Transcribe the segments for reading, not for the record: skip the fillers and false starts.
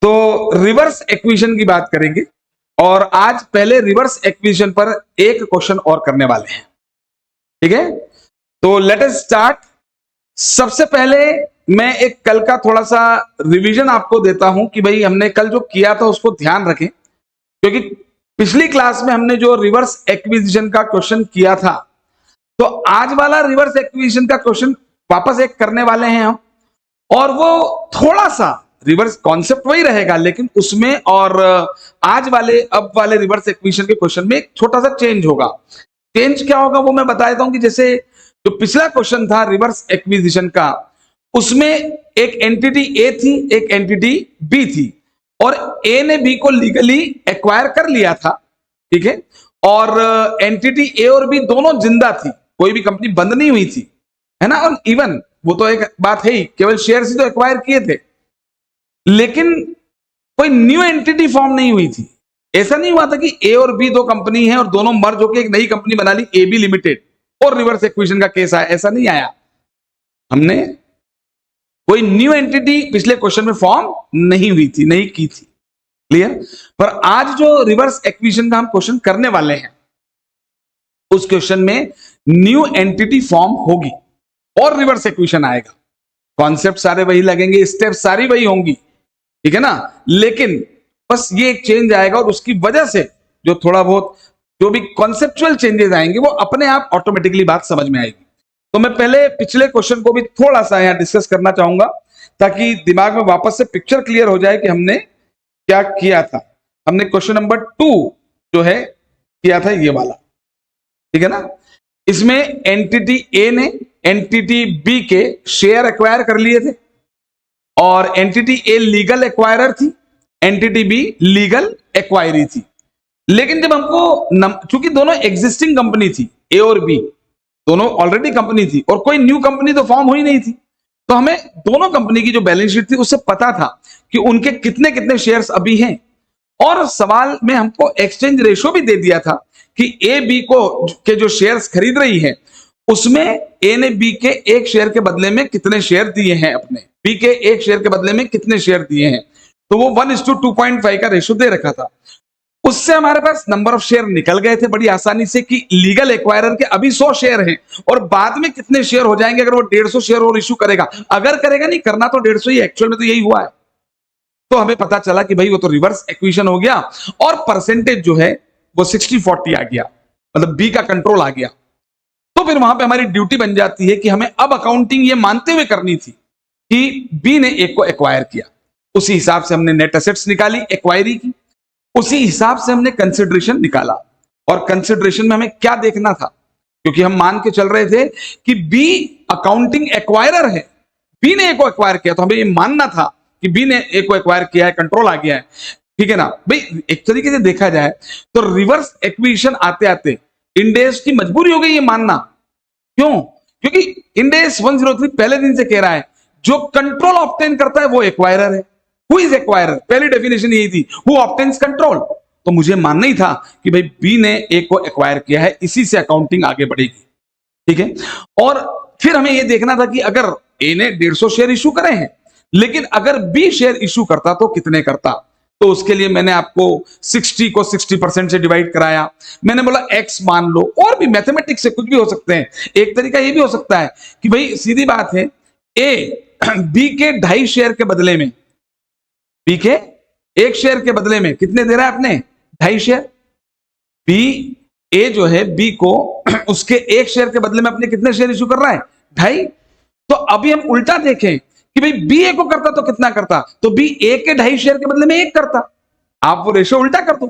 तो reverse acquisition की बात करेंगे और आज पहले रिवर्स एक्विजिशन पर एक क्वेश्चन और करने वाले हैं। ठीक है, तो लेट अस स्टार्ट। सबसे पहले मैं एक कल का थोड़ा सा रिवीजन आपको देता हूं कि भाई हमने कल जो किया था उसको ध्यान रखें, क्योंकि पिछली क्लास में हमने जो रिवर्स एक्विजिशन का क्वेश्चन किया था, तो आज वाला रिवर्स एक्विजिशन का क्वेश्चन वापस एक करने वाले हैं हम, और वो थोड़ा सा रिवर्स कॉन्सेप्ट वही रहेगा, लेकिन उसमें और आज वाले अब वाले रिवर्स एक्विजिशन के क्वेश्चन में एक छोटा सा चेंज होगा। चेंज क्या होगा वो मैं बता देता हूं कि जैसे जो पिछला क्वेश्चन था रिवर्स एक्विजिशन का, उसमें एक एंटिटी ए थी, एक एंटिटी बी थी, और ए ने बी को लीगली एक्वायर कर लिया था। ठीक है, और एंटिटी ए और बी दोनों जिंदा थी, कोई भी कंपनी बंद नहीं हुई थी, है ना। और इवन वो तो एक बात है ही, केवल शेयर ही तो एक्वायर किए थे, लेकिन कोई न्यू एंटिटी फॉर्म नहीं हुई थी। ऐसा नहीं हुआ था कि ए और बी दो कंपनी है और दोनों मर्ज होकर एक नई कंपनी बना ली, ए बी लिमिटेड, और रिवर्स एक्विजिशन का केस आया, ऐसा नहीं आया। हमने कोई न्यू एंटिटी पिछले क्वेश्चन में फॉर्म नहीं हुई थी, नहीं की थी। क्लियर। पर आज जो रिवर्स एक्विजिशन का हम क्वेश्चन करने वाले हैं, उस क्वेश्चन में न्यू एंटिटी फॉर्म होगी और रिवर्स एक्विजिशन आएगा। कॉन्सेप्ट सारे वही लगेंगे, स्टेप सारी वही होंगी, ठीक है ना। लेकिन बस ये एक चेंज आएगा, और उसकी वजह से जो थोड़ा बहुत जो भी कॉन्सेप्चुअल चेंजेस आएंगे वो अपने आप ऑटोमेटिकली बात समझ में आएगी। तो मैं पहले पिछले क्वेश्चन को भी थोड़ा सा यहां डिस्कस करना चाहूंगा, ताकि दिमाग में वापस से पिक्चर क्लियर हो जाए कि हमने क्या किया था। हमने क्वेश्चन नंबर 2 जो है किया था ये वाला, ठीक है ना। इसमें एंटिटी ए ने एंटिटी बी के शेयर एक्वायर कर लिए थे, और एंटिटी ए लीगल एक्वायरर थी, एंटिटी बी लीगल एक्वायरी थी। लेकिन जब हमको चूंकि दोनों एग्जिस्टिंग कंपनी थी, ए और बी दोनों ऑलरेडी कंपनी थी, और कोई न्यू कंपनी तो फॉर्म हुई नहीं थी, तो हमें दोनों कंपनी की जो बैलेंस शीट थी उससे पता था कि उनके कितने कितने शेयर्स अभी हैं। और सवाल में हमको एक्सचेंज रेशो भी दे दिया था कि ए बी को के जो शेयर्स खरीद रही है, उसमें ए ने बी के एक शेयर के बदले में कितने शेयर दिए हैं, अपने बी के एक शेयर के बदले में कितने शेयर दिए हैं। तो वो 1:2.5 का रेशो दे रखा था। उससे हमारे पास नंबर ऑफ शेयर निकल गए थे बड़ी आसानी से कि लीगल एक्वायरर के अभी 100 शेयर हैं, और बाद में कितने शेयर हो जाएंगे अगर वो 150 शेयर और इशू करेगा। अगर करेगा, नहीं करना तो 150 ही, एक्चुअल में तो यही हुआ है। तो हमें पता चला कि भाई वो तो रिवर्स एक्विजिशन हो गया, और परसेंटेज जो है वो 60-40 आ गया, मतलब बी का कंट्रोल आ गया। तो फिर वहां पे हमारी ड्यूटी बन जाती है कि हमें अब अकाउंटिंग ये मानते हुए करनी थी कि बी ने ए को एक्वायर किया। उसी हिसाब से हमने नेट एसेट्स निकाली एक्वायरी की, उसी हिसाब से हमने कंसिडरेशन निकाला। और कंसिडरेशन में हमें क्या देखना था, क्योंकि हम मान के चल रहे थे कि बी अकाउंटिंग एक्वायरर है, बी ने ए को एक्वायर किया, तो हमें ये मानना था कि बी ने ए को एक्वायर किया है, कंट्रोल आ गया है, ठीक है ना भाई। एक तरीके से देखा जाए तो रिवर्स एक्विजिशन आते आते इंड एस की मजबूरी हो गई ये मानना। क्यों? क्योंकि इंड एस 103 पहले दिन से कह रहा है जो कंट्रोल ऑब्टेन करता है वो एक्वायरर है। Who is acquirer? पहली डेफिनेशन यही थी, हु ऑब्टेन्स कंट्रोल। तो मुझे मानना ही था कि भाई बी ने ए को एक्वायर किया है, इसी से अकाउंटिंग आगे बढ़ेगी, ठीक है। और फिर हमें यह देखना था कि अगर ए ने 150 शेयर इशू करे हैं, लेकिन अगर बी शेयर इशू करता तो कितने करता। तो उसके लिए मैंने आपको 60 को 60% से डिवाइड कराया। मैंने बोला x मान लो, और भी मैथमेटिक्स से कुछ भी हो सकते हैं। एक तरीका ये भी हो सकता है कि भाई सीधी बात है, ए बी के 2.5 शेयर के बदले में, बी के 1 शेयर के बदले में कितने दे रहा है अपने? 2.5 शेयर। बी ए जो है बी को उसके 1 शेयर के बदले में अपने कितने शेयर इशू कर रहा है? 2.5। तो अभी हम उल्टा देखें कि भाई बी ए को करता तो कितना करता, तो बी ए के 2.5 शेयर के बदले में 1 करता। आप वो रेशो उल्टा कर दो।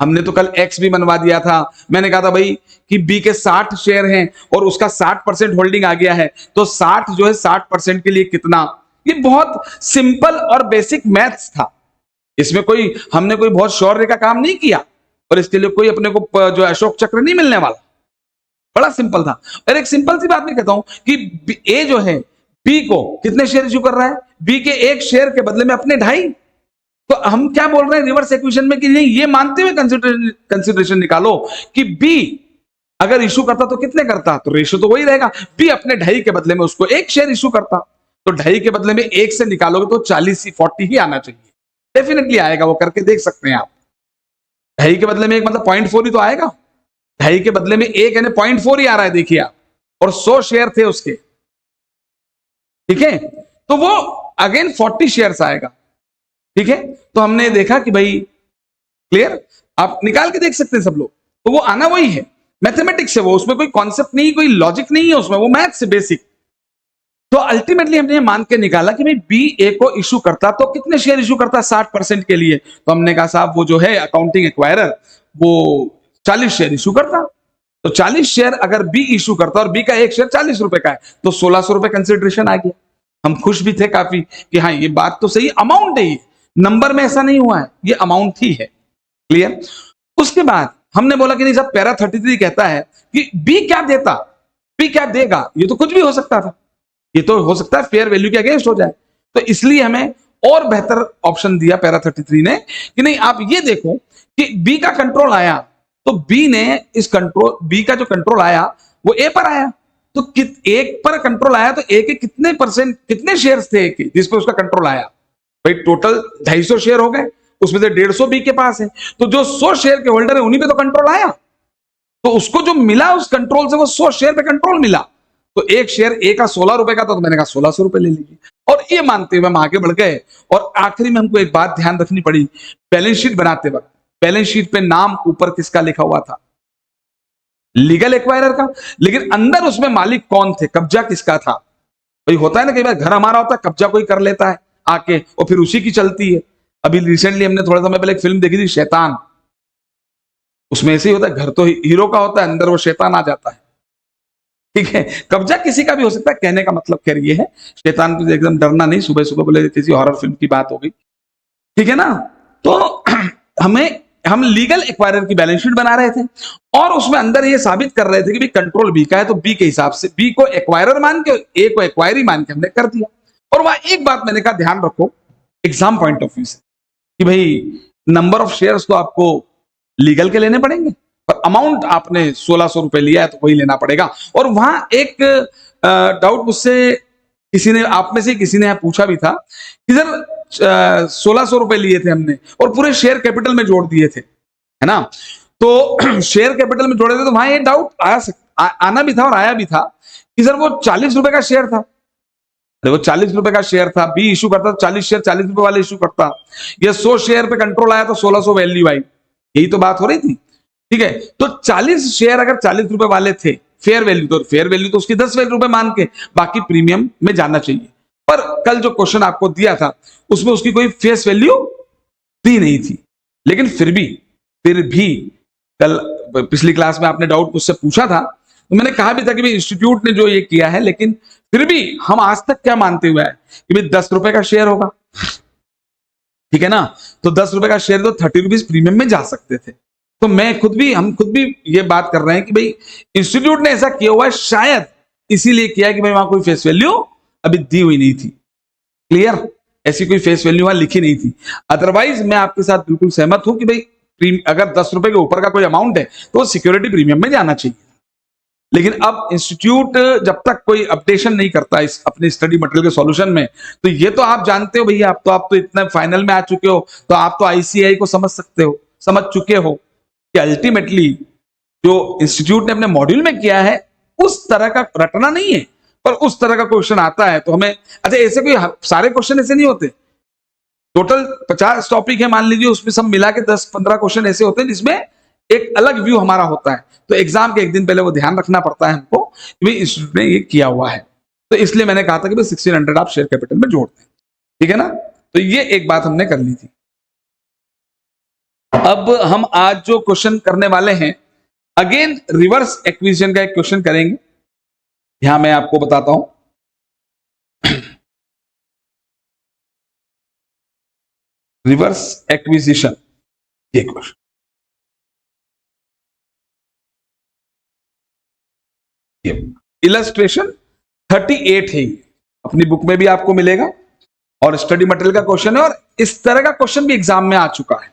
हमने तो कल एक्स भी बनवा दिया था। मैंने कहा था भाई कि बी के 60 शेयर हैं और उसका 60% होल्डिंग आ गया है, तो 60 जो है 60% के लिए कितना। ये बहुत सिंपल और बेसिक मैथ्स था, इसमें कोई हमने कोई बहुत शौर्य का काम नहीं किया, और इसके लिए कोई अपने को जो अशोक चक्र नहीं मिलने वाला। बड़ा सिंपल था। और एक सिंपल सी बात मैं कहता हूं कि ए जो है बी को कितने शेयर इशू कर रहा है? बी के 1 शेयर के बदले में अपने 2.5। तो हम क्या बोल रहे हैं रिवर्स इक्वेशन में कि नहीं, ये मानते हुए कंसिडरेशन निकालो कि बी अगर इशू करता तो कितने करता, तो रेशियो तो वही रहेगा, बी अपने 2.5 के बदले में उसको 1 शेयर इशू करता। तो 2.5 के बदले में 1 से निकालोगे तो 40 40 ही आना चाहिए। डेफिनेटली आएगा, वो करके देख सकते हैं आप। 2.5 के बदले में 1 मतलब 0.4 ही तो आएगा। 2.5 के बदले में 1 यानी 0.4 ही आ रहा है, देखिए आप, और 100 शेयर थे उसके, ठीक है, तो वो अगेन 40 शेयर्स आएगा, ठीक है। तो हमने देखा कि भाई क्लियर, आप निकाल के देख सकते हैं सब लोग, तो वो आना वही है, मैथमेटिक्स है वो, उसमें कोई कॉन्सेप्ट नहीं, कोई लॉजिक नहीं है उसमें, वो मैथ से बेसिक। तो अल्टीमेटली हमने मान के निकाला कि भाई बी ए को इशू करता तो कितने शेयर इशू करता, 60% के लिए। तो हमने कहा साहब वो जो है अकाउंटिंग एक्वायरर वो 40 शेयर इशू करता, तो 40 शेयर अगर बी इशू करता और बी का एक शेयर 40 रुपए का है, तो 1600 रुपए कंसिडरेशन आ गया। हम खुश भी थे काफी कि हाँ ये बात तो सही, अमाउंट है, ये नंबर में ऐसा नहीं हुआ है, ये अमाउंट ही है, क्लियर। उसके बाद हमने बोला कि नहीं साहब पैरा 33 कहता है कि बी क्या देता, बी क्या देगा, ये तो कुछ भी हो सकता था, ये तो हो सकता है फेयर वैल्यू के अगेंस्ट हो जाए। तो इसलिए हमें और बेहतर ऑप्शन दिया पैरा 33 ने कि नहीं आप ये देखो कि बी का कंट्रोल आया, तो बी ने इस कंट्रोल, बी का जो कंट्रोल आया वो ए पर आया, तो एक पर कंट्रोल आया, तो ए के कितने परसेंट, कितने शेयर्स थे ए के जिस पर उसका कंट्रोल आया, भाई टोटल 250 शेयर हो गए, उसमें से 150 बी के पास है, तो जो 100 शेयर के होल्डर है उन्हीं पे तो कंट्रोल आया, तो उसको जो मिला उस कंट्रोल से वो 100 शेयर पे कंट्रोल मिला। तो एक शेयर ए का 16 रुपए का, तो मैंने कहा 1600 रुपए ले लीजिए, और ये मानते हुए हम आगे बढ़ गए। और आखिरी में हमको एक बात ध्यान रखनी पड़ी, बैलेंस शीट बनाते वक्त बैलेंस शीट पे नाम ऊपर किसका लिखा हुआ था, लीगल एक्वायरर का, लेकिन अंदर उसमें मालिक कौन थे, कब्जा किसका था। भाई होता है ना कई बार घर हमारा होता है, कब्जा कोई कर लेता है आके और फिर उसी की चलती है। अभी रिसेंटली हमने थोड़ा समय पहले एक फिल्म देखी थी शैतान, उसमें ऐसे ही होता है, घर तो हीरो का होता है, अंदर वो शैतान आ जाता है, ठीक है। कब्जा किसी का भी हो सकता है, कहने का मतलब खैर ये है, शैतान को एकदम डरना नहीं, सुबह सुबह बोले किसी हॉरर फिल्म की बात हो गई, ठीक है ना। तो हम लीगल एक्वायरर की बैलेंस शीट बना रहे थे और उसमें अंदर ये साबित कर रहे थे कि भाई कंट्रोल बी का है, तो बी के हिसाब से बी को एक्वायरर मान के ए को एक्वायरी मान के हमने कर दिया। और वहां एक बात मैंने कहा ध्यान रखो एग्जाम पॉइंट ऑफ व्यू से कि भाई नंबर ऑफ शेयर्स तो आपको लीगल के लेने पड़ेंगे, पर अमाउंट आपने 1600 रुपए लिया है तो वही लेना पड़ेगा। और वहां एक डाउट मुझसे किसी ने, आप में से किसी ने पूछा भी था कि सर 1600 रुपए लिए थे हमने और पूरे शेयर कैपिटल में जोड़ दिए थे, है ना। तो शेयर कैपिटल में जोड़े थे, तो वहां ये डाउट आना भी था और आया भी था कि सर वो 40 रुपए का शेयर था, देखो 40 रुपए का शेयर था, बी इशू करता तो 40 शेयर 40 रुपए वाले इशू करता, ये 100 शेयर पे कंट्रोल आया तो 1600 वैल्यू आई, यही तो बात हो रही थी, ठीक है। तो 40 शेयर अगर 40 रुपए वाले थे, फेयर वैल्यू, तो फेयर वैल्यू तो उसकी 10 रुपए मान के बाकी प्रीमियम में जाना चाहिए। पर कल जो क्वेश्चन आपको दिया था उसमें उसकी कोई फेस वैल्यू दी नहीं थी, लेकिन फिर भी कल पिछली क्लास में आपने डाउट मुझसे पूछा था, तो मैंने कहा भी था कि भाई इंस्टीट्यूट ने जो ये किया है, लेकिन फिर भी हम आज तक क्या मानते हुए हैं कि भाई 10 रुपए का शेयर होगा, ठीक है ना, तो 10 रुपए का शेयर तो 30 रुपीज प्रीमियम में जा सकते थे। तो हम खुद भी ये बात कर रहे हैं कि भाई इंस्टीट्यूट ने ऐसा किया हुआ है, शायद इसीलिए किया है कि भाई वहां कोई फेस वैल्यू अभी दी हुई नहीं थी, क्लियर, ऐसी कोई फेस वैल्यू वहां लिखी नहीं थी। अदरवाइज मैं आपके साथ बिल्कुल सहमत हूं कि भाई अगर 10 रुपए के ऊपर का कोई अमाउंट है तो सिक्योरिटी प्रीमियम में जाना चाहिए। लेकिन अब इंस्टीट्यूट जब तक कोई अपडेशन नहीं करता इस अपने स्टडी मटेरियल के सॉल्यूशन में, तो ये तो आप जानते हो भैया, आप तो इतना फाइनल में आ चुके हो, तो आप तो आईसीआई को समझ सकते हो, समझ चुके हो कि अल्टीमेटली जो इंस्टीट्यूट ने अपने मॉड्यूल में किया है उस तरह का रटना नहीं है, पर उस तरह का क्वेश्चन आता है तो हमें, अच्छा ऐसे कोई सारे क्वेश्चन ऐसे नहीं होते, टोटल 50 टॉपिक है मान लीजिए, उसमें सब मिला के 10-15 क्वेश्चन ऐसे होते हैं जिसमें एक अलग व्यू हमारा होता है, तो एग्जाम के एक दिन पहले वो ध्यान रखना पड़ता है हमको कि भाई इंस्टीट्यूट ने ये किया हुआ है। तो इसलिए मैंने कहा था कि भाई 1600 आप शेयर कैपिटल में जोड़ते हैं, ठीक है ना। तो ये एक बात हमने कर ली थी। अब हम आज जो क्वेश्चन करने वाले हैं, अगेन रिवर्स एक्विजिशन का एक क्वेश्चन करेंगे, यहां मैं आपको बताता हूं। रिवर्स एक्विजिशन, ये क्वेश्चन इलस्ट्रेशन 38 है, अपनी बुक में भी आपको मिलेगा और स्टडी मटेरियल का क्वेश्चन है, और इस तरह का क्वेश्चन भी एग्जाम में आ चुका है।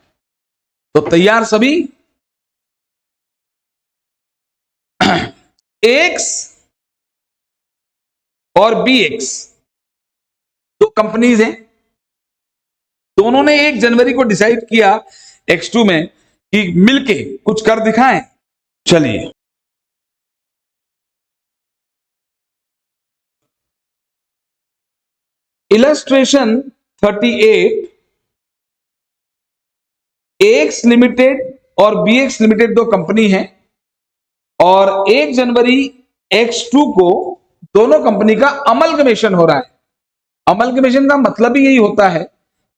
तो तैयार सभी? एक्स और बी एक्स दो कंपनीज हैं, दोनों ने 1 जनवरी को डिसाइड किया X2 में कि मिलके कुछ कर दिखाएं। चलिए इलस्ट्रेशन 38, AX लिमिटेड और BX लिमिटेड दो कंपनी है और 1 जनवरी X2 को दोनों कंपनी का अमलगमेशन हो रहा है। अमलगमेशन का मतलब ही यही होता है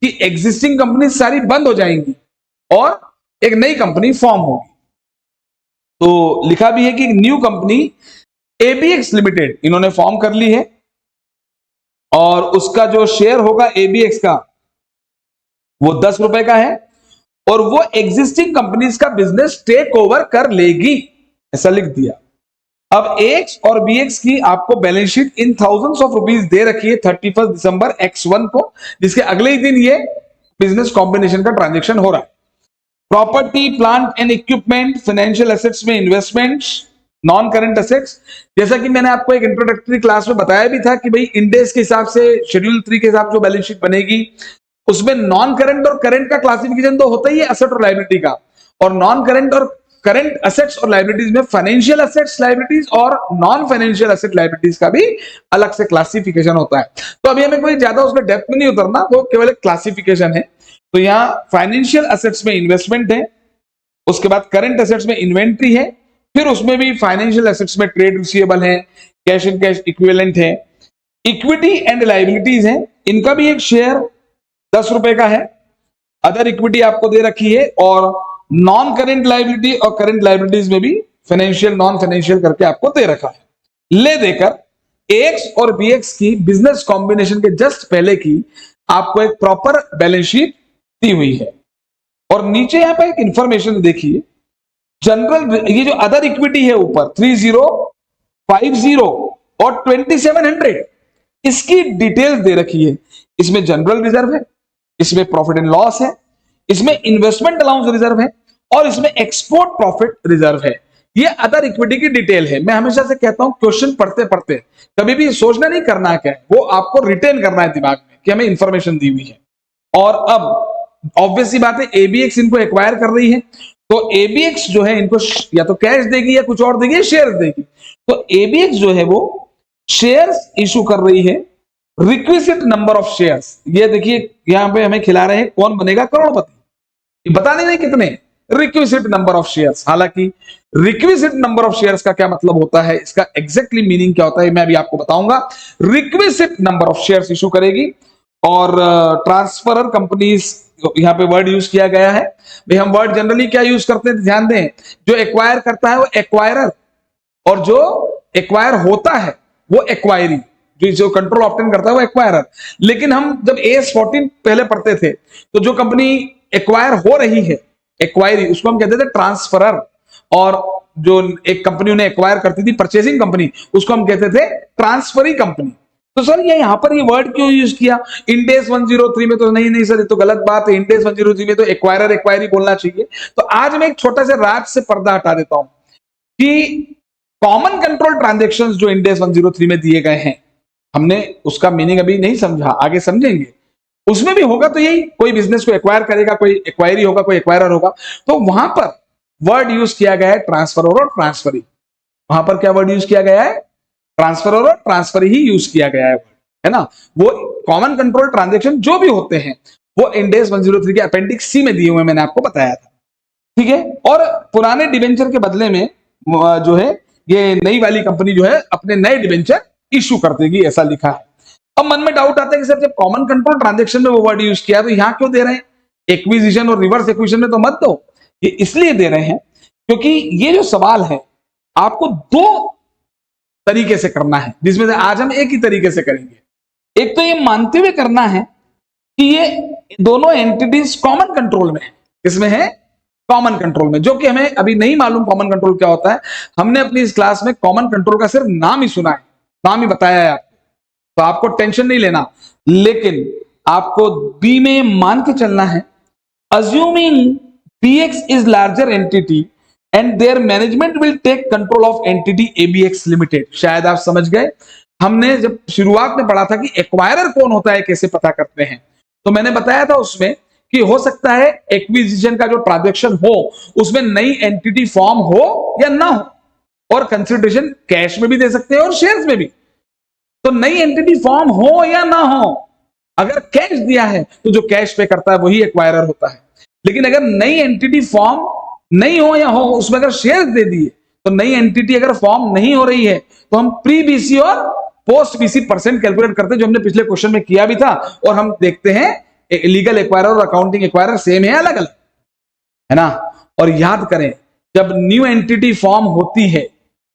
कि एग्जिस्टिंग कंपनी सारी बंद हो जाएंगी और एक नई कंपनी फॉर्म होगी। तो लिखा भी है कि न्यू कंपनी ABX लिमिटेड इन्होंने फॉर्म कर ली है और उसका जो शेयर होगा ABX का वो 10 रुपए का है और वो एग्जिस्टिंग कंपनीज का बिजनेस टेक ओवर कर लेगी, ऐसा लिख दिया। अब AX और BX की आपको balance sheet in thousands of rupees दे रखी है 31 दिसंबर X1 को, जिसके अगले ही दिन ये बिजनेस कॉम्बिनेशन का ट्रांजेक्शन हो रहा है। Property, plant and equipment, financial assets में इन्वेस्टमेंट्स, नॉन करंट एसेट्स, जैसा कि मैंने आपको एक इंट्रोडक्टरी क्लास में बताया भी था कि भाई इंडेस के हिसाब से शेड्यूल 3 के हिसाब से जो बैलेंस शीट बनेगी उसमें नॉन करंट और करंट का क्लासिफिकेशन तो होता ही है एसेट और लायबिलिटी का, और नॉन करंट और करंट एसेट्स और लायबिलिटीज में फाइनेंशियल एसेट्स लायबिलिटीज और नॉन फाइनेंशियल एसेट लायबिलिटीज का भी अलग से क्लासिफिकेशन होता है। तो अभी हमें कोई ज्यादा उसमें डेप्थ में नहीं उतरना, वो केवल एक क्लासिफिकेशन है। तो यहाँ फाइनेंशियल एसेट्स में इन्वेस्टमेंट है, उसके बाद करंट एसेट्स में इन्वेंट्री है, फिर उसमें भी फाइनेंशियल एसेट्स में ट्रेड रिसीवेबल है, कैश एंड कैश इक्विवेलेंट है, इक्विटी एंड लायबिलिटीज है, इनका भी एक शेयर 10 रुपए का है, अदर इक्विटी आपको दे रखी है और नॉन करंट लायबिलिटी और करंट लायबिलिटीज में भी फाइनेंशियल नॉन फाइनेंशियल करके आपको दे रखा है। ले देकर AX और BX की बिजनेस कॉम्बिनेशन के जस्ट पहले की आपको एक प्रॉपर बैलेंस शीट दी हुई है और नीचे यहां पे एक इंफॉर्मेशन देखिए, जनरल ये जो अदर इक्विटी है ऊपर 3050 और 2700 इसकी डिटेल्स दे रखी है। इसमें जनरल रिजर्व है, इसमें प्रॉफिट एंड लॉस है, इसमें इन्वेस्टमेंट अलाउंस रिजर्व है और इसमें एक्सपोर्ट प्रॉफिट रिजर्व है। ये अदर इक्विटी की डिटेल है। मैं हमेशा से कहता हूं क्वेश्चन पढ़ते पढ़ते कभी भी सोचना नहीं करना क्या है, वो आपको रिटेन करना है दिमाग में कि हमें इंफॉर्मेशन दी हुई है। और अब ऑब्वियस सी बात है ABX इनको एक्वायर कर रही है, तो ABX जो है इनको या तो कैश देगी या कुछ और देगी, शेयर्स देगी। तो ABX जो है वो शेयर्स इशू कर रही है, रिक्विजिट नंबर ऑफ शेयर्स। ये देखिए यहां पे हमें खिला रहे हैं कौन बनेगा करोड़पति, ये बता नहीं कितने, रिक्विजिट नंबर ऑफ शेयर्स। हालांकि रिक्विजिट नंबर ऑफ शेयर्स का क्या मतलब होता है, इसका एग्जैक्टली मीनिंग क्या होता है मैं अभी आपको बताऊंगा। Requisite number of shares issue करेगी और ट्रांसफरर कंपनीज यहां पे वर्ड यूज किया गया है। भाई हम वर्ड जनरली क्या यूज करते हैं ध्यान दें, जो एक्वायर करता है वो एक्वायरर और जो एक्वायर होता है वो एक्वायरी, जो कंट्रोल ऑब्टेन करता है वो एक्वायरर। लेकिन हम जब AS14 पहले पढ़ते थे तो जो कंपनी एक्वायर हो रही है एक्वायरी, उसको हम कहते थे ट्रांसफरर, और जो एक कंपनी उन्हें एक्वायर करती थी परचेसिंग कंपनी, उसको हम कहते थे ट्रांसफरी कंपनी। तो सर ये यहां पर ये वर्ड क्यों यूज किया इंडेस 103 में? तो नहीं सर ये तो गलत बात है, इंडेस 103 में तो एक्वायरर एक्वायरी बोलना चाहिए। तो आज मैं एक छोटा सा राज से पर्दा हटा देता हूं कि कॉमन कंट्रोल ट्रांजेक्शंस जो इंडेस 103 में दिए गए हैं, हमने उसका मीनिंग अभी नहीं समझा, आगे समझेंगे। उसमें भी होगा तो यही, कोई बिजनेस को एक्वायर करेगा, कोई एक्वायरी होगा, कोई एक्वायरर होगा, तो वहां पर वर्ड यूज किया गया है ट्रांसफरर और ट्रांसफरी। वहां पर क्या वर्ड यूज किया गया है? ट्रांसफरर और ट्रांसफरी ही यूज किया गया है ना। वो कॉमन कंट्रोल ट्रांजेक्शन जो भी होते हैं वो इंडेस 103 के अपेंडिक्स सी में दिए हुए मैंने आपको बताया था, ठीक है। और पुराने डिबेंचर के बदले में जो है ये नई वाली कंपनी जो है अपने नए डिबेंचर इशू कर देगी, ऐसा लिखा है। अब मन में डाउट आता है कि सर जब कॉमन कंट्रोल ट्रांजैक्शन में वो वर्ड यूज किया तो यहां क्यों दे रहे हैं, एक्विजिशन और रिवर्स एक्विजिशन में तो मत दो। ये इसलिए दे रहे हैं क्योंकि ये जो सवाल है आपको दो तरीके से करना है, जिसमें से आज हम एक ही तरीके से करेंगे। एक तो ये मानते हुए करना है कि ये दोनों एंटिटीज कॉमन कंट्रोल में है। किसमें है? कॉमन कंट्रोल में, जो कि हमें अभी नहीं मालूम कॉमन कंट्रोल क्या होता है। हमने अपनी इस क्लास में कॉमन कंट्रोल का सिर्फ नाम ही सुना है, नाम ही बताया है आपको, तो आपको टेंशन नहीं लेना। लेकिन आपको बी में मान के चलना है, assuming BX is larger entity and their management will take control of entity ABX Limited। शायद आप समझ गए। हमने जब शुरुआत में पढ़ा था कि एक्वायरर कौन होता है, कैसे पता करते हैं, तो मैंने बताया था उसमें कि हो सकता है एक्विजिशन का जो ट्रांजेक्शन हो उसमें नई एंटिटी फॉर्म हो या ना हो, और कंसिडरेशन कैश में भी दे सकते हैं और शेयर्स में भी। तो नई एंटिटी फॉर्म हो या ना हो, अगर कैश दिया है तो जो कैश पे करता है वही एक्वायरर होता है। लेकिन अगर नई एंटिटी फॉर्म नहीं हो या हो, उसमें अगर शेयर्स दे दिए, तो नई एंटिटी अगर फॉर्म नहीं हो रही है तो हम प्री बीसी और पोस्ट बीसी परसेंट कैलकुलेट करते हैं, जो हमने पिछले क्वेश्चन में किया भी था। और हम देखते हैं लीगल एक्वायरर और अकाउंटिंग एक्वायरर सेम है अलग अलग, है ना। और याद करें, जब न्यू एंटिटी फॉर्म होती है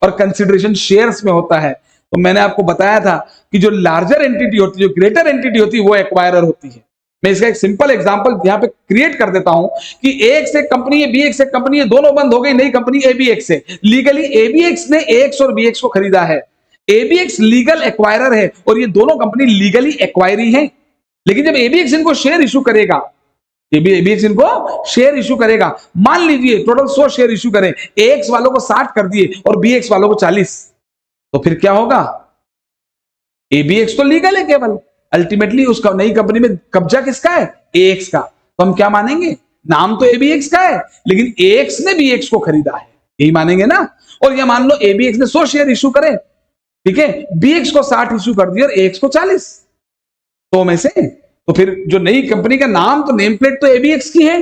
और कंसिडरेशन शेयर्स में होता है, तो मैंने आपको बताया था कि जो लार्जर एंटिटी होती है, जो ग्रेटर एंटिटी होती है, वो एक्वायरर होती है। मैं इसका एक सिंपल एग्जांपल यहां पे क्रिएट कर देता हूं कि ए एक्स एक कंपनी है, बी एक्स एक कंपनी है, दोनों बंद हो गई, नई कंपनी एबीएक्स है। लीगली एबीएक्स ने ए एक्स और बी एक्स को खरीदा है। एबीएक्स लीगल एक्वायरर है और ये दोनों कंपनी लीगली एक्वायरी है। लेकिन जब एबीएक्स इनको शेयर इशू करेगा, एबीएक्स इनको शेयर इशू करेगा, मान लीजिए टोटल 100 शेयर इशू करें, एक्स वालों को 60 कर दिए और बीएक्स वालों को 40, तो फिर क्या होगा? एबीएक्स तो लीगल है केवल, अल्टीमेटली उसका नई कंपनी में कब्जा किसका है? एएक्स का। तो हम क्या मानेंगे? नाम तो एबीएक्स का है लेकिन एएक्स ने बीएक्स को खरीदा है, यही मानेंगे ना। और ये मान लो एबीएक्स ने 100 शेयर इशू करे, ठीक है, बीएक्स को 60 इशू कर दिया और एएक्स को 40, तो में से तो फिर जो नई कंपनी का नाम तो नेम प्लेट तो एबीएक्स की है,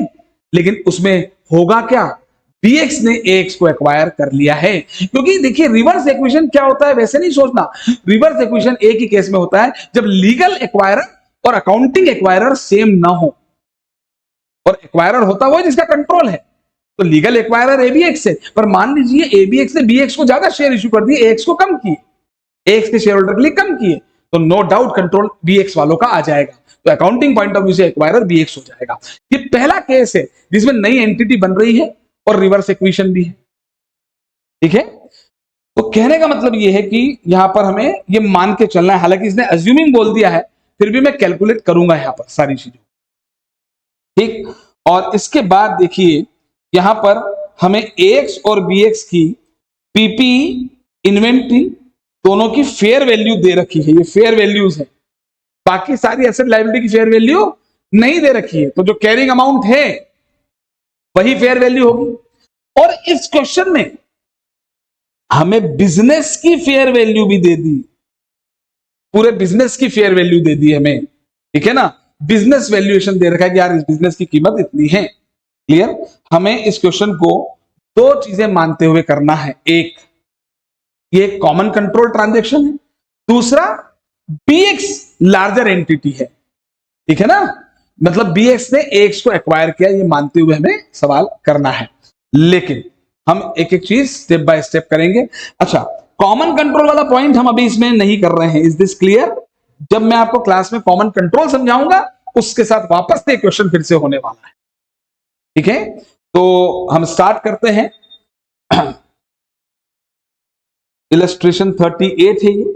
लेकिन उसमें होगा क्या? बीएक्स ने एएक्स को एक्वायर कर लिया है। क्योंकि देखिए रिवर्स इक्वेशन क्या होता है वैसे नहीं सोचना। रिवर्स इक्वेशन एक ही केस में होता है जब लीगल एक्वायरर और अकाउंटिंग एक्वायरर सेम ना हो, और एक्वायरर होता वो जिसका कंट्रोल है। तो लीगल एक्वायरर एबीएक्स है, पर मान लीजिए एबीएक्स ने बीएक्स को ज्यादा शेयर इशू कर दिए, एएक्स को कम किए, एएक्स के शेयर होल्डर के लिए कम किए, तो नो डाउट कंट्रोल बीएक्स वालों का आ जाएगा। तो अकाउंटिंग पॉइंट ऑफ व्यू से एक्वायरर बीएक्स हो जाएगा। ये पहला केस है जिसमें नई एंटिटी बन रही है और रिवर्स इक्वेशन भी है, ठीक है। तो कहने का मतलब ये है कि यहां पर हमें ये मान के चलना है, हालांकि इसने अज्यूमिंग बोल दिया है, फिर भी मैं कैलकुलेट करूंगा यहां पर सारी चीजें, ठीक। और इसके बाद देखिए यहां पर हमें एक्स और बीएक्स की पीपी इन्वेंट्री दोनों की फेयर वैल्यू दे रखी है, ये फेयर वैल्यूज है। बाकी सारी एसेट लायबिलिटी की फेयर वैल्यू नहीं दे रखी है, तो जो कैरिंग अमाउंट है वही फेयर वैल्यू होगी। और इस क्वेश्चन में हमें बिजनेस की फेयर वैल्यू भी दे दी, पूरे बिजनेस की फेयर वैल्यू दे दी हमें, ठीक है ना। बिजनेस वैल्यूएशन दे रखा है कि यार इस बिजनेस की कीमत इतनी है। क्लियर? हमें इस क्वेश्चन को दो चीजें मानते हुए करना है। एक, ये कॉमन कंट्रोल ट्रांजैक्शन है, दूसरा बीएक्स लार्जर एंटिटी है, ठीक है ना। मतलब बीएक्स ने एक्स को एक्वायर किया, ये मानते हुए हमें सवाल करना है। लेकिन हम एक एक चीज स्टेप बाय स्टेप करेंगे। अच्छा, कॉमन कंट्रोल वाला पॉइंट हम अभी इसमें नहीं कर रहे हैं, इज दिस क्लियर? जब मैं आपको क्लास में कॉमन कंट्रोल समझाऊंगा उसके साथ वापस से क्वेश्चन फिर से होने वाला है, ठीक है। तो हम स्टार्ट करते हैं। इलस्ट्रेशन 38 है ये।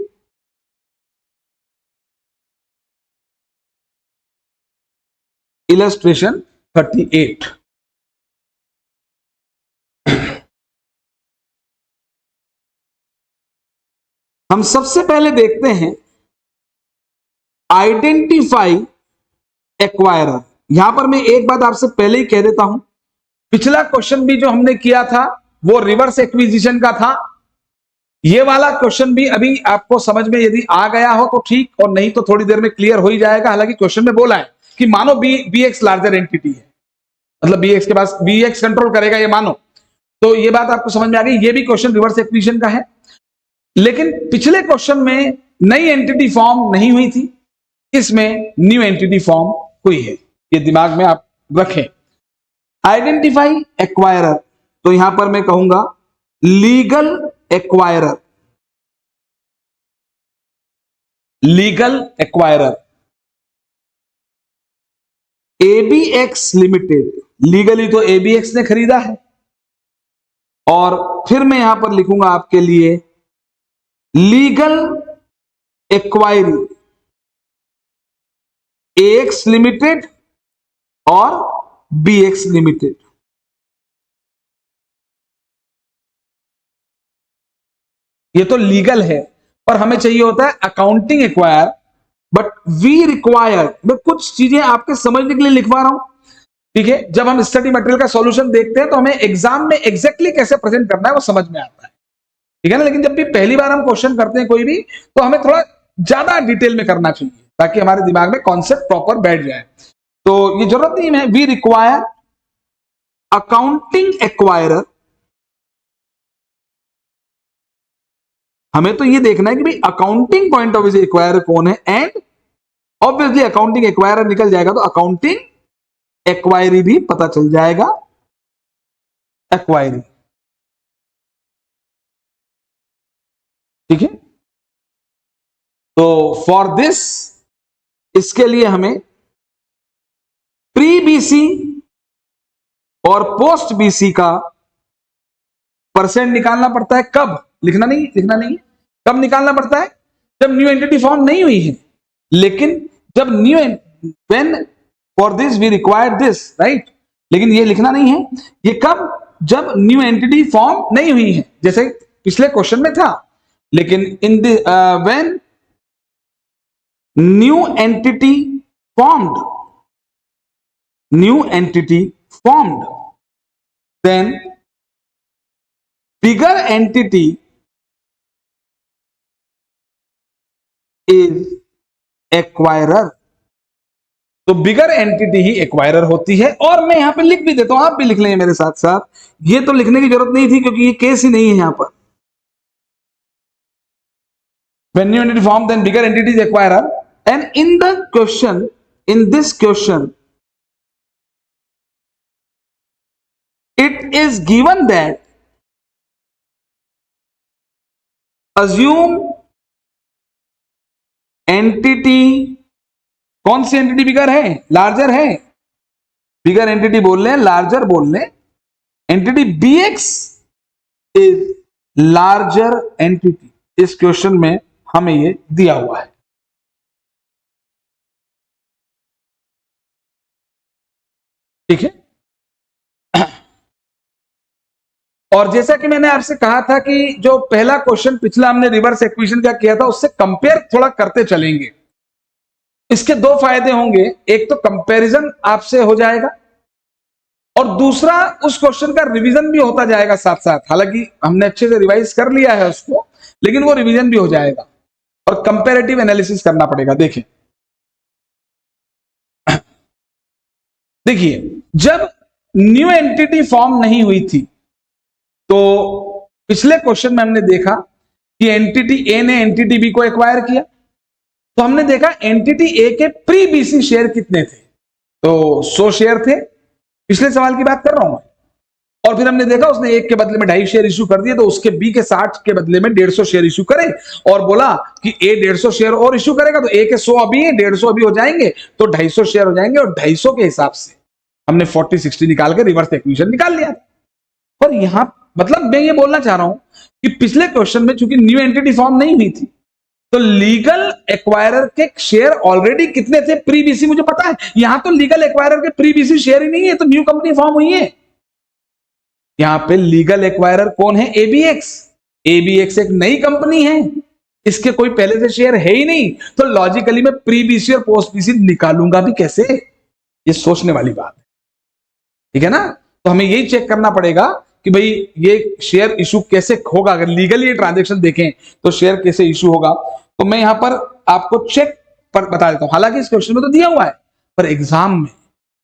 इलस्ट्रेशन 38, हम सबसे पहले देखते हैं आइडेंटिफाई एक्वायरर। यहां पर मैं एक बात आपसे पहले ही कह देता हूं, पिछला क्वेश्चन भी जो हमने किया था वो रिवर्स एक्विजिशन का था। ये वाला क्वेश्चन भी अभी आपको समझ में यदि आ गया हो तो ठीक, और नहीं तो थोड़ी देर में क्लियर हो ही जाएगा। हालांकि क्वेश्चन में बोला है कि मानो बीएक्स लार्जर एंटिटी है, मतलब बीएक्स के पास बीएक्स कंट्रोल करेगा, ये मानो, तो ये बात आपको समझ में आ गई। ये भी क्वेश्चन रिवर्स एक्विजिशन का है। लेकिन पिछले क्वेश्चन में नई एंटिटी फॉर्म नहीं हुई थी, इसमें न्यू एंटिटी फॉर्म हुई है, ये दिमाग में आप रखें। आइडेंटिफाई एक्वायरर, तो यहां पर मैं कहूंगा legal acquirer, legal acquirer ABX limited, legally तो एबीएक्स ने खरीदा है। और फिर मैं यहां पर लिखूंगा आपके लिए लीगल एक्वायरी एएक्स लिमिटेड और बीएक्स लिमिटेड। ये तो लीगल है, पर हमें चाहिए होता है accounting acquirer but we require, मैं कुछ चीजें आपके समझने के लिए लिखवा रहा हूं, ठीक है। जब हम स्टडी मटेरियल का सॉल्यूशन देखते हैं तो हमें एग्जाम में एग्जैक्टली कैसे प्रेजेंट करना है वो समझ में आता है, ठीक है ना। लेकिन जब भी पहली बार हम क्वेश्चन करते हैं कोई भी, तो हमें थोड़ा ज्यादा डिटेल में करना चाहिए ताकि हमारे दिमाग में कॉन्सेप्ट प्रॉपर बैठ जाए। तो ये जरूरत नहीं है, वी रिक्वायर अकाउंटिंग एक्वायरर। हमें तो ये देखना है कि भाई अकाउंटिंग पॉइंट ऑफ व्यू से एक्वायरर कौन है, एंड ऑब्वियसली अकाउंटिंग एक्वायरर निकल जाएगा तो अकाउंटिंग एक्वायरी भी पता चल जाएगा, एक्वायरी, ठीक है। तो फॉर दिस, इसके लिए हमें प्री बीसी और पोस्ट बीसी का परसेंट निकालना पड़ता है। कब? लिखना नहीं, लिखना नहीं। कब निकालना पड़ता है? जब न्यू एंटिटी फॉर्म नहीं हुई है। लेकिन जब new, when for this we require this, right. लेकिन ये लिखना नहीं है, ये कब? जब न्यू एंटिटी फॉर्म नहीं हुई है, जैसे पिछले क्वेश्चन में था। लेकिन in the when new entity formed, new entity formed, then bigger entity is acquirer. तो बिगर एंटिटी ही एक्वायरर होती है। और मैं यहां पे लिख भी देता हूं, आप भी लिख लेंगे मेरे साथ साथ। ये तो लिखने की जरूरत नहीं थी क्योंकि ये केस ही नहीं है यहां पर। When new entity form, then bigger entity is acquirer. And in the question, in this question, it is given that assume entity, कौन सी एंटिटी बिगर है? लार्जर है। बिगर एंटिटी बोल रहे हैं, लार्जर बोल रहे हैं। Entity BX is larger entity. इस क्वेश्चन में हमें ये दिया हुआ है, ठीक है। और जैसा कि मैंने आपसे कहा था कि जो पहला क्वेश्चन पिछला हमने रिवर्स इक्वेशन का किया था, उससे कंपेयर थोड़ा करते चलेंगे। इसके दो फायदे होंगे, एक तो कंपैरिजन आपसे हो जाएगा और दूसरा उस क्वेश्चन का रिवीजन भी होता जाएगा साथ साथ। हालांकि हमने अच्छे से रिवाइज कर लिया है उसको, लेकिन वो रिवीजन भी हो जाएगा और कंपैरेटिव एनालिसिस करना पड़ेगा। देखिए देखिए, जब न्यू एंटिटी फॉर्म नहीं हुई थी तो पिछले क्वेश्चन में हमने देखा कि एंटिटी ए ने एंटिटी बी को एक्वायर किया। तो हमने देखा एंटिटी ए के प्री बीसी शेयर कितने थे, तो 100 शेयर थे। पिछले सवाल की बात कर रहा हूं मैं। और फिर हमने देखा उसने एक के बदले में 2.5 शेयर इश्यू कर दिए, तो उसके बी के 60 के बदले में 150 शेयर इश्यू करे और बोला कि ए 150 शेयर और इश्यू करेगा, तो ए के 100 अभी है, 150 अभी हो जाएंगे, तो 250 शेयर हो जाएंगे। और 250 के हिसाब से हमने 40-60 निकाल के रिवर्स इक्वेशन निकाल लिया। पर यहां मतलब मैं ये बोलना चाह रहा हूं कि पिछले क्वेश्चन में चूंकि न्यू एंटिटी फॉर्म नहीं हुई थी, तो लीगल एक्वायरर के शेयर ऑलरेडी कितने थे प्री बीसी मुझे पता है। यहां तो लीगल एक्वायरर के प्री बीसी शेयर ही नहीं है, तो न्यू कंपनी फॉर्म हुई है। यहां पे लीगल एक्वायरर कौन है? एबीएक्स। एबीएक्स एक नई कंपनी है, इसके कोई पहले से शेयर है ही नहीं, तो लॉजिकली मैं प्री बीसी और पोस्ट बीसी निकालूंगा भी कैसे? ये सोचने वाली बात है, ठीक है ना। तो हमें यही चेक करना पड़ेगा कि भाई ये शेयर इशू कैसे होगा। अगर लीगली ये ट्रांजेक्शन देखें तो शेयर कैसे इशू होगा। तो मैं यहां पर आपको चेक पर बता देता हूं। हालांकि इस क्वेश्चन में तो दिया हुआ है, पर एग्जाम में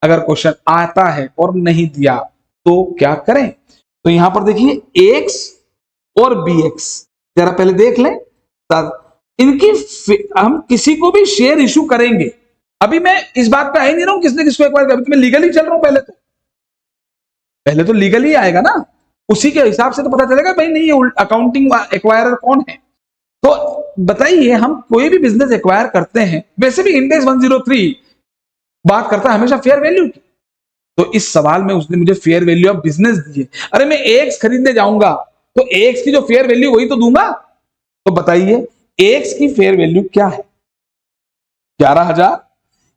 अगर क्वेश्चन आता है और नहीं दिया तो क्या करें। तो यहां पर देखिए एक्स और बीएक्स, जरा पहले देख लें सर। इनकी हम किसी को भी शेयर इशू करेंगे, अभी मैं इस बात पे आ ही नहीं रहा हूं किसने किसको एक्वायर किया, मैं लीगली चल रहा हूं। पहले तो लीगली आएगा ना, उसी के हिसाब से तो पता चलेगा भाई नहीं ये अकाउंटिंग एक्वायरर कौन है। तो बताइए, हम कोई भी बिजनेस एक्वायर करते हैं, वैसे भी इंडेक्स 103 बात करता है हमेशा फेयर वैल्यू की। तो इस सवाल में उसने मुझे फेयर वैल्यू ऑफ बिजनेस दी है। अरे मैं एक्स खरीदने जाऊंगा तो एक्स की जो फेयर वैल्यू वही तो दूंगा। तो बताइए एक्स की फेयर वैल्यू क्या है? 11,000।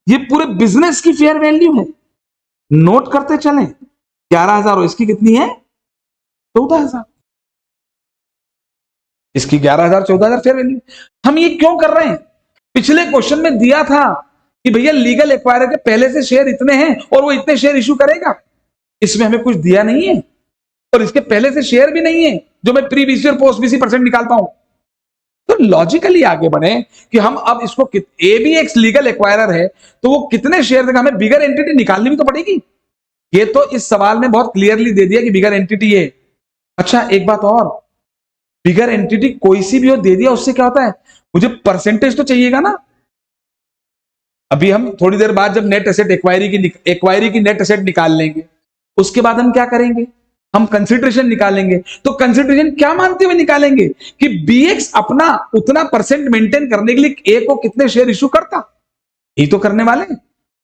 ये पूरे बिजनेस की फेयर वैल्यू है, नोट करते चलें। 11,000 और इसकी कितनी है? 14,000। इसकी 11,000 14,000 फेयर वैल्यू। हम ये क्यों कर रहे हैं? पिछले क्वेश्चन में दिया था कि भैया लीगल एक्वायरर के पहले से शेयर इतने हैं और वो इतने शेयर इशू करेगा। इसमें हमें कुछ दिया नहीं है और इसके पहले से शेयर भी नहीं है जो मैं प्री बीसी और पोस्ट बीसी परसेंट निकाल पाऊं। तो लॉजिकली आगे बढ़े कि हम अब इसको एबीएक्स लीगल एक्वायरर है तो वो कितने शेयर देगा, हमें बिगर एंटिटी निकालनी भी तो पड़ेगी। ये तो इस सवाल में बहुत क्लियरली दे दिया कि बिगर एंटिटी है। अच्छा एक बात और, बिगर एंटिटी कोई सी भी हो दे दिया उससे क्या होता है, मुझे परसेंटेज तो चाहिएगा ना। अभी हम थोड़ी देर बाद जब नेट एसेट एक्वायरी की नेट एसेट निकाल लेंगे उसके बाद हम क्या करेंगे, हम कंसिडरेशन निकालेंगे। तो कंसिडरेशन क्या मानते हुए निकालेंगे कि बीएक्स अपना उतना परसेंट मेंटेन करने के लिए ए को कितने शेयर इशू करता, यही तो करने वाले हैं।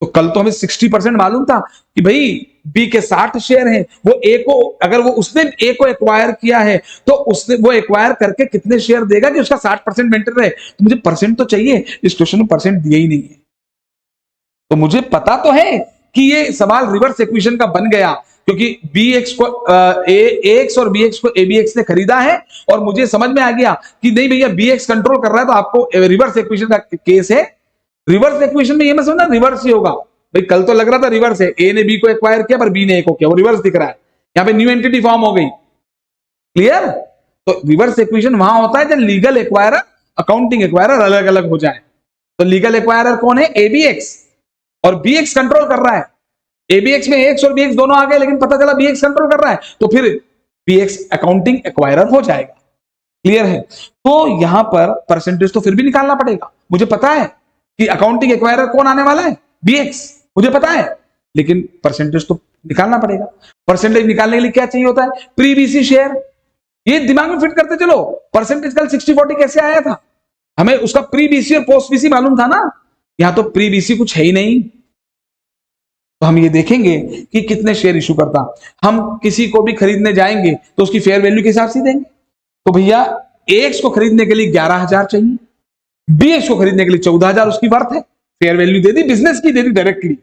तो कल तो हमें 60% मालूम था कि भाई बी के 60 शेयर हैं, वो ए को अगर वो उसने ए को एक्वायर किया है तो उसने वो एक्वायर करके कितने शेयर देगा कि उसका 60% मेंटेन रहे। तो मुझे परसेंट तो चाहिए, इस क्वेश्चन में परसेंट दिया ही नहीं है। तो मुझे पता तो है कि ये सवाल रिवर्स इक्वेशन का बन गया क्योंकि बीएक्स को एक्स और बीएक्स को एबीएक्स ने खरीदा है और मुझे समझ में आ गया कि नहीं भैया बीएक्स कंट्रोल कर रहा है तो आपको रिवर्स इक्वेशन का केस है। रिवर्स इक्वेशन में ये मैं समझना रिवर्स ही होगा। भाई कल तो लग रहा था रिवर्स है, ए ने बी को एक्वायर किया पर बी ने ए को किया, वो रिवर्स दिख रहा है। यहाँ पे न्यू एंटिटी फॉर्म हो गई। क्लियर? तो रिवर्स इक्वेशन वहां होता है जब लीगल एक्वायरर अकाउंटिंग एक्वायरर अलग अलग हो जाए। तो लीगल एक्वायरर कौन है, एबीएक्स, और बीएक्स कंट्रोल कर रहा है। एबीएक्स में एक्स और बीएक्स दोनों आ गए लेकिन पता चला बीएक्स कंट्रोल कर रहा है तो फिर बीएक्स अकाउंटिंग एक्वायरर हो जाएगा। क्लियर है? तो यहां पर परसेंटेज तो फिर भी निकालना पड़ेगा। मुझे पता है कि अकाउंटिंग एक्वायरर कौन आने वाला है, बीएक्स, मुझे पता है, लेकिन परसेंटेज तो निकालना पड़ेगा। परसेंटेज निकालने के लिए क्या चाहिए होता है, प्री बीसी शेयर। ये दिमाग में फिट करते चलो, परसेंटेज कल 60-40 कैसे आया था, हमें उसका प्री बीसी और पोस्ट बीसी मालूम था ना। यहां तो प्री बीसी कुछ है ही नहीं, तो हम ये देखेंगे कि कितने शेयर इशू करता। हम किसी को भी खरीदने जाएंगे तो उसकी फेयर वैल्यू के हिसाब से देंगे। तो भैया एक्स को खरीदने के लिए 11,000 चाहिए, बीएक्स को खरीदने के लिए 14,000 उसकी वर्थ है, फेयर वैल्यू दे दी, बिजनेस की दे दी डायरेक्टली।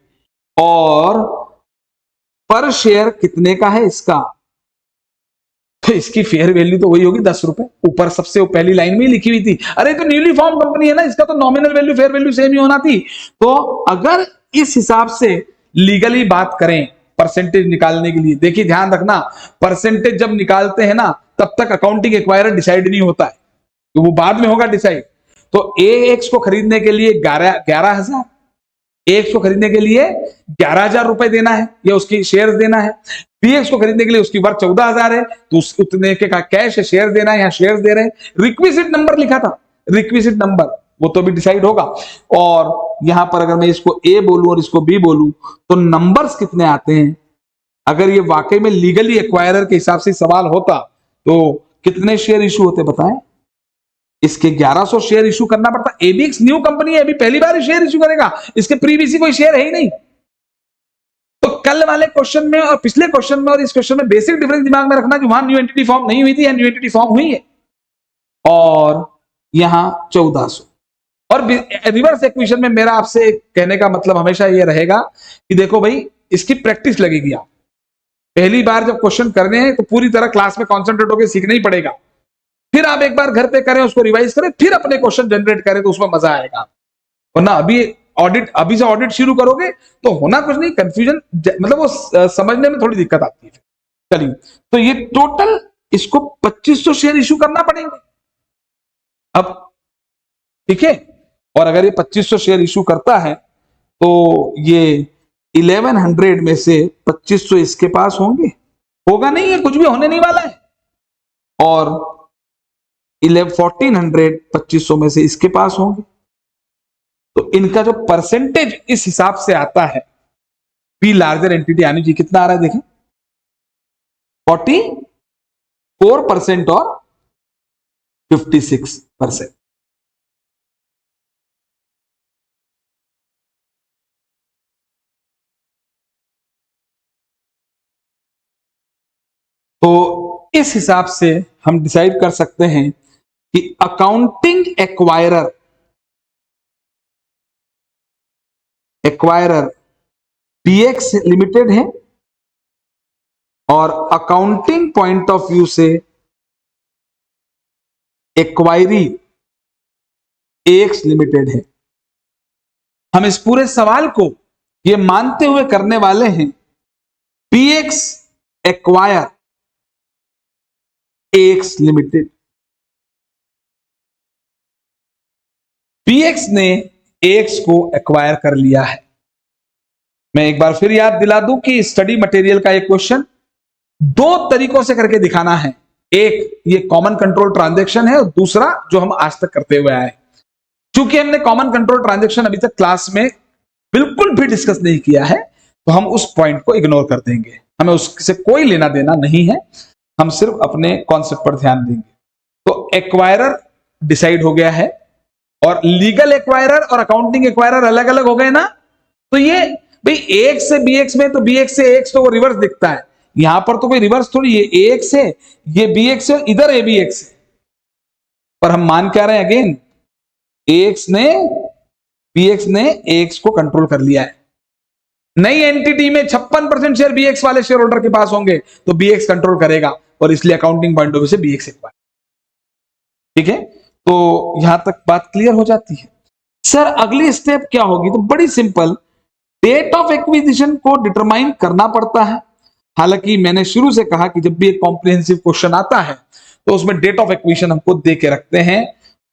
और पर शेयर कितने का है इसका, तो इसकी फेयर वैल्यू तो वही होगी 10 रुपए। ऊपर सबसे पहली लाइन में ही लिखी हुई थी। अरे तो न्यूली फॉर्म कंपनी है ना, इसका तो nominal value fair value same ही होना थी। तो अगर इस हिसाब से लीगली बात करें परसेंटेज निकालने के लिए, देखिए ध्यान रखना, परसेंटेज जब निकालते हैं ना तब तक अकाउंटिंग एक्वायरर डिसाइड नहीं होता है, तो वो बाद में होगा डिसाइड। तो एक्स को खरीदने के लिए 11,000, एक्स को खरीदने के लिए 11,000 रुपए देना है या उसकी शेयर्स देना है। बीएक्स को खरीदने के लिए उसकी वर्थ 14,000 है तो उतने के का कैश है, शेयर देना है, यहाँ शेयर्स दे रहे हैं। रिक्विजिट नंबर लिखा था, रिक्विजिट नंबर वो तो भी डिसाइड होगा। और यहां पर अगर मैं इसको ए बोलूं और इसको बी बोलूं तो नंबर्स कितने आते हैं। अगर ये वाकई में लीगली एक्वायरर के हिसाब से सवाल होता तो कितने शेयर इशू होते बताएं। इसके 1100 शेयर इशू करना पड़ता। एबीएक्स न्यू कंपनी है, अभी पहली बार शेयर इशू करेगा, इसके प्रीवियस कोई शेयर है ही नहीं। तो कल वाले क्वेश्चन में और पिछले क्वेश्चन में और इस क्वेश्चन में बेसिक डिफरेंस दिमाग में रखना कि वहां न्यू एंटिटी फॉर्म नहीं हुई थी या न्यू एंटिटी फॉर्म हुई है। और यहां 1400। और रिवर्स इक्वेशन में मेरा आपसे कहने का मतलब हमेशा यह रहेगा कि देखो भाई इसकी प्रैक्टिस लगेगी। आप पहली बार जब क्वेश्चन करने हैं तो पूरी तरह क्लास में कॉन्सेंट्रेट होकर सीखना ही पड़ेगा। फिर आप एक बार घर पे करें, उसको रिवाइज करें, फिर अपने क्वेश्चन जनरेट करें तो उसमें मजा आएगा। वरना अभी से ऑडिट शुरू करोगे तो होना कुछ नहीं, कंफ्यूजन, मतलब वो समझने में थोड़ी दिक्कत आती है। चलिए, तो ये टोटल इसको 2500 शेयर इशू करना पड़ेंगे अब, ठीक है। और अगर ये 2500 शेयर इशू करता है तो ये 1100 में से 2500 इसके पास होंगे, होगा नहीं, है कुछ भी होने नहीं वाला है। और 1400 2500 में से इसके पास होंगे। तो इनका जो परसेंटेज इस हिसाब से आता है पी लार्जर एंटिटी यानी जी कितना आ रहा है देखें, 44% और 56%। तो इस हिसाब से हम डिसाइड कर सकते हैं कि अकाउंटिंग एक्वायरर पीएक्स लिमिटेड है और अकाउंटिंग पॉइंट ऑफ व्यू से एक्वायरी एक्स लिमिटेड है। हम इस पूरे सवाल को ये मानते हुए करने वाले हैं PX acquire AX limited. PX ने AX को एक्वायर कर लिया है। मैं एक बार फिर याद दिला दूं कि स्टडी मटेरियल का एक क्वेश्चन दो तरीकों से करके दिखाना है। एक ये कॉमन कंट्रोल ट्रांजैक्शन है और दूसरा जो हम आज तक करते हुए आए। क्योंकि हमने कॉमन कंट्रोल ट्रांजैक्शन अभी तक क्लास में बिल्कुल भी डिस्कस नहीं किया है तो हम उस पॉइंट को इग्नोर कर देंगे, हमें उससे कोई लेना देना नहीं है, हम सिर्फ अपने कॉन्सेप्ट पर ध्यान देंगे। तो एक्वायरर डिसाइड हो गया है और लीगल एक्वायरर और अकाउंटिंग एक्वायरर अलग अलग हो गए ना। तो ये भाई AX से BX में, तो BX से AX तो वो रिवर्स दिखता है, यहां पर तो कोई रिवर्स थोड़ी, ये AX है, ये BX है, इधर ABX है। पर हम मान क्या रहे हैं अगेन, BX ने AX को कंट्रोल कर लिया है। नई एंटिटी में 56% शेयर BX वाले शेयर होल्डर के पास होंगे तो BX कंट्रोल करेगा और इसलिए अकाउंटिंग पॉइंट ऑफ व्यू से BX एक्वायर। ठीक है, तो यहां तक बात क्लियर हो जाती है। सर अगली स्टेप क्या होगी, तो बड़ी सिंपल, डेट ऑफ एक्विजिशन को डिटरमाइन करना पड़ता है। हालांकि मैंने शुरू से कहा कि जब भी एक कॉम्प्रिहेंसिव क्वेश्चन आता है तो उसमें डेट ऑफ एक्विजिशन हमको दे के रखते हैं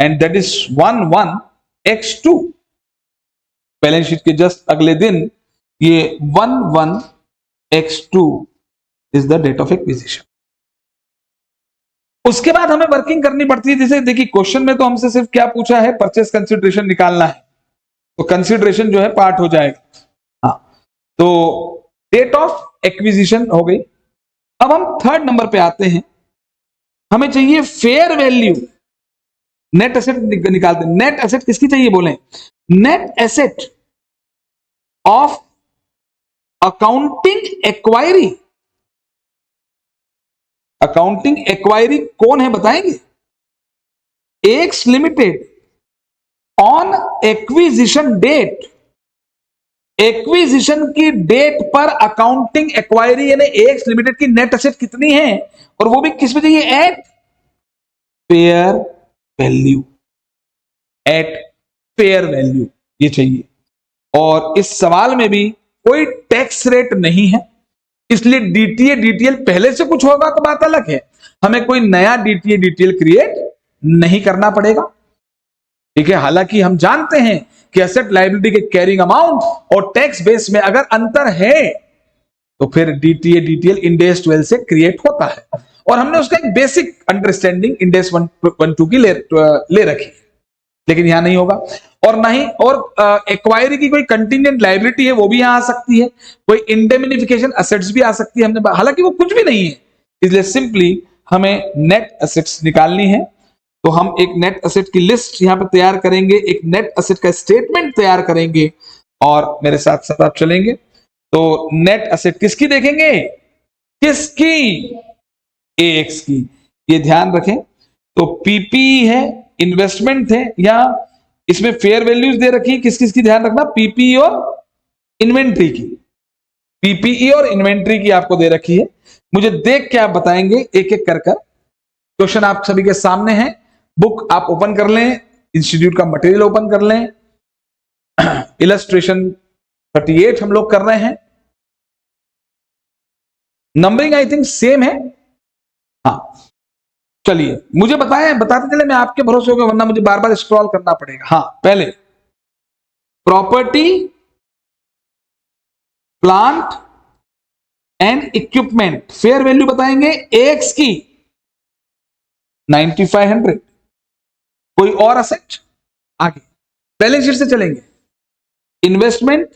and that is 11x2। Balance sheet के जस्ट अगले दिन ये 11x2 is the date of acquisition. उसके बाद हमें वर्किंग करनी पड़ती है। जैसे देखिए क्वेश्चन में तो हमसे सिर्फ क्या पूछा है, परचेस कंसिडरेशन निकालना है, तो कंसिडरेशन जो है पार्ट हो जाएगा। हाँ, तो डेट ऑफ एक्विजिशन हो गई। अब हम थर्ड नंबर पे आते हैं, हमें चाहिए फेयर वैल्यू। नेट एसेट निकालते हैं। नेट एसेट किसकी चाहिए बोले, net asset of accounting acquiree. Accounting acquiree कौन है बताएंगे, X limited on acquisition date. Acquisition की डेट पर अकाउंटिंग एक्वायरी यानी एक्स लिमिटेड की नेट एसेट कितनी है, और वो भी किस पे चाहिए, at fair value. At fair value ये चाहिए। और इस सवाल में भी कोई टैक्स रेट नहीं है, इसलिए डीटीए डीटीएल पहले से कुछ होगा तो बात अलग है, हमें कोई नया डीटीए डीटीएल क्रिएट नहीं करना पड़ेगा। ठीक है, हालांकि हम जानते हैं कि एसेट लायबिलिटी के कैरिंग अमाउंट और टैक्स बेस में अगर अंतर है तो फिर डीटीए डीटीएल इंड एस 12 से क्रिएट होता है और हमने उसका एक बेसिक अंडरस्टैंडिंग इंड एस 1-2 की ले रखी, लेकिन यहां नहीं होगा। और नहीं, और एक्वायरी की कोई कंटिजेंट लायबिलिटी है वो भी यहां आ सकती है, कोई इंडेमिनिफिकेशन एसेट्स भी आ सकती है, हमने हालांकि वो कुछ भी नहीं है, इसलिए सिंपली हमें नेट एसेट्स निकालनी है। तो हम एक नेट एसेट की लिस्ट यहां पे तैयार करेंगे, एक नेट एसेट का स्टेटमेंट तैयार करेंगे और मेरे साथ साथ आप चलेंगे। तो नेट एसेट किसकी देखेंगे, किसकी, AX की, ये ध्यान रखें। तो पीपी है, इन्वेस्टमेंट है, या इसमें फेयर वैल्यूज दे रखी, किस किस की ध्यान रखना, पीपी और इन्वेंट्री की। पीपीई और इन्वेंट्री की आपको दे रखी है। मुझे देख के आप बताएंगे एक एक कर कर। क्वेश्चन आप सभी के सामने है, बुक आप ओपन कर लें, इंस्टीट्यूट का मटेरियल ओपन कर लें। इलस्ट्रेशन 38 हम लोग कर रहे हैं। नंबरिंग आई थिंक सेम है। हाँ चलिए, मुझे बताते चले, मैं आपके भरोसे हो गया, वरना मुझे बार बार स्क्रॉल करना पड़ेगा। हाँ, पहले property plant and equipment fair value बताएंगे, एक्स की 9500। कोई और असेट, आगे बैलेंस शीट से चलेंगे। इन्वेस्टमेंट,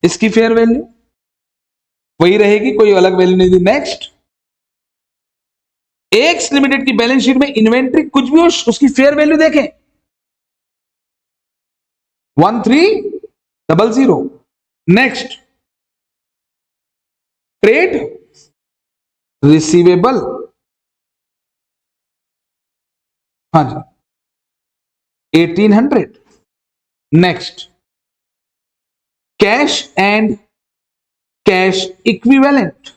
इसकी फेयर वैल्यू वही रहेगी, कोई अलग वैल्यू नहीं दी। नेक्स्ट, एक्स लिमिटेड की बैलेंस शीट में इन्वेंट्री कुछ भी हो उसकी फेयर वैल्यू देखें, 1300। नेक्स्ट, ट्रेड रिसीवेबल, हाँ जी 1800। Next, cash and cash equivalent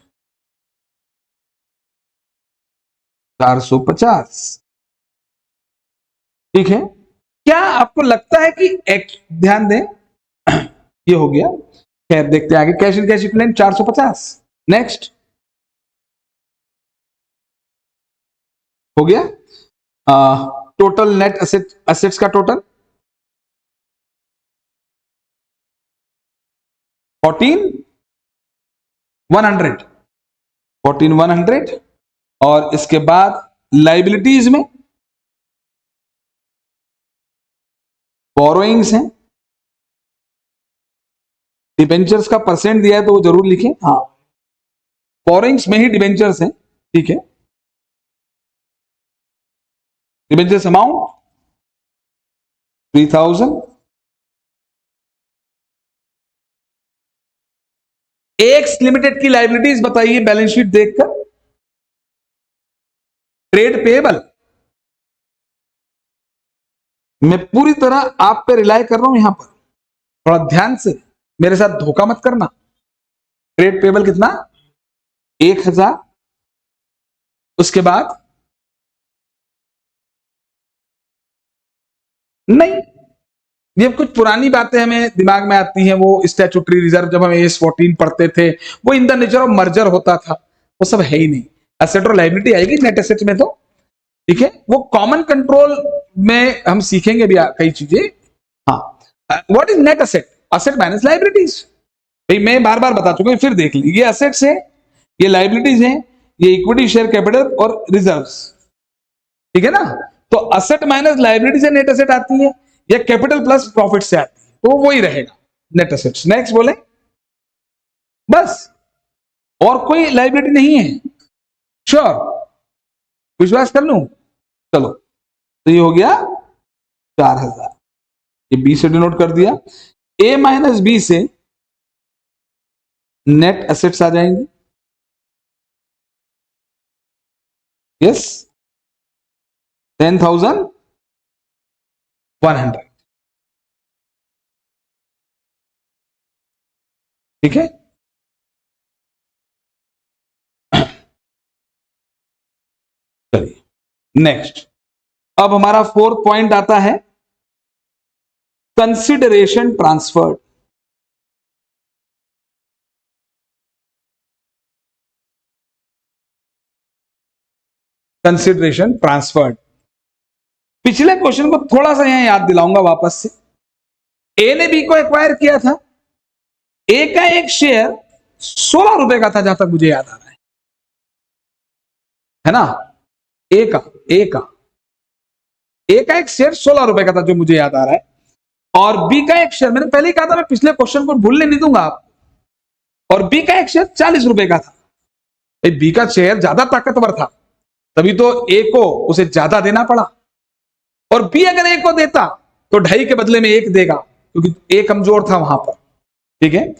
450। ठीक है, क्या आपको लगता है कि ध्यान दें, ये हो गया। खैर देखते हैं आगे। Cash in cash equivalent 450। Next हो गया। टोटल नेट असेट्स का टोटल 14,100 और इसके बाद लाइबिलिटीज में बोरोइंग्स हैं। डिबेंचर्स का परसेंट दिया है तो वो जरूर लिखें। हाँ, बोरोइंग्स में ही डिबेंचर्स हैं, ठीक है। Debentures amount 3,000। एक्स लिमिटेड की लाइबिलिटीज बताइए बैलेंस शीट देखकर। ट्रेड पेएबल, मैं पूरी तरह आप पे रिलाय कर रहा हूं यहां पर, थोड़ा ध्यान से मेरे साथ धोखा मत करना। ट्रेड पेएबल कितना? 1,000। उसके बाद नहीं, ये कुछ पुरानी बातें हमें दिमाग में आती हैं। वो स्टैट्यूटरी रिजर्व जब हम एस 14 पढ़ते थे, वो इन द नेचर ऑफ मर्जर होता था, वो सब है ही नहीं। एसेट और लाइबिलिटी आएगी नेट एसेट में, तो ठीक है। वो कॉमन कंट्रोल में हम सीखेंगे भी कई चीजें। हाँ, what is net asset? Asset minus liabilities. भाई मैं बार बार बता चुका हूं, फिर देख लीजिए। ये एसेट्स है, ये लाइबिलिटीज है, ये इक्विटी शेयर कैपिटल और रिजर्व्स, ठीक है ना। तो असेट माइनस लाइबिलिटी से नेट एसेट आती है, या कैपिटल प्लस प्रॉफिट से आती है, तो वही रहेगा नेट एसेट्स। नेक्स्ट बोले, बस और कोई लाइबिलिटी नहीं है। श्योर, विश्वास कर लूं? चलो, तो ये हो गया 4,000। ये बी से डिनोट कर दिया। ए माइनस बी से नेट एसेट्स आ जाएंगे। यस, 10,100, ठीक है। चलिए नेक्स्ट, अब हमारा फोर्थ पॉइंट आता है कंसिडरेशन ट्रांसफर्ड। कंसिडरेशन ट्रांसफर्ड, पिछले क्वेश्चन को थोड़ा सा यहां याद दिलाऊंगा वापस से। ए ने बी को एक्वायर किया था। ए का एक शेयर 16 रुपए का था, जहां तक मुझे याद आ रहा है ना। ए का एक शेयर 16 रुपए का था, जो मुझे याद आ रहा है। और बी का एक शेयर, मैंने पहले ही कहा था मैं पिछले क्वेश्चन को भूलने नहीं दूंगा आप। और बी का एक शेयर 40 रुपए का था। बी का शेयर ज्यादा ताकतवर था, तभी तो ए को उसे ज्यादा देना पड़ा। और बी अगर ए को देता तो 2.5 के बदले में 1 देगा, क्योंकि ए कमजोर था वहां पर, ठीक है।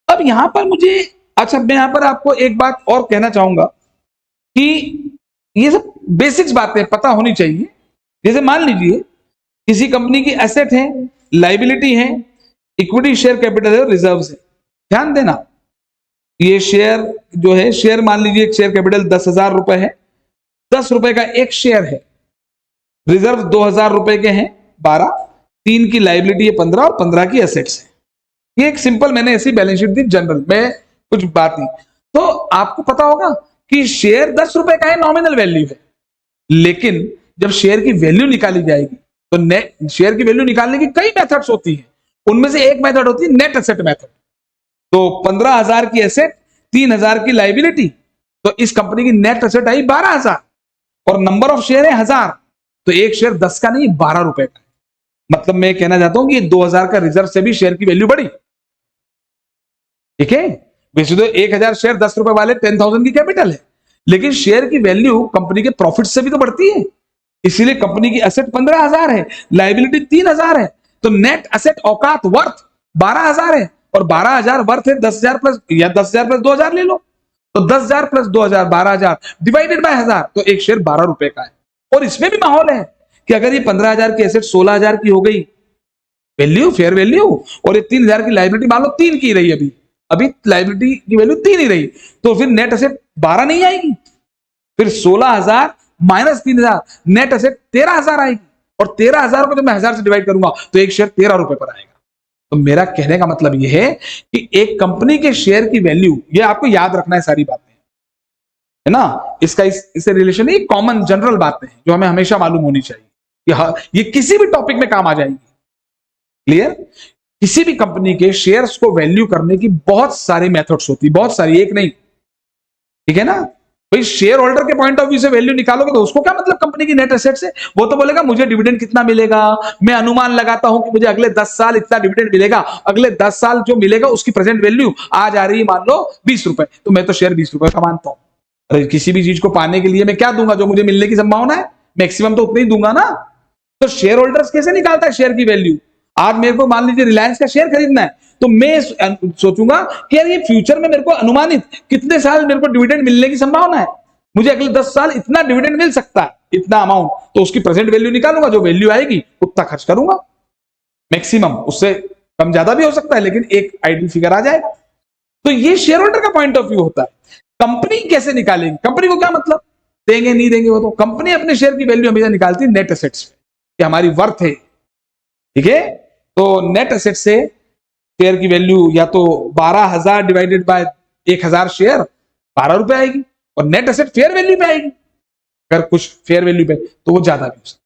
अब यहां पर मुझे, अच्छा मैं यहां पर आपको एक बात और कहना चाहूंगा कि ये सब बेसिक्स बातें पता होनी चाहिए। जैसे मान लीजिए किसी कंपनी की एसेट है, लाइबिलिटी है, इक्विटी शेयर कैपिटल है, रिजर्व्स है। ध्यान देना, ये शेयर जो है, शेयर मान लीजिए एक शेयर कैपिटल 10,000 रुपए है, 10 रुपए का एक शेयर है। रिजर्व 2,000 रुपए के हैं 12, 3 की लाइबिलिटी है 15 और 15 की एसेट्स है। ये एक सिंपल मैंने ऐसी बैलेंस शीट दी जनरल में, कुछ बात नहीं। तो आपको पता होगा कि शेयर 10 रुपए का है, नॉमिनल वैल्यू है, लेकिन जब शेयर की वैल्यू निकाली जाएगी तो नेट शेयर की वैल्यू निकालने की कई मेथड्स होती है, उनमें से एक मेथड होती है नेट एसेट मेथड। तो 15,000 की एसेट, 3,000 की लाइबिलिटी, तो इस कंपनी की नेट एसेट आई 12,000 और नंबर ऑफ शेयर है 1000, तो एक शेयर 10 का नहीं 12 रुपए का। मतलब मैं कहना चाहता हूं कि 2,000 का रिजर्व से भी शेयर की वैल्यू बढ़ी, ठीक है। वैसे तो 1,000 शेयर 10 रुपए वाले 10,000 की कैपिटल है, लेकिन शेयर की वैल्यू कंपनी के प्रॉफिट से भी तो बढ़ती है, इसीलिए कंपनी की एसेट 15,000 है, लाइबिलिटी 3,000 है, तो नेट एसेट औकात वर्थ 12,000 है, और 12,000 वर्थ है 10,000 प्लस, या 10,000 प्लस 2,000 ले लो, तो 10,000 प्लस 2,000 12,000 डिवाइडेड बाय 1000, तो एक शेयर 12 रुपए का है। और इसमें भी माहौल है कि अगर ये 15,000 की एसेट 16,000 की हो गई वैल्यू, फेयर वैल्यू, और ये 3,000 की लाइबिलिटी मान लो 3 की रही, अभी लाइबिलिटी की वैल्यू 3 ही रही, तो फिर नेट एसेट 12 नहीं आएगी, फिर 16,000 माइनस 3,000, नेट एसेट 13,000 आएगी। और 13,000 को जब मैं 1000 से डिवाइड करूंगा तो एक शेयर 13 रुपए पर आएगा। तो मेरा कहने का मतलब यह है कि एक कंपनी के शेयर की वैल्यू, ये आपको याद रखना है सारी बातें, है ना, इसका इससे रिलेशन है, कॉमन जनरल बातें हैं जो हमें हमेशा मालूम होनी चाहिए कि ये किसी भी टॉपिक में काम आ जाएंगी। क्लियर? किसी भी कंपनी के शेयर्स को वैल्यू करने की बहुत सारी मेथड्स होती, बहुत सारी, एक नहीं, ठीक है ना। भाई शेयर होल्डर के पॉइंट ऑफ व्यू से वैल्यू निकालोगे तो उसको क्या मतलब कंपनी की नेट एसेट से, वो तो बोलेगा मुझे डिविडेंड कितना मिलेगा, मैं अनुमान लगाता हूं कि मुझे अगले 10 साल इतना डिविडेंड मिलेगा, अगले 10 साल जो मिलेगा उसकी प्रेजेंट वैल्यू आज आ रही है मान लो 20 रुपए, तो मैं तो शेयर 20 रुपए का मानता हूं। अरे किसी भी चीज को पाने के लिए मैं क्या दूंगा, जो मुझे मिलने की संभावना है, मैक्सिमम तो उतना ही दूंगा ना। तो शेयर होल्डर्स कैसे निकालता है शेयर की वैल्यू? आज मेरे को मान लीजिए रिलायंस का शेयर खरीदना है, तो मैं सोचूंगा कि यार ये फ्यूचर में मेरे को अनुमानित कितने साल मेरे को डिविडेंड मिलने की संभावना है, मुझे अगले 10 साल इतना डिविडेंड मिल सकता है, इतना अमाउंट, तो उसकी प्रेजेंट वैल्यू निकालूंगा, जो वैल्यू आएगी उतना खर्च करूंगा, मैक्सिमम, उससे कम ज्यादा भी हो सकता है लेकिन एक आइडियल फिगर आ जाएगा। तो ये शेयर होल्डर का पॉइंट ऑफ व्यू होता है। कंपनी कैसे निकालेगी, कंपनी को क्या मतलब, देंगे नहीं देंगे वो तो, कंपनी अपने शेयर की वैल्यू हमेशा निकालती है नेट एसेट्स पे, कि हमारी वर्थ है, ठीक है। तो नेट एसेट से शेयर की वैल्यू या तो 12,000 डिवाइडेड बाय 1,000 शेयर 12 रुपए आएगी, और नेट एसेट फेयर वैल्यू पे आएगी, अगर कुछ फेयर वैल्यू पे तो वो ज्यादा भी हो सकता है।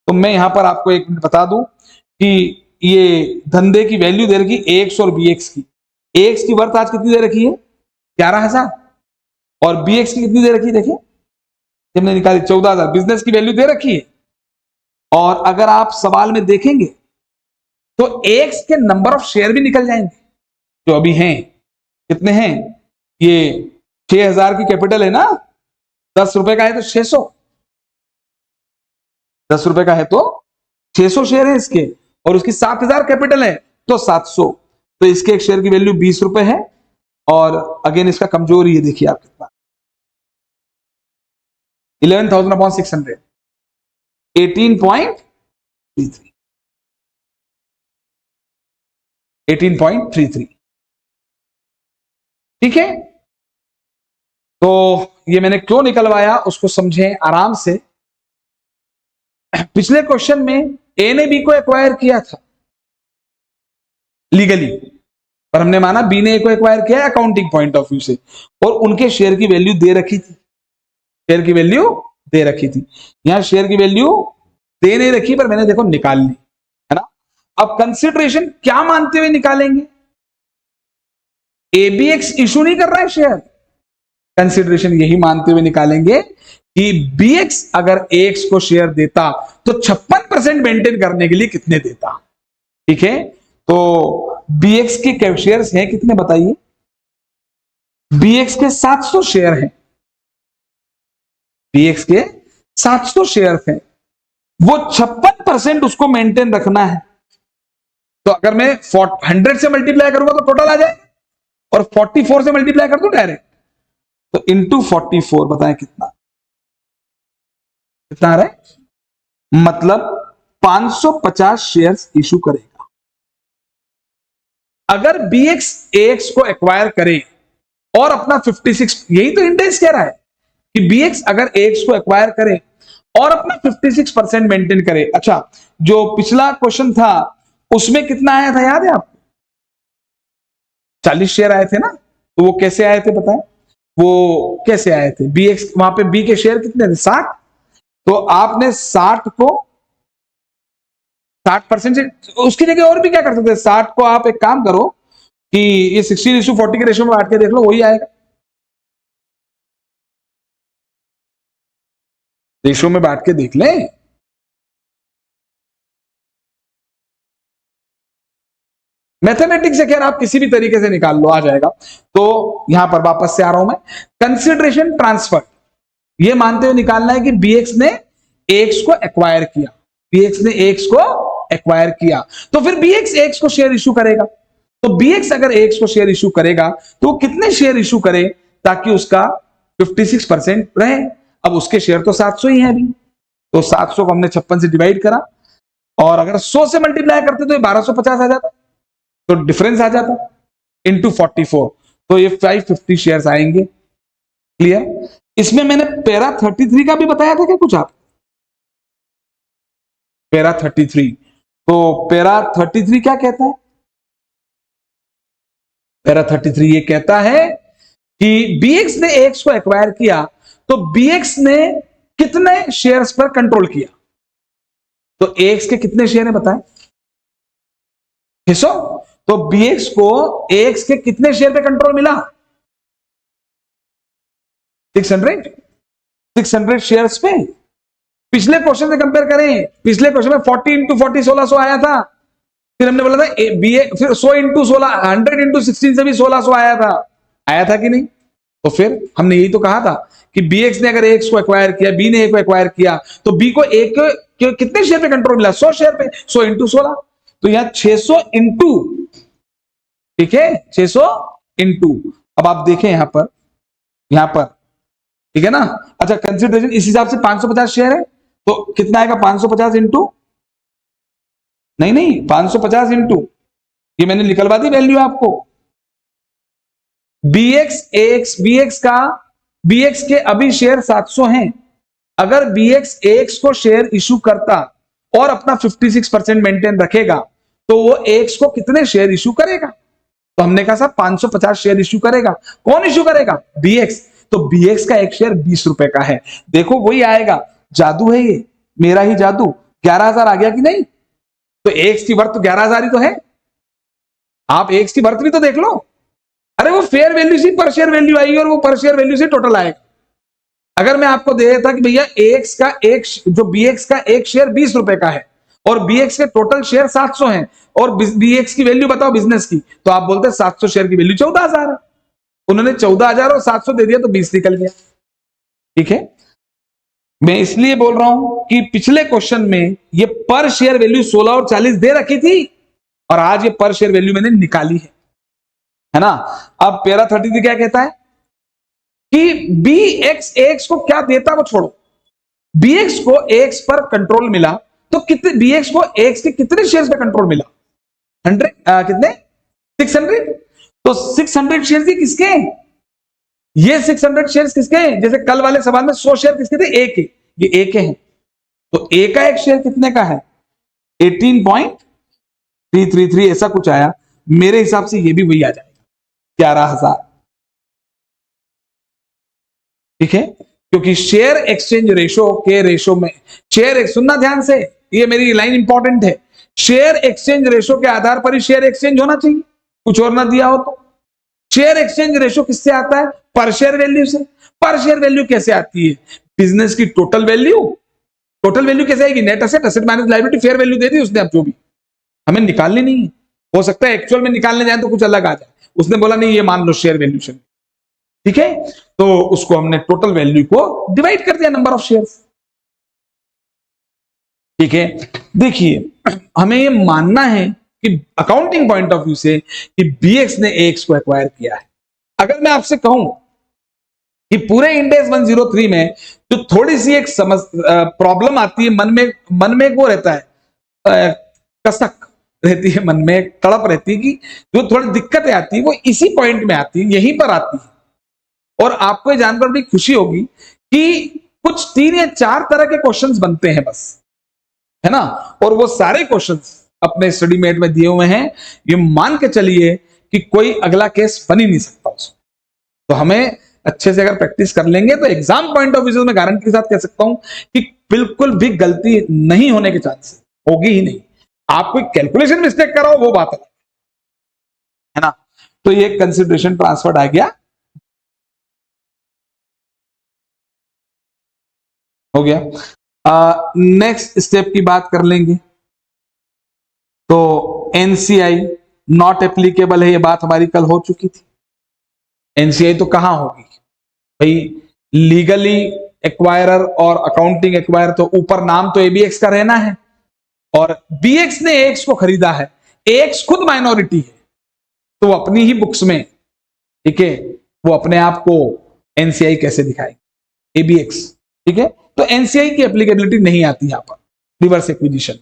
तो मैं यहां पर आपको एक मिनट बता दूं कि ये धंधे की वैल्यू दे रखी एक्स और बीएक्स की, एक्स की वर्थ आज कितनी दे रखी है 11,000, और बीएक्स की कितनी दे रखी है, देखिए हमने निकाली 14,000, बिजनेस की वैल्यू दे रखी है। और अगर आप सवाल में देखेंगे तो एक्स के नंबर ऑफ शेयर भी निकल जाएंगे जो अभी हैं, कितने हैं, ये 6,000 की कैपिटल है ना, 10 रुपए का है तो 600, 10 रुपए का है तो 600 शेयर है इसके, और उसकी 7,000 कैपिटल है तो 700, तो इसके एक शेयर की वैल्यू 20 रुपए है। और अगेन इसका कमजोरी है, देखिए आप कितना, 11,000 अपॉन 600, 18.33, 18.33, ठीक है। तो ये मैंने क्यों निकलवाया उसको समझें आराम से। पिछले क्वेश्चन में ए ने बी को एक्वायर किया था लीगली, पर हमने माना बी ने ए को एक्वायर किया अकाउंटिंग पॉइंट ऑफ व्यू से, और उनके शेयर की वैल्यू दे रखी थी, शेयर की वैल्यू दे रखी थी। यहां शेयर की वैल्यू दे नहीं रखी, पर मैंने देखो निकाल ली, है ना। अब कंसिडरेशन क्या मानते हुए निकालेंगे, एबीएक्स इशू नहीं कर रहा है शेयर, कंसिडरेशन यही मानते हुए निकालेंगे कि बीएक्स अगर एक्स को शेयर देता तो 56% मेंटेन करने के लिए कितने देता, ठीक है। तो बीएक्स के शेयर्स हैं कितने बताइए, बीएक्स के 700 शेयर हैं, बीएक्स के 700 शेयर हैं, वो 56% उसको मेंटेन रखना है। तो अगर मैं 100 से मल्टीप्लाई करूंगा तो टोटल आ जाए, और 44 से मल्टीप्लाई कर दो डायरेक्ट, तो इंटू 44 बताएं कितना कितना आ रहा है, मतलब 550 शेयर्स इशू करेगा। अगर बीएक्स एक्स को एक्वायर करे और अपना 56, यही तो इंडेक्स कह रहा है कि बीएक्स अगर एक्स को एक्वायर करे और अपना 56% मेंटेन करे। अच्छा, जो पिछला क्वेश्चन था उसमें कितना आया था याद है आपको, 40 शेयर आए थे ना, तो वो कैसे आए थे बताएं, वो कैसे आए थे, बीएक्स वहां पे बी के शेयर कितने थे 60, तो आपने 60 को 60% से, उसकी जगह और भी क्या कर सकते हैं, 60 को आप एक काम करो कि ये 16:40 के रेशियो में बांट के देख लो, वही आएगा, रेशियो में बांट के देख लें, मैथमेटिक्स से खैर आप किसी भी तरीके से निकाल लो, आ जाएगा। तो यहां पर वापस से आ रहा हूं मैं, कंसिडरेशन ट्रांसफर ये मानते हुए निकालना है कि बीएक्स ने एक्स को एक्वायर किया, बीएक्स ने एक्स को एक्वायर किया, तो फिर बीएक्स एक्स को शेयर इशू करेगा। तो बीएक्स अगर एक्स को शेयर इशू करेगा तो वो कितने शेयर इशू करे ताकि उसका 56% रहे। अब उसके शेयर तो 700 ही है अभी, तो 700 को हमने 56 से डिवाइड करा, और अगर 100 से मल्टीप्लाई करते तो ये 1250 आ जाता, तो डिफरेंस आ जाता इंटू 44, तो ये 550 शेयर्स आएंगे। क्लियर? इसमें मैंने पैरा 33 का भी बताया था क्या कुछ आप, पैरा 33। तो पैरा 33 क्या कहता है? पैरा 33 ये कहता है कि बीएक्स ने एक्स को एक्वायर किया तो बीएक्स ने कितने शेयर्स पर कंट्रोल किया? तो एक्स के कितने शेयर है बताएं? 600। तो बीएक्स को एक्स के कितने शेयर पे कंट्रोल मिला? 600 शेयर्स पे। पिछले क्वेश्चन से कंपेयर करें, पिछले क्वेश्चन में 40 इंटू 40 1600 आया था। फिर हमने बोला था बीए, फिर 100 इंटू 16 100 इंटू 16 से भी 1600 आया था कि नहीं? तो फिर हमने यही तो कहा था कि बीएक्स ने अगर एक्स को एक्वायर किया, बी ने ए को एक्वायर किया, तो बी को ए के कितने शेयर पे कंट्रोल मिला? 100 शेयर पे। 100 इंटू 16, तो यहां 600 इंटू, ठीक है, 600 इंटू। अब आप देखें यहां पर, ठीक है ना? अच्छा, कंसिडरेशन इस हिसाब से 550 शेयर है, तो कितना आएगा? 550 इंटू, नहीं 550 इंटू, ये मैंने निकलवा दी वैल्यू आपको। बीएक्स के अभी शेयर 700 हैं। अगर बीएक्स एक्स को शेयर इशू करता और अपना 56% मेंटेन रखेगा तो वो एक्स को कितने शेयर इशू करेगा? तो हमने कहा साहब 550 शेयर इशू करेगा। कौन इशू करेगा? बीएक्स। तो बीएक्स का एक शेयर 20 रुपए का है। देखो वही आएगा, जादू है ये, मेरा ही जादू। 11,000 आ गया कि नहीं? तो एक्स की वर्थ तो 11,000 ही तो है। आप एक्स की वर्थ भी तो देख लो। अरे वो फेयर वैल्यू से पर शेयर वैल्यू आएगी और वो पर शेयर वैल्यू से टोटल आएगा। अगर मैं आपको दे देता कि भैया एक्स का एक, जो बीएक्स का एक शेयर 20 रुपए का है और बीएक्स के टोटल शेयर 700 हैं और बीएक्स की वैल्यू बताओ बिजनेस की, तो आप बोलते 700 शेयर की वैल्यू 14,000 है। उन्होंने 14,000 और 700 दे दिया तो 20 निकल गया। ठीक है, मैं इसलिए बोल रहा हूं कि पिछले क्वेश्चन में ये पर शेयर वैल्यू 16 और 40 दे रखी थी और आज ये पर शेयर वैल्यू मैंने निकाली है ना? अब पैरा 33 क्या कहता है कि बी एक्स को क्या देता वो छोड़ो, बीएक्स को एक्स पर कंट्रोल मिला तो कितने, बीएक्स को एक्स के कितने शेयर्स पे कंट्रोल मिला? 100, कितने? 600। तो 600 शेयर्स ये किसके हैं? ये 600 शेयर्स किसके हैं? जैसे कल वाले सवाल में 100 शेयर किसके थे? ए के, ये ए के हैं। तो ए का एक शेयर कितने का है? 18.333 ऐसा कुछ आया। मेरे हिसाब से ये भी वही आ जाएगा, 11,000। ठीक है, क्योंकि शेयर एक्सचेंज रेशो के रेशो में, शेयर, सुनना ध्यान से, ये मेरी लाइन इंपॉर्टेंट है, शेयर एक्सचेंज रेशो के आधार पर ही शेयर एक्सचेंज होना चाहिए, कुछ और ना दिया हो तो। शेयर एक्सचेंज रेशो किससे आता है? पर शेयर वैल्यू से। पर शेयर वैल्यू कैसे आती है? बिजनेस की टोटल वैल्यू। टोटल वैल्यू कैसे आएगी? Net asset, asset minus liability, fair value दे दी उसने। अब जो भी हमें निकालनी नहीं है, हो सकता है एक्चुअल में निकालने जाए तो कुछ अलग आ जाए। उसने बोला नहीं ये मान लो शेयर वैल्यू से, ठीक है, तो उसको हमने टोटल वैल्यू को डिवाइड कर दिया नंबर ऑफ शेयर्स। ठीक है, देखिए हमें ये मानना है कि अकाउंटिंग पॉइंट ऑफ व्यू से कि बीएक्स ने एक्स को एक्वायर किया है। अगर मैं आपसे कहूं कि पूरे इंडेक्स 103 में जो थोड़ी सी एक प्रॉब्लम आती है, मन में वो रहता है, कसक रहती है, मन में तड़प रहती है कि जो थोड़ी दिक्कतें आती है वो इसी पॉइंट में आती है, यहीं पर आती है। और आपको ये जानकर बड़ी खुशी होगी कि कुछ 3 या 4 तरह के क्वेश्चंस बनते हैं बस, है ना? और वो सारे क्वेश्चंस अपने स्टडी मेट में दिए हुए हैं। ये मान के चलिए कि कोई अगला केस बन ही नहीं सकता उसमें। तो हमें अच्छे से अगर प्रैक्टिस कर लेंगे तो एग्जाम पॉइंट ऑफ व्यू में गारंटी के साथ कह सकता हूं कि बिल्कुल भी गलती नहीं होने के चांस होगी ही नहीं। आप कोई कैलकुलेशन मिस्टेक करो वो बात है ना? तो ये कंसिडरेशन ट्रांसफर्ड आ गया, हो गया। नेक्स्ट स्टेप की बात कर लेंगे तो एनसीआई नॉट एप्लीकेबल है, ये बात हमारी कल हो चुकी थी। एनसीआई तो कहां होगी भाई? लीगली एक्वायरर और अकाउंटिंग एक्वायर, तो ऊपर नाम तो एबीएक्स का रहना है और बीएक्स ने एक्स को खरीदा है, एक्स खुद माइनॉरिटी है तो वो अपनी ही बुक्स में, ठीक है, वो अपने आप को एनसीआई कैसे दिखाएगी? एबीएक्स, ठीक है, तो एनसीआई की एप्लीकेबिलिटी नहीं आती यहां पर रिवर्स एक्विजिशन।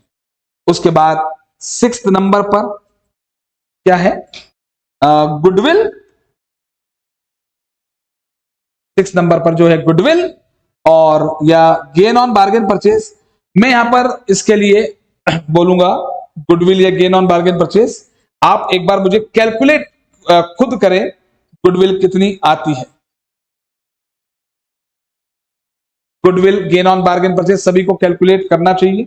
उसके बाद 6th नंबर पर क्या है? गुडविल। 6th नंबर पर जो है गुडविल और या गेन ऑन बार्गेन परचेज। मैं यहां पर इसके लिए बोलूंगा गुडविल या गेन ऑन बार्गेन परचेज, आप एक बार मुझे कैलकुलेट खुद करें गुडविल कितनी आती है। Goodwill gain on bargain purchase सभी को कैलकुलेट करना चाहिए।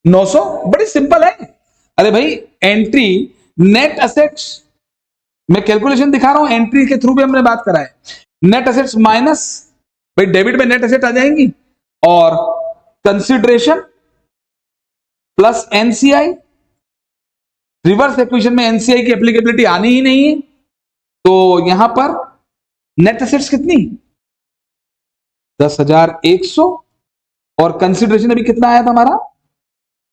$900, बड़ी सिंपल है। अरे भाई एंट्री नेट असेट्स, मैं कैलकुलेशन दिखा रहा हूं, एंट्री के थ्रू भी हमने बात करा है। नेट असेट्स माइनस, भाई डेबिट में नेट असेट आ जाएंगी, और consideration plus NCI. Reverse equation में एनसीआई की एप्लीकेबिलिटी आनी ही नहीं है, तो यहां पर नेट असेट्स कितनी 10,100, और कंसिडरेशन अभी कितना आया था हमारा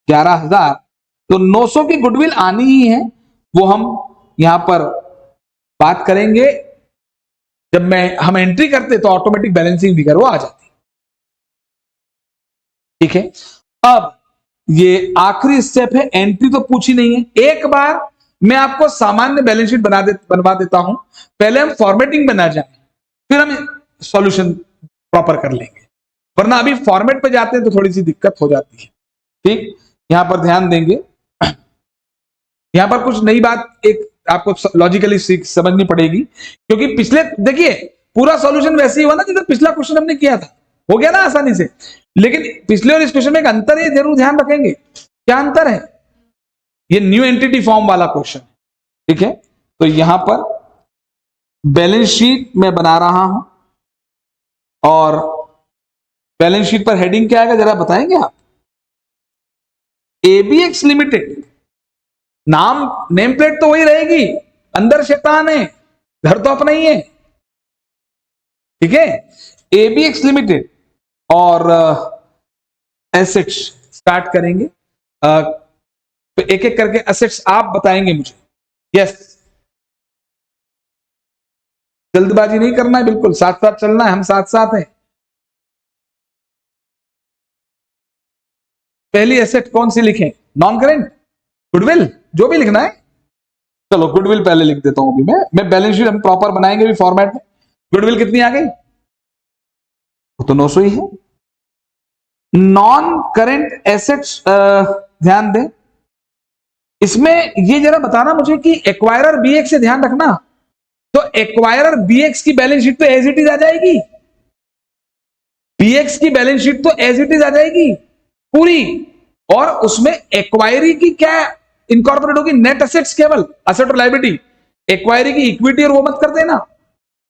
11,000, तो 900 की गुडविल आनी ही है। वो हम यहां पर बात करेंगे जब हम एंट्री करते तो ऑटोमेटिक बैलेंसिंग फिगर वो आ जाती। ठीक है, अब ये आखिरी स्टेप है, एंट्री तो पूछी नहीं है। एक बार मैं आपको सामान्य बैलेंस शीट बनवा देता हूं, पहले हम फॉर्मेटिंग बना जाए, फिर हम सॉल्यूशन प्रॉपर कर लेंगे, वरना अभी फॉर्मेट पे जाते हैं तो थोड़ी सी दिक्कत हो जाती है। ठीक, यहां पर ध्यान देंगे, यहां पर कुछ नई बात एक आपको लॉजिकली समझनी पड़ेगी, क्योंकि पिछले देखिए पूरा सॉल्यूशन वैसे ही हुआ ना जैसे पिछला क्वेश्चन हमने किया था, हो गया ना आसानी से, लेकिन पिछले और इस क्वेश्चन में एक अंतर है, जरूर ध्यान रखेंगे। क्या अंतर है? ये न्यू एंटिटी फॉर्म वाला क्वेश्चन, ठीक है। तो यहां पर बैलेंस शीट में बना रहा हूं, और बैलेंस शीट पर हेडिंग क्या आएगा जरा बताएंगे आप? एबीएक्स लिमिटेड, नाम नेम प्लेट तो वही रहेगी, अंदर शैतान है, घर तो अपना ही है। ठीक है, एबीएक्स लिमिटेड, और एसेट्स स्टार्ट करेंगे। तो एक एक करके एसेट्स आप बताएंगे मुझे। यस, जल्दबाजी नहीं करना है, बिल्कुल साथ साथ चलना है, हम साथ साथ हैं। पहली एसेट कौन सी लिखें? नॉन करेंट, गुडविल, जो भी लिखना है। चलो गुडविल पहले लिख देता हूं, अभी मैं बैलेंस शीट हम प्रॉपर बनाएंगे भी फॉर्मेट में। गुडविल कितनी आ गई? वो तो 900 ही है। नॉन करेंट एसेट्स ध्यान दें, इसमें ये जरा बताना मुझे कि एक्वायरर बीएक्स से ध्यान रखना, तो एक्वायरर बीएक्स की बैलेंस शीट तो एज इट इज आ जाएगी, बीएक्स की बैलेंस शीट तो एज इट इज आ जाएगी पूरी, और उसमें एक्वायरी की क्या इनकॉर्पोरेट होगी? नेट एसेट्स, केवल असेट और लायबिलिटी। एक्वायरी की इक्विटी और वो मत कर देना,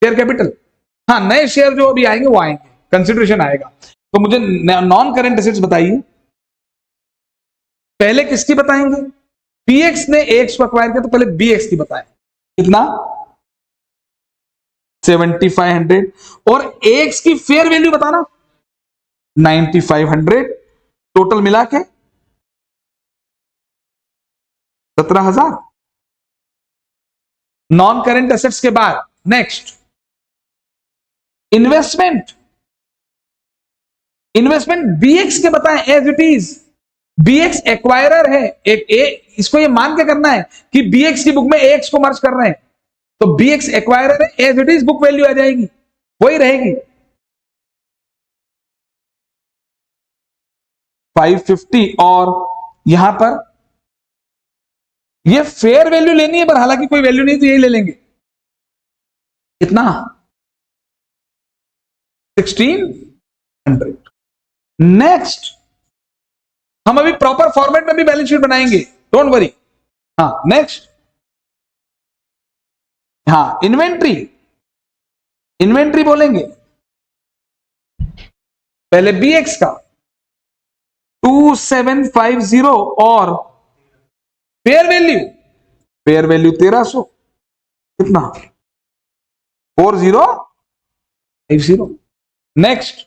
शेयर कैपिटल। हाँ, नए शेयर जो अभी आएंगे वो आएंगे, कंसिडरेशन आएगा। तो मुझे नॉन करेंट एसेट्स बताइए, पहले किसकी बताएंगे? बीएक्स ने एक्स को एक्वायर किया, तो पहले बीएक्स की बताएं। कितना? 7500, और एक्स की फेयर वैल्यू बताना 9500, टोटल मिला के 17,000। नॉन करेंट एसेट्स के बाद नेक्स्ट इन्वेस्टमेंट। इन्वेस्टमेंट बीएक्स के बताएं as it is, BX acquirer है, इसको ये मान के करना है कि बीएक्स की बुक में एक्स को मर्ज कर रहे हैं, तो बीएक्स एक्वायरर है, as it is book value आ जाएगी, वही रहेगी 550। और यहां पर ये फेयर वैल्यू लेनी है, पर हालांकि कोई वैल्यू नहीं तो यही ले लेंगे। कितना? 1600। नेक्स्ट, हम अभी प्रॉपर फॉर्मेट में भी बैलेंस शीट बनाएंगे, डोंट वरी। हाँ नेक्स्ट, हाँ इन्वेंट्री, इन्वेंट्री बोलेंगे पहले बीएक्स का 2750, और फेयर वैल्यू, फेयर वैल्यू 1300, कितना? 4050। नेक्स्ट,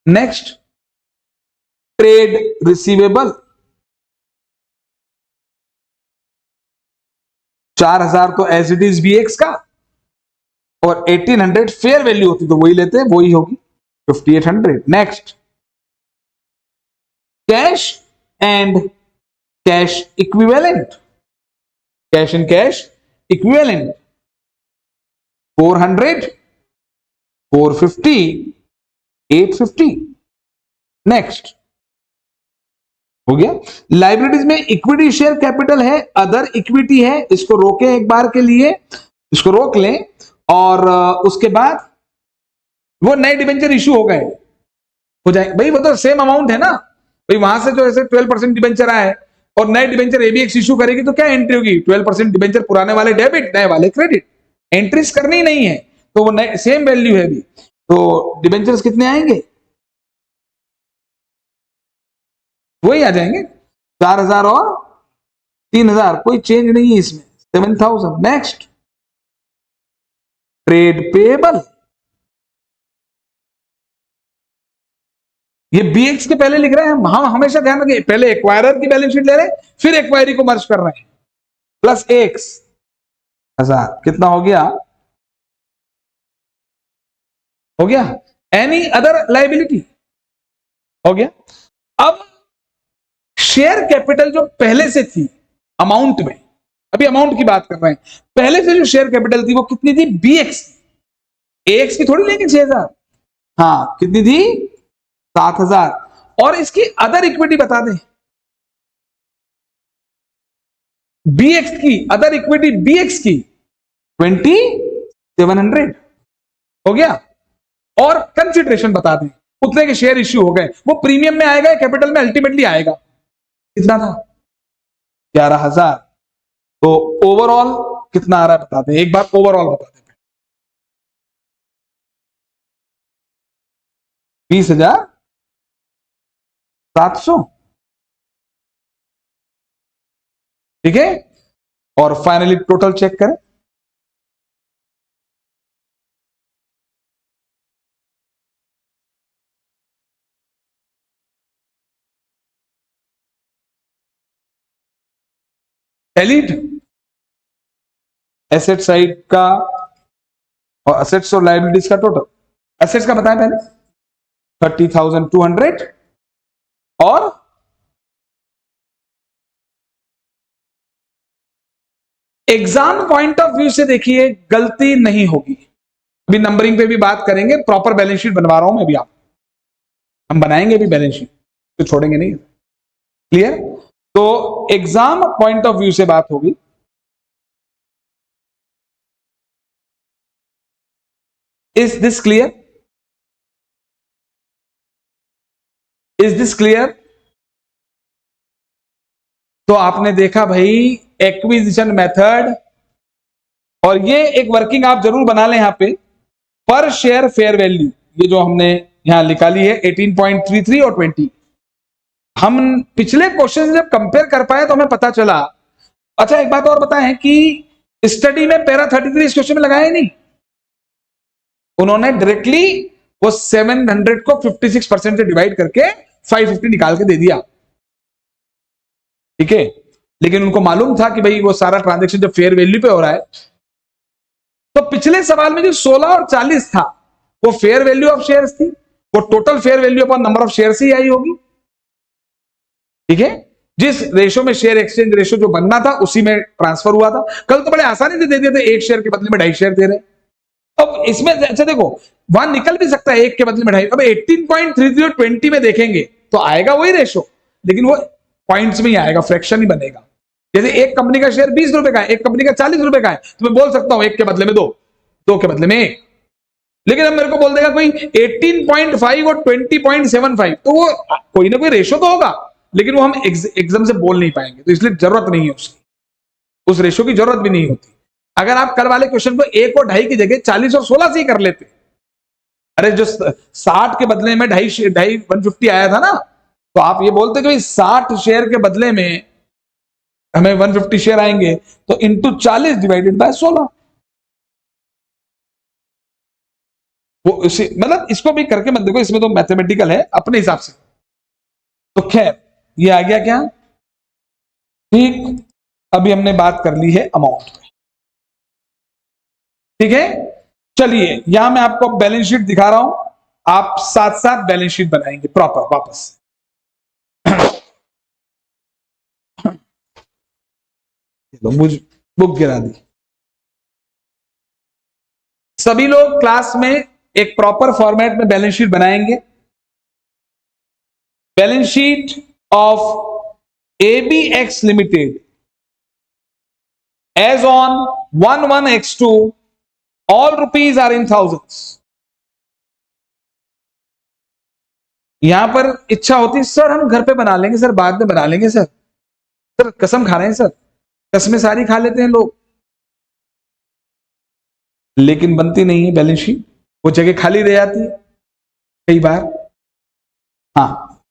नेक्स्ट ट्रेड रिसीवेबल 4000 तो एज इट इज बीएक्स का, और 1800 फेयर वैल्यू होती तो वही लेते हैं, वही होगी 5800। Next, cash and cash equivalent, cash and cash equivalent 400, 450, 850। Next हो गया। लाइबिलिटीज में इक्विटी शेयर कैपिटल है, अदर इक्विटी है, इसको रोके एक बार के लिए, इसको रोक लें। और उसके बाद वो नए डिबेंचर इशू हो गए, हो जाए भाई, वो तो सेम अमाउंट है ना भाई, वहां से जो ऐसे 12% डिबेंचर आए और नए डिबेंचर एबीएक्स इशू करेगी तो क्या एंट्री होगी? 12% डिबेंचर पुराने वाले डेबिट, नए वाले क्रेडिट, एंट्रीज करनी नहीं है, तो वो सेम वैल्यू है भी, तो डिबेंचर्स कितने आएंगे? वही आ जाएंगे 4000 और 3000, कोई चेंज नहीं है इसमें, 7000। नेक्स्ट ट्रेड पेएबल, ये बीएक्स के पहले लिख रहे हैं हम हमेशा ध्यान रखिए, पहले एक्वायरर की बैलेंस शीट ले रहे हैं, फिर एक्वायरी को मर्ज कर रहे हैं, प्लस एक्स 1000 कितना हो गया? हो गया। एनी अदर लाइबिलिटी हो गया। अब शेयर कैपिटल जो पहले से थी अमाउंट में, अभी अमाउंट की बात कर रहे हैं, पहले से जो शेयर कैपिटल थी वो कितनी थी? बीएक्स, एक्स की थोड़ी लेंगे 6000, हाँ कितनी थी? 7000। और इसकी अदर इक्विटी बता दें, बीएक्स की अदर इक्विटी, बीएक्स की 2700 हो गया। और कंसिडरेशन बता दें, उतने के शेयर इश्यू हो गए, वो प्रीमियम में आएगा, कैपिटल में अल्टीमेटली आएगा, कितना था? 11000। तो ओवरऑल कितना आ रहा है बता दें, एक बार ओवरऑल बता दें। 20,700, ठीक है। और फाइनली टोटल चेक करें, एलिट एसेट साइड का और असेट्स और लायबिलिटीज का टोटल, एसेट्स का बताएं पहले 30,200 और एग्जाम पॉइंट ऑफ व्यू से देखिए गलती नहीं होगी, अभी नंबरिंग पे भी बात करेंगे, प्रॉपर बैलेंस शीट बनवा रहा हूं मैं भी, आप हम बनाएंगे भी बैलेंस शीट, तो छोड़ेंगे नहीं, क्लियर। तो एग्जाम पॉइंट ऑफ व्यू से बात होगी, is this clear? Is this clear? तो आपने देखा भाई एक्विजिशन मेथड, और ये एक वर्किंग आप जरूर बना लें यहां पे, पर शेयर फेयर वैल्यू, ये जो हमने यहां निकाली है 18.33 और 20, हम पिछले क्वेश्चन जब कंपेयर कर पाए तो हमें पता चला। अच्छा एक बात और बताएं कि स्टडी में पैरा 33 इस क्वेश्चन में लगाया ही नहीं, उन्होंने डायरेक्टली वो 700 को 56% से डिवाइड करके 550 निकाल के दे दिया, ठीक है। लेकिन उनको मालूम था कि भाई वो सारा ट्रांजैक्शन जब फेयर वैल्यू पे हो रहा है, तो पिछले सवाल में जो 16 और 40 था वो फेयर वैल्यू ऑफ शेयर्स थी, वो total fair value upon number of shares ही आई होगी, ठीक है। जिस रेशो में शेयर एक्सचेंज रेशो जो बनना था उसी में ट्रांसफर हुआ था। कल तो बड़े आसानी से दे दिए थे, एक शेयर के बदले में 2.5 शेयर दे रहे। अब इसमें अच्छा देखो, वहां निकल भी सकता है एक के बदले में 2.5, अब 18.33 और 20 में देखेंगे तो आएगा वही रेशो, लेकिन वो पॉइंट्स में ही आएगा, फ्रैक्शन ही बनेगा। जैसे एक कंपनी का शेयर 20 रुपए का है, एक कंपनी का 40 रुपए का है, तो मैं बोल सकता हूं एक के बदले में 2, 2 के बदले में 1। लेकिन अब मेरे को बोल देगा कोई 18.5 और 20.75, तो वो कोई ना कोई रेशो तो होगा, लेकिन वो हम एग्जाम से बोल नहीं पाएंगे, तो इसलिए जरूरत नहीं है उसकी, उस रेशो की जरूरत भी नहीं होती। अगर आप कल वाले क्वेश्चन को 1 और 2.5 की जगह 40 और 16 से ही कर लेते, अरे जो 60 के बदले में 2.5 150 आया था ना, तो आप ये बोलते कि 60 शेयर के बदले में हमें 150 शेयर आएंगे, तो इंटू 40 डिवाइडेड बाय 16, वो इसी मतलब इसको भी करके मत देखो, इसमें तो मैथमेटिकल है अपने हिसाब से। तो खैर ये आ गया क्या, ठीक। अभी हमने बात कर ली है अमाउंट, ठीक है। चलिए यहां मैं आपको बैलेंस शीट दिखा रहा हूं, आप साथ साथ बैलेंस शीट बनाएंगे प्रॉपर वापस। चलो मुझ बुक गिरा दी। सभी लोग क्लास में एक प्रॉपर फॉर्मेट में बैलेंस शीट बनाएंगे। Balance sheet of ABX limited as on 11X2 all rupees are in thousands. यहां पर इच्छा होती है सर हम घर पे बना लेंगे सर, बाद में बना लेंगे सर। सर कसम खा रहे हैं सर, कसमें सारी खा लेते हैं लोग, लेकिन बनती नहीं है बैलेंस शीट, वो जगह खाली रह जाती है कई बार। हाँ,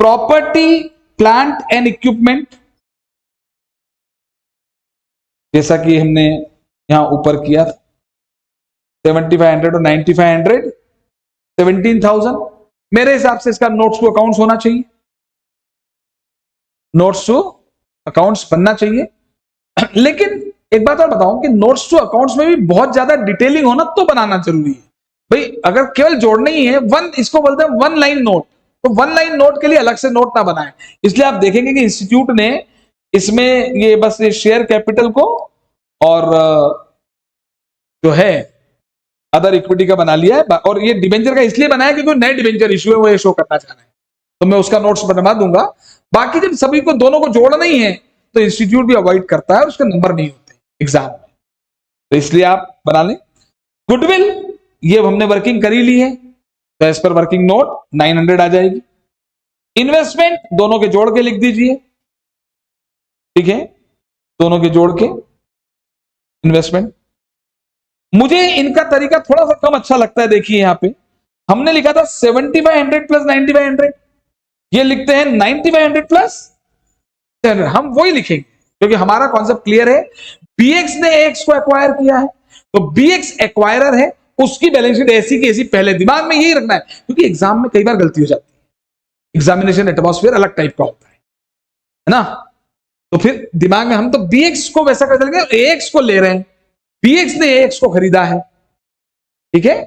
प्रॉपर्टी प्लांट एंड इक्विपमेंट, जैसा कि हमने यहां ऊपर किया 7500 और 9500 17,000। मेरे हिसाब से इसका नोट्स टू अकाउंट्स होना चाहिए, नोट्स टू अकाउंट्स बनना चाहिए। लेकिन एक बात और बताऊं कि नोट्स टू अकाउंट्स में भी बहुत ज्यादा डिटेलिंग होना तो बनाना जरूरी है भाई। अगर केवल जोड़ना ही है, वन इसको बोलते हैं वन लाइन नोट, तो वन लाइन नोट के लिए अलग से नोट ना बनाए। इसलिए आप देखेंगे कि इंस्टीट्यूट ने इसमें ये बस ये शेयर कैपिटल को और जो है अदर इक्विटी का बना लिया है, और ये डिबेंचर का इसलिए बनाया क्योंकि नए डिबेंचर इश्यू है वो ये शो करना चाह रहे हैं, तो मैं उसका नोट्स बनवा दूंगा। बाकी जब सभी को दोनों को जोड़ना ही है तो इंस्टीट्यूट भी अवॉइड करता है और उसके नंबर नहीं होते एग्जाम में, तो इसलिए आप बना लें। गुडविल ये हमने वर्किंग करी ली है, तो एज पर वर्किंग नोट 900 आ जाएगी। इन्वेस्टमेंट दोनों के जोड़ के लिख दीजिए, ठीक है, दोनों के जोड़ के इन्वेस्टमेंट। मुझे इनका तरीका थोड़ा सा कम अच्छा लगता है। देखिए यहां पे हमने लिखा था 7500 प्लस 9500, ये लिखते हैं 9500 प्लस, हम वही लिखेंगे क्योंकि हमारा कॉन्सेप्ट क्लियर है। बीएक्स ने एक्स को एक्वायर किया है, तो बीएक्स एक्वायरर है, उसकी बैलेंस शीट ऐसी की ऐसी पहले दिमाग में यही रखना है, क्योंकि एग्जाम में कई बार गलती हो जाती है, एग्जामिनेशन एटमॉस्फेयर अलग टाइप का होता है ना, तो फिर दिमाग में हम तो बीएक्स को वैसा कर देंगे, एक्स को ले रहे हैं, बीएक्स ने एक्स को खरीदा है, ठीक है,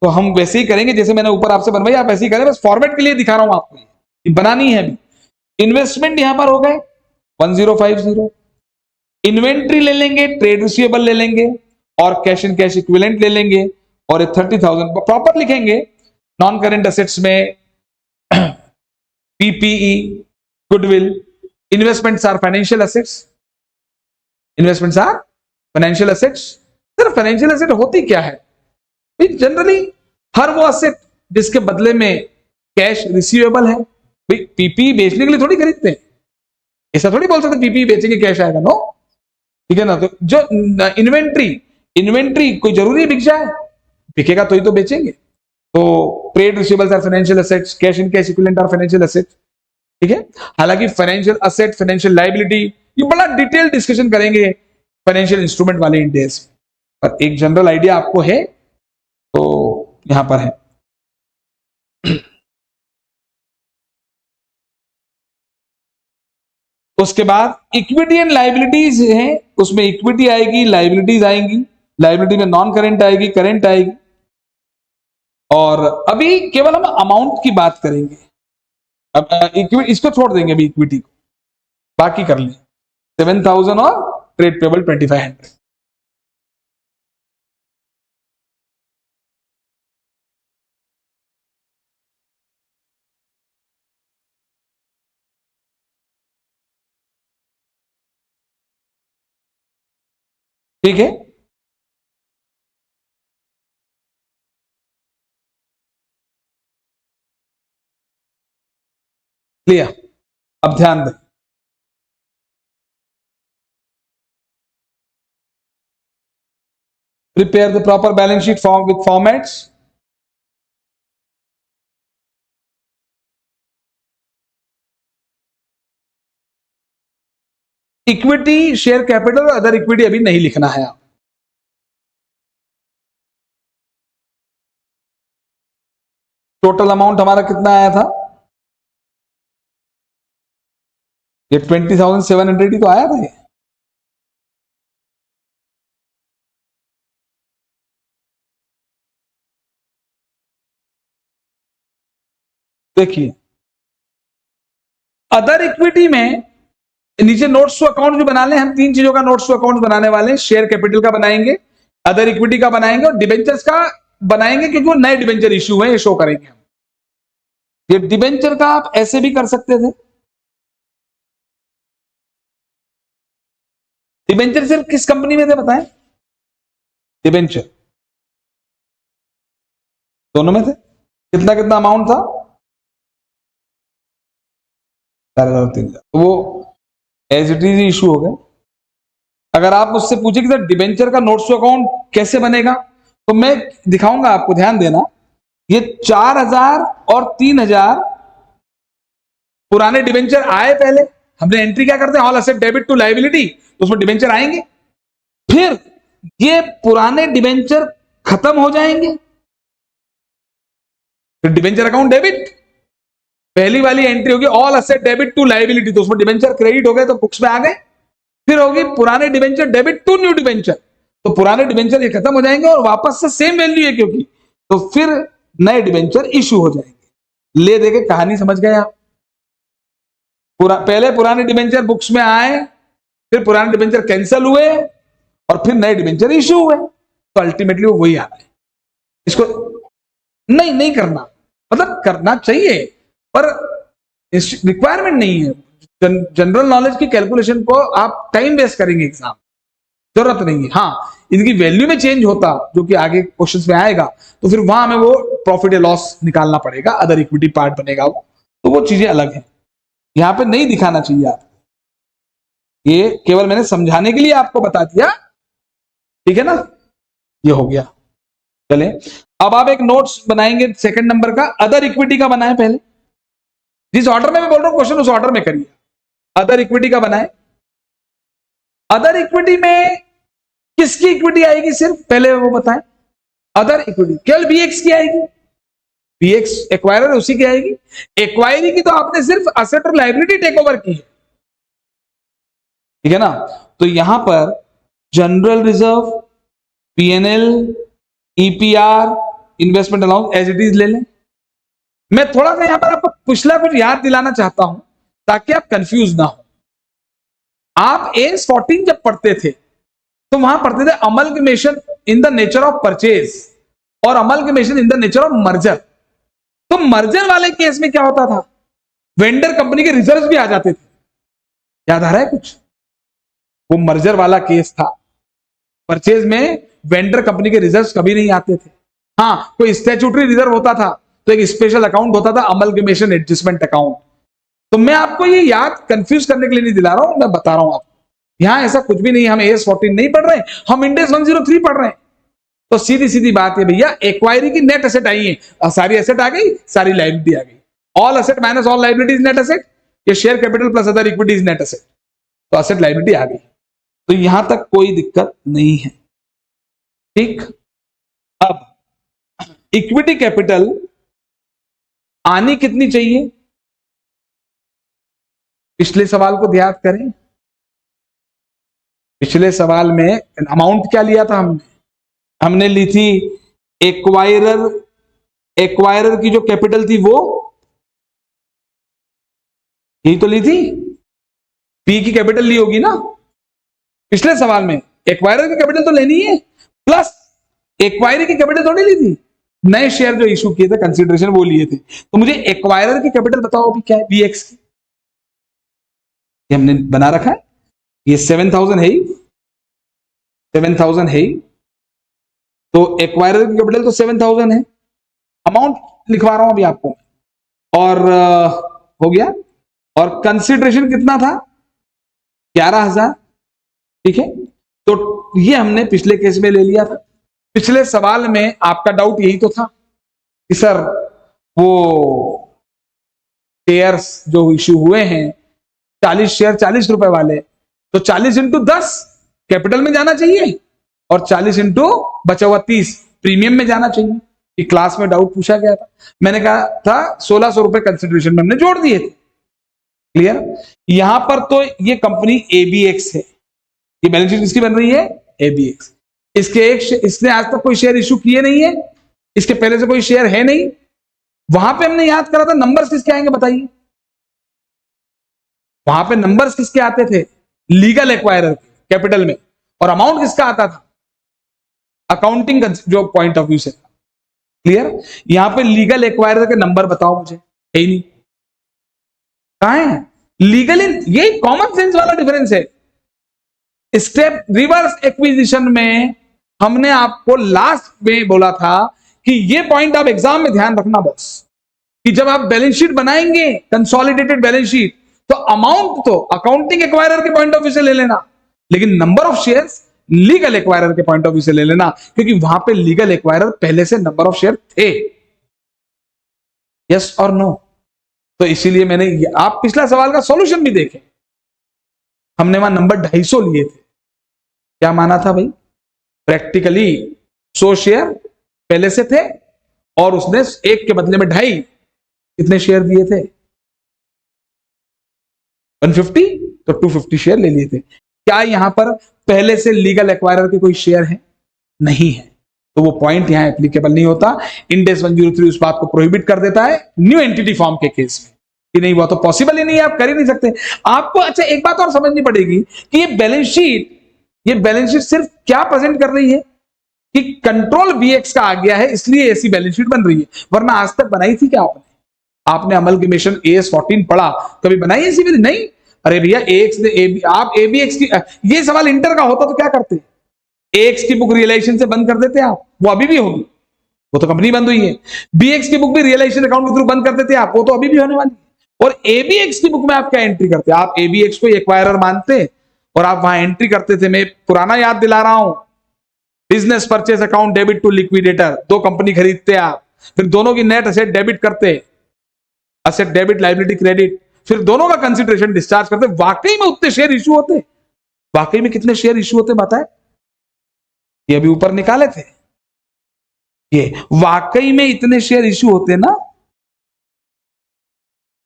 तो हम वैसे ही करेंगे जैसे मैंने ऊपर आपसे बनवाई, आप ऐसे ही करें, बस फॉर्मेट के लिए दिखा रहा हूं आपको, बनानी है अभी। इन्वेस्टमेंट यहां पर हो गए 1050, इन्वेंट्री ले लेंगे, ट्रेड रिसीवेबल ले लेंगे और कैश इन कैश इक्विवेलेंट ले लेंगे, और 30,000 प्रॉपर लिखेंगे। नॉन करेंट एसेट्स में PPE, goodwill, investments are financial assets, investments are financial assets. Sir financial asset होती क्या है? जनरली हर वो एसेट जिसके बदले में कैश रिसीवेबल है। भाई पीपी बेचने के लिए थोड़ी खरीदते हैं, ऐसा थोड़ी बोल सकते पीपी बेचेंगे कैश आएगा, नो, ठीक है ना। तो जो इन्वेंट्री, इन्वेंट्री कोई जरूरी बिक जाए, बिकेगा तो ही तो बेचेंगे। तो trade receivables are financial assets, cash in cash equivalent are financial assets, ठीक है। हालांकि फाइनेंशियल एसेट, फाइनेंशियल लायबिलिटी, ये बड़ा डिटेल डिस्कशन करेंगे फाइनेंशियल इंस्ट्रूमेंट वाले इंडेक्स, पर एक जनरल आइडिया आपको है तो यहां पर है। उसके बाद इक्विटी एंड लाइबिलिटीज है, उसमें इक्विटी आएगी, लाइबिलिटीज आएंगी, लाइबिलिटी में नॉन करेंट आएगी, करेंट आएगी, और अभी केवल हम अमाउंट की बात करेंगे। अब इक्विटी इसको छोड़ देंगे अभी, इक्विटी को बाकी कर लें 7,000 और ट्रेड पेबल 2500। ठीक है, क्लियर। अब ध्यान दें, prepare the proper balance sheet form with formats. Equity, share capital और अदर इक्विटी अभी नहीं लिखना है आप। टोटल अमाउंट हमारा कितना आया था? ये 20,700 ही तो आया था ये। देखिए अदर इक्विटी में नीचे नोट्स टू अकाउंट जो बनाने हम 3 चीजों का नोट्स टू अकाउंट बनाने वाले हैं। शेयर कैपिटल का बनाएंगे, अदर इक्विटी का बनाएंगे और डिबेंचर्स का बनाएंगे, क्योंकि वो नए डिबेंचर इश्यू है, ये शो करेंगे हम। ये डिबेंचर का आप ऐसे भी कर सकते थे। डिबेंचर सिर्फ किस कंपनी में थे बताएं? डिबेंचर दोनों में थे। कितना कितना अमाउंट था? 4,000 3,000। तो वो एज इट इज इशू हो गए। अगर आप मुझसे पूछे कि सर डिबेंचर का नोट्स टू अकाउंट कैसे बनेगा, तो मैं दिखाऊंगा आपको, ध्यान देना। ये 4,000 और 3,000 पुराने डिबेंचर आए। पहले हमने एंट्री क्या करते हैं? All asset debit to liability, तो उसमें डिबेंचर आएंगे। फिर ये पुराने डिबेंचर खत्म हो जाएंगे, फिर डिबेंचर अकाउंट डेबिट। पहली वाली एंट्री होगी all asset debit to liability, तो उसमें डिबेंचर क्रेडिट हो गए तो बुक्स में आ गए। फिर होगी पुराने debenture debit to new debenture, तो पुराने डिबेंचर ये खत्म हो जाएंगे और वापस से सेम वैल्यू है क्योंकि, तो फिर नए डिबेंचर इशू हो जाएंगे। ले देके कहानी समझ गए आप? पहले पुराने डिबेंचर बुक्स में आए, फिर पुराने डिबेंचर कैंसिल हुए और फिर नए डिबेंचर इशू हुए, तो अल्टीमेटली वो वही आना है। इसको नहीं करना, मतलब करना चाहिए पर रिक्वायरमेंट नहीं है। जनरल नॉलेज की कैलकुलेशन को आप टाइम वेस्ट करेंगे एग्जाम, जरूरत नहीं है। हाँ, इनकी वैल्यू में चेंज होता जो कि आगे क्वेश्चंस में आएगा, तो फिर वहां हमें वो प्रॉफिट या लॉस निकालना पड़ेगा, अदर इक्विटी पार्ट बनेगा वो, तो वो चीजें अलग है। यहां पे नहीं दिखाना चाहिए आप, ये केवल मैंने समझाने के लिए आपको बता दिया, ठीक है ना? ये हो गया। चले अब आप एक नोट्स बनाएंगे सेकंड नंबर का, अदर इक्विटी का बनाए। पहले जिस ऑर्डर में मैं बोल रहा हूं क्वेश्चन उस ऑर्डर में करिए। अदर इक्विटी का बनाए। अदर इक्विटी में किसकी इक्विटी आएगी? सिर्फ पहले वो बताएं। अदर इक्विटी केवल बीएक्स की आएगी। बीएक्स एक्वायरर उसी की आएगी। एक्वायरी की तो आपने सिर्फ असेट और लायबिलिटी टेक ओवर की है, ठीक है ना? तो यहां पर general reserve, PNL, EPR, investment allowance as it is ले लें। मैं थोड़ा सा यहां पर आपको पिछला कुछ याद दिलाना चाहता हूं ताकि आप कंफ्यूज ना हो। आप एस 14 जब पढ़ते थे तो वहां पढ़ते थे amalgamation in the nature of purchase और amalgamation in the nature of merger. तो मर्जर वाले केस में क्या होता था? वेंडर कंपनी के रिजर्व भी आ जाते थे। याद आ रहा है कुछ? वो मर्जर वाला केस था। परचेज में वेंडर कंपनी के रिजर्व कभी नहीं आते थे। हाँ, कोई स्टैट्यूटरी रिजर्व होता था तो एक स्पेशल अकाउंट होता था, अमलगमेशन एडजस्टमेंट अकाउंट। तो मैं आपको ये याद कंफ्यूज करने के लिए नहीं दिला रहा हूं, मैं बता रहा हूं आपको। यहां ऐसा कुछ भी नहीं, हम एस 14 नहीं पढ़ रहे, हम इंडेक्स 103 पढ़ रहे हैं। तो सीधी सीधी बात है भैया, एक्वायरी की नेट एसेट आई है, सारी एसेट आ गई, सारी लायबिलिटी आ गई। All asset minus all liabilities net asset, ये share capital plus other equities net asset, तो एसेट लायबिलिटी आ गई। तो यहां तक कोई दिक्कत नहीं है, ठीक। अब इक्विटी कैपिटल आनी कितनी चाहिए? पिछले सवाल को ध्यान करें। पिछले सवाल में अमाउंट क्या लिया था हमने ली थी एक्वायरर की जो कैपिटल थी वो यही तो ली थी, पी की कैपिटल ली होगी ना पिछले सवाल में। एक्वायरर की कैपिटल तो लेनी है, प्लस एक्वायरी की कैपिटल थोड़ी ली थी, नए शेयर जो इशू किए थे कंसीडरेशन वो लिए थे। तो मुझे एक्वायरर की कैपिटल बताओ अभी क्या है? बीएक्स की हमने बना रखा है, ये 7,000 है, 7,000 है, तो एक्वायरर की कैपिटल तो 7,000 है। अमाउंट लिखवा रहा हूं अभी आपको, और हो गया। और कंसीडरेशन कितना था? 11,000, ठीक है। तो ये हमने पिछले केस में ले लिया था। पिछले सवाल में आपका डाउट यही तो था कि सर वो शेयर्स जो इश्यू हुए हैं 40 शेयर 40 रुपए वाले, तो 40 इंटू 10 कैपिटल में जाना चाहिए और 40 इंटू बचा हुआ 30 प्रीमियम में जाना चाहिए। कि क्लास में डाउट पूछा गया था, मैंने कहा था 1,600 रुपए कंसिडरेशन में हमने जोड़ दिए थे। क्लियर? यहां पर तो ये कंपनी एबीएक्स है, ये बैलेंस शीट किसकी बन रही है? एबीएक्स। इसने आज तक कोई शेयर इश्यू किए नहीं है, इसके पहले से कोई शेयर है नहीं। वहां पे हमने याद करा था नंबर्स किसके आएंगे बताइए? वहां पे नंबर्स किसके आते थे? लीगल एक्वायरर के, कैपिटल में, और अमाउंट किसका आता था? अकाउंटिंग का जो पॉइंट ऑफ व्यू से। क्लियर? यहां पे लीगल एक्वायरर के नंबर बताओ मुझे, है ही नहीं। कहां है लीगल? यही कॉमन सेंस वाला डिफरेंस है। स्टेप रिवर्स एक्विजिशन में हमने आपको लास्ट में बोला था कि ये पॉइंट आप एग्जाम में ध्यान रखना बस, कि जब आप बैलेंस शीट बनाएंगे, कंसोलिडेटेड बैलेंस शीट, तो अमाउंट तो अकाउंटिंग एक्वायरर के पॉइंट ऑफ व्यू से ले लेना, लेकिन number of shares legal acquirer के पॉइंट ऑफ व्यू से ले लेना, क्योंकि वहां पे लीगल एक्वायरर पहले से नंबर ऑफ शेयर थे। यस और नो? तो इसीलिए मैंने, आप पिछला सवाल का सॉल्यूशन भी देखें, हमने वहां नंबर 250 लिए थे। क्या माना था भाई? प्रैक्टिकली 100 शेयर पहले से थे और उसने एक के बदले में 2.5 कितने शेयर दिए थे? 150, तो 250 शेयर ले लिए थे। क्या यहां पर पहले से लीगल एक्वायरर के कोई शेयर है? नहीं है, तो वो पॉइंट यहां एप्लीकेबल नहीं होता। इंड एस 103 उस बात को प्रोहिबिट कर देता है न्यू एंटिटी फॉर्म के केस में, कि नहीं, वो तो पॉसिबल ही नहीं है, आप कर ही नहीं सकते। आपको अच्छा एक बात और समझनी पड़ेगी कि ये बैलेंस शीट सिर्फ क्या प्रेजेंट कर रही है कि कंट्रोल बीएक्स का आ गया है, इसलिए ऐसी बैलेंस शीट बन रही है, वरना आज तक बनाई थी क्या आपने? आपने अमलगमेशन AS 14 पढ़ा, कभी बनाई ऐसी? नहीं। अरे भैया AX ने आप ABX की, ये सवाल इंटर का होता तो क्या करते? AX की बुक रियलाइजेशन से बंद कर देते आप, वो अभी भी होगी, वो तो कंपनी बंद हुई है। BX की बुक भी रियलाइजेशन अकाउंट के थ्रू बंद कर देते आप, वो तो अभी भी होने वाली है। और ABX की बुक में आप क्या एंट्री करते? आप ABX को एक्वायरर मानते और आप वहां एंट्री करते थे। मैं पुराना याद दिला रहा हूं, business purchase account debit to liquidator, 2 company खरीदते आप, फिर दोनों की नेट असेट डेबिट करते, असेट डेबिट, लायबिलिटी क्रेडिट, फिर दोनों का कंसिडरेशन डिस्चार्ज करते। वाकई में उतने शेयर इश्यू होते? वाकई में कितने शेयर इश्यू होते बताए? ये अभी ऊपर निकाले थे, ये वाकई में इतने शेयर इश्यू होते ना।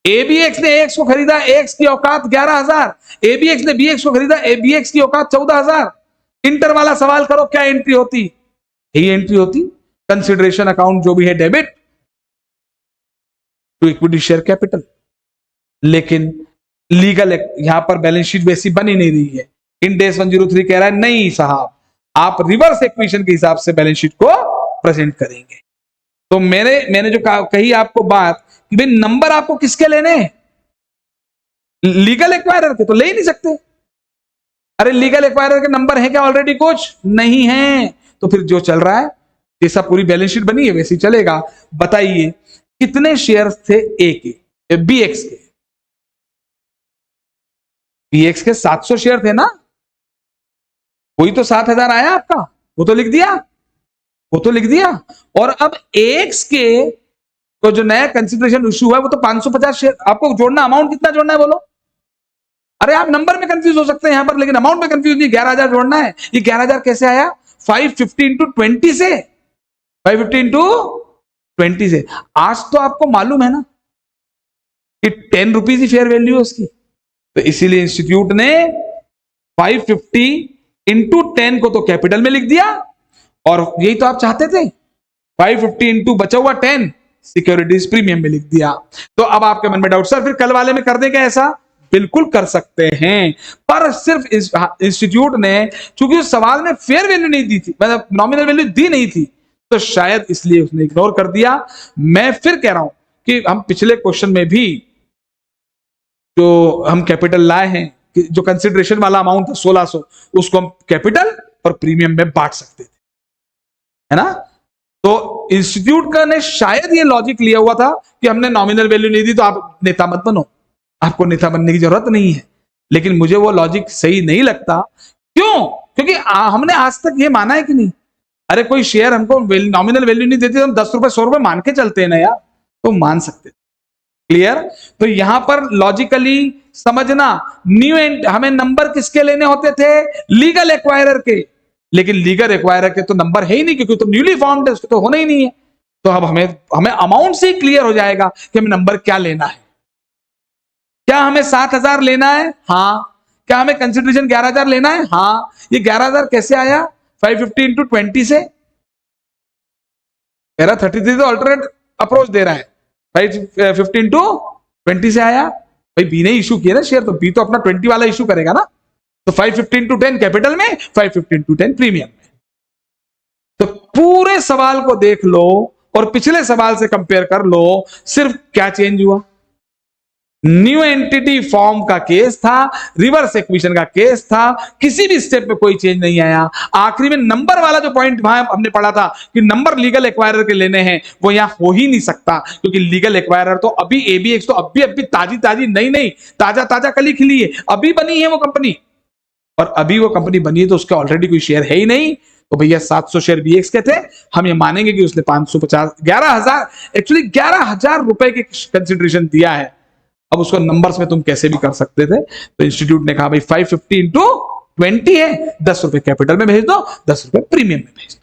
ABX ने AX को खरीदा, AX की औकात 11,000, ABX ने BX को खरीदा, ABX की औकात 14,000। इंटर वाला सवाल करो, क्या एंट्री होती? यही एंट्री होती, कंसिडरेशन अकाउंट जो भी है debit to equity share capital. लेकिन लीगल यहां पर बैलेंस शीट वैसी बनी नहीं रही है। इंड एस 103 कह रहा है नहीं साहब, आप रिवर्स इक्वेशन के हिसाब से बैलेंस शीट को प्रेजेंट करेंगे। तो मैंने जो कही आपको बात कि भाई नंबर आपको किसके लेने? लीगल एक्वायरर के तो ले ही नहीं सकते। अरे लीगल एक्वायरर के नंबर है क्या ऑलरेडी? कुछ नहीं है। तो फिर जो चल रहा है, जैसा पूरी बैलेंस शीट बनी है वैसे ही चलेगा। बताइए कितने शेयर्स थे ए के, बीएक्स के? बीएक्स के 700 शेयर थे ना, वही तो 7,000 आया आपका, वो तो लिख दिया, वो तो लिख दिया। और अब एक्स के तो जो नया कंसिडरेशन इशू हुआ है वो तो 550 शेयर। आपको जोड़ना, अमाउंट कितना जोड़ना है बोलो? अरे आप नंबर में कंफ्यूज हो सकते हैं यहां पर, लेकिन अमाउंट में कंफ्यूज नहीं। 11,000 जोड़ना है। ये 11,000 कैसे आया? 550 इंटू 20 से, 550 इंटू 20 से। आज तो आपको मालूम है ना कि 10 रुपीज ही फेयर वैल्यू है उसकी, तो इसीलिए इंस्टीट्यूट ने 550 इंटू 10 को तो कैपिटल में लिख दिया, और यही तो आप चाहते थे। 550 इंटू बचा हुआ 10 सिक्योरिटीज प्रीमियम में लिख दिया। तो अब आपके मन में डाउट, सर फिर कल वाले में कर देंगे ऐसा? बिल्कुल कर सकते हैं, पर सिर्फ इंस्टीट्यूट ने चूंकि उस सवाल में फेयर वैल्यू नहीं दी थी, मतलब नॉमिनल वैल्यू दी नहीं थी, तो शायद इसलिए उसने इग्नोर कर दिया। मैं फिर कह रहा हूं कि हम पिछले क्वेश्चन में भी जो हम कैपिटल लाए हैं, कि जो कंसिडरेशन वाला अमाउंट था 1600, उसको हम कैपिटल और प्रीमियम में बांट सकते थे, है ना। तो इंस्टीट्यूट का ने शायद ये लॉजिक लिया हुआ था कि हमने नॉमिनल वैल्यू नहीं दी तो आप नेता मत बनो, आपको नेता बनने की जरूरत नहीं है। लेकिन मुझे वो लॉजिक सही नहीं लगता। क्यों? क्योंकि हमने आज तक ये माना है कि नहीं, अरे कोई शेयर हमको नॉमिनल वैल्यू नहीं देती तो हम 10 रुपए 100 रुपए मान के चलते हैं ना यार, तो मान सकते। क्लियर? तो यहां पर लॉजिकली समझना, न्यू एंड हमें नंबर किसके लेने होते थे? लीगल एक्वायरर के। लेकिन लीगल एक्वायरर के तो नंबर है ही नहीं, क्योंकि तो न्यूली फॉर्म्ड है, उसके तो होना ही नहीं है। तो अब हमें अमाउंट से ही क्लियर हो जाएगा कि हमें नंबर क्या लेना है। क्या हमें 7,000 लेना है? हाँ। क्या हमें कंसिडरेशन 11,000 लेना है? हाँ। ये 11,000 कैसे आया? 550 इंटू 20 से। मेरा 33 तो अल्टरनेट अप्रोच दे रहा है, 550 इंटू 20 से आया। भाई बी ने इशू किया ना शेयर, तो बी तो अपना 20 वाला इशू करेगा ना। तो 550 इंटू 10 कैपिटल में, 550 इंटू 10 प्रीमियम में। तो पूरे सवाल को देख लो और पिछले सवाल से कंपेयर कर लो, सिर्फ क्या चेंज हुआ, न्यू एंटिटी फॉर्म का केस था, रिवर्स इक्वेशन का केस था, किसी भी स्टेप में कोई चेंज नहीं आया। आखिरी में नंबर वाला जो पॉइंट वहां हमने पढ़ा था कि नंबर लीगल एक्वायरर के लेने हैं, वो यहां हो ही नहीं सकता, क्योंकि लीगल एक्वायरर तो अभी एबीएक्स तो अभी ताजी ताजी नई नई ताजा ताजा कली खिली है, अभी बनी है वो कंपनी, और अभी वो कंपनी बनी है तो उसका ऑलरेडी कोई शेयर है ही नहीं। तो भैया 700 शेयर बीएक्स के थे, हम ये मानेंगे कि उसने 550 11,000 एक्चुअली 11,000 रुपए के कंसिडरेशन दिया है। अब उसको नंबर्स में तुम कैसे भी कर सकते थे, तो इंस्टीट्यूट ने कहा भाई 550 इंटू 20 है, 10 रुपए कैपिटल में भेज दो, 10 रुपए प्रीमियम में भेज दो।